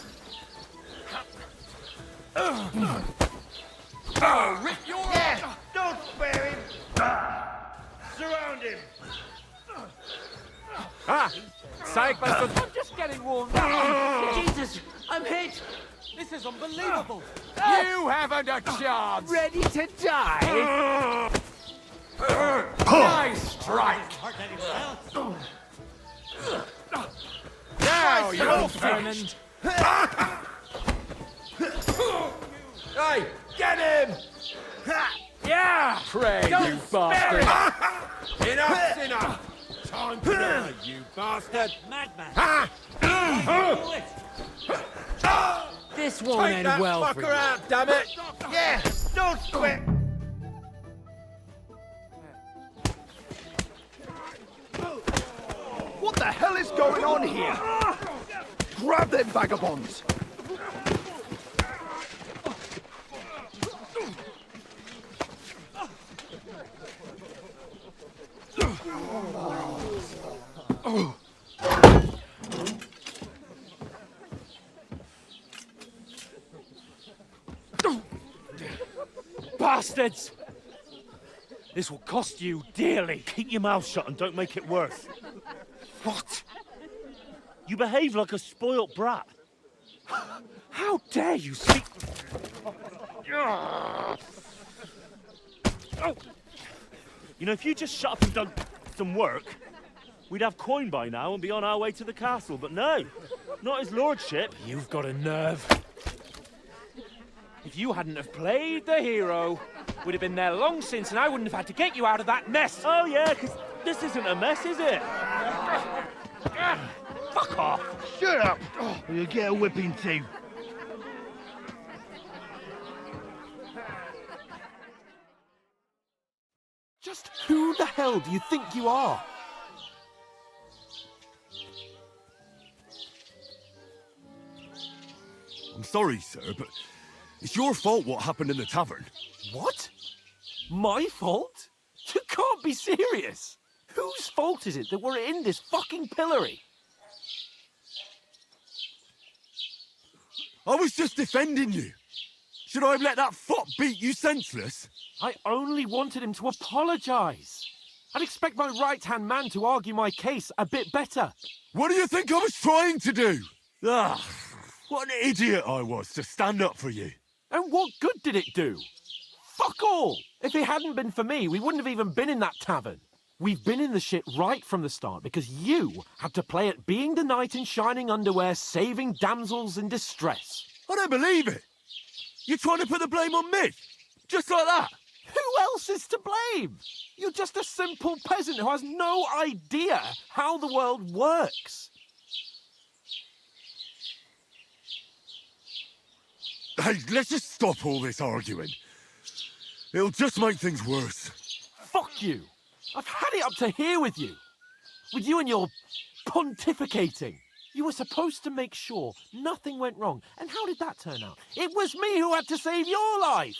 Speaker 17: Rip your yeah! Don't spare him! Surround him!
Speaker 7: I'm just getting warmed up. Jesus, I'm hit. This is unbelievable.
Speaker 17: You haven't a chance!
Speaker 7: Ready to die?
Speaker 17: Nice strike! Now you're finished! Hey, get him!
Speaker 7: Yeah!
Speaker 17: Pray,
Speaker 7: Don't
Speaker 17: you bastard!
Speaker 7: spare
Speaker 17: Enough's enough! Time to die, you bastard!
Speaker 7: Madman! Do it. This won't
Speaker 17: Take
Speaker 7: end
Speaker 17: that
Speaker 7: well for
Speaker 17: fucker
Speaker 7: you.
Speaker 17: out, damn it! Yeah, don't quit!
Speaker 1: What the hell is going on here? Grab them vagabonds!
Speaker 7: Bastards! This will cost you dearly.
Speaker 6: Keep your mouth shut and don't make it worse.
Speaker 7: What?
Speaker 6: You behave like a spoilt brat.
Speaker 7: How dare you speak?
Speaker 6: You know, if you just shut up and done some work, we'd have coin by now and be on our way to the castle. But no, not his lordship.
Speaker 7: You've got a nerve. If you hadn't have played the hero, we'd have been there long since, and I wouldn't have had to get you out of that mess.
Speaker 6: Oh yeah, because this isn't a mess, is it?
Speaker 7: Fuck off!
Speaker 10: Shut up! Or you'll get a whipping too.
Speaker 21: Just who the hell do you think you are?
Speaker 5: I'm sorry, sir, but it's your fault what happened in the tavern.
Speaker 21: What? My fault? You can't be serious! Whose fault is it that we're in this fucking pillory?
Speaker 5: I was just defending you. Should I have let that fop beat you senseless?
Speaker 21: I only wanted him to apologise. I'd expect my right-hand man to argue my case a bit better.
Speaker 5: What do you think I was trying to do? Ah, what an idiot I was to stand up for you.
Speaker 21: And what good did it do? Fuck all! If it hadn't been for me, we wouldn't have even been in that tavern. We've been in the shit right from the start because you had to play at being the knight in shining underwear, saving damsels in distress.
Speaker 5: I don't believe it. You're trying to put the blame on me? Just like that?
Speaker 21: Who else is to blame? You're just a simple peasant who has no idea how the world works.
Speaker 5: Hey, let's just stop all this arguing. It'll just make things worse.
Speaker 21: Fuck you. I've had it up to here with you. With you and your pontificating. You were supposed to make sure nothing went wrong. And how did that turn out? It was me who had to save your life.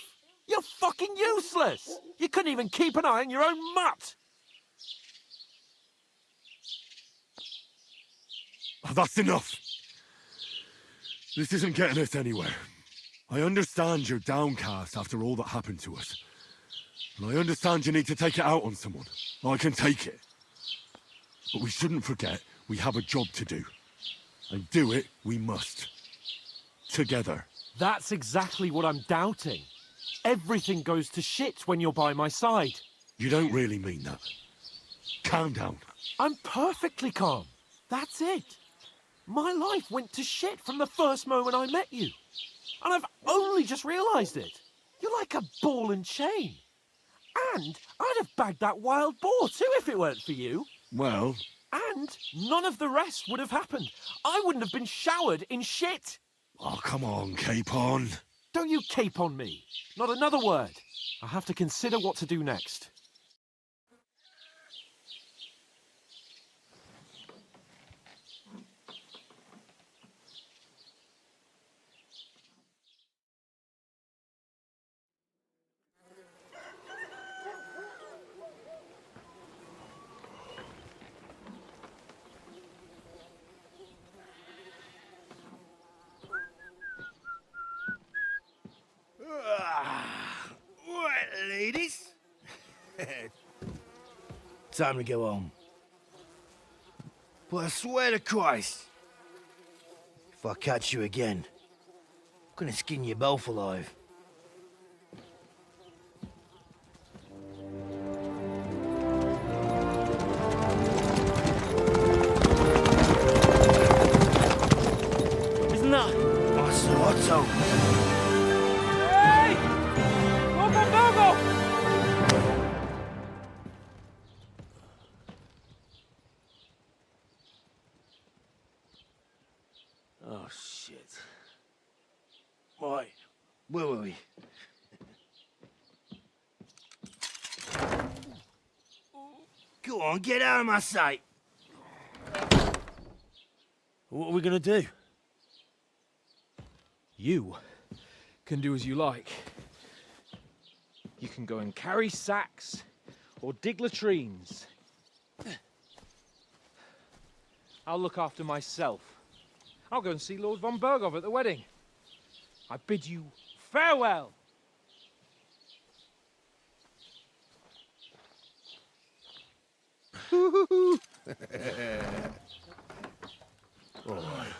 Speaker 21: You're fucking useless. You couldn't even keep an eye on your own mutt.
Speaker 5: Oh, that's enough. This isn't getting us anywhere. I understand you're downcast after all that happened to us. And I understand you need to take it out on someone. I can take it. But we shouldn't forget we have a job to do. And do it we must. Together.
Speaker 21: That's exactly what I'm doubting. Everything goes to shit when you're by my side.
Speaker 5: You don't really mean that. Calm down.
Speaker 21: I'm perfectly calm. That's it. My life went to shit from the first moment I met you. And I've only just realised it. You're like a ball and chain. And I'd have bagged that wild boar too if it weren't for you.
Speaker 5: Well...
Speaker 21: And none of the rest would have happened. I wouldn't have been showered in shit.
Speaker 5: Oh, come on, Capon.
Speaker 21: Don't you cape on me. Not another word. I have to consider what to do next.
Speaker 10: Right, ladies. Time to go home. But I swear to Christ, if I catch you again, I'm gonna skin you both alive. Isn't that? I saw Otto.
Speaker 2: Hey! Go!
Speaker 10: Oh, shit. Right, where were we? Go on, get out of my sight. What are we gonna do?
Speaker 2: You can do as you like. You can go and carry sacks or dig latrines. I'll look after myself. I'll go and see Lord von Berghoff at the wedding. I bid you farewell.
Speaker 10: All right.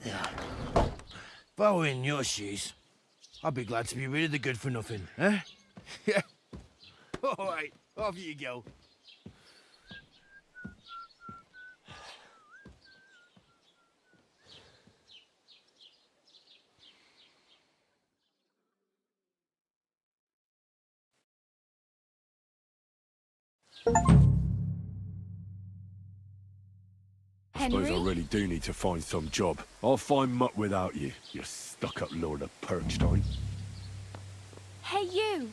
Speaker 10: Yeah. If I were in your shoes, I'd be glad to be rid of the good-for-nothing, eh? Yeah. All right, off you go.
Speaker 5: I suppose I really do need to find some job. I'll find mutt without you, you stuck-up lord of Perkstein.
Speaker 22: Hey, you!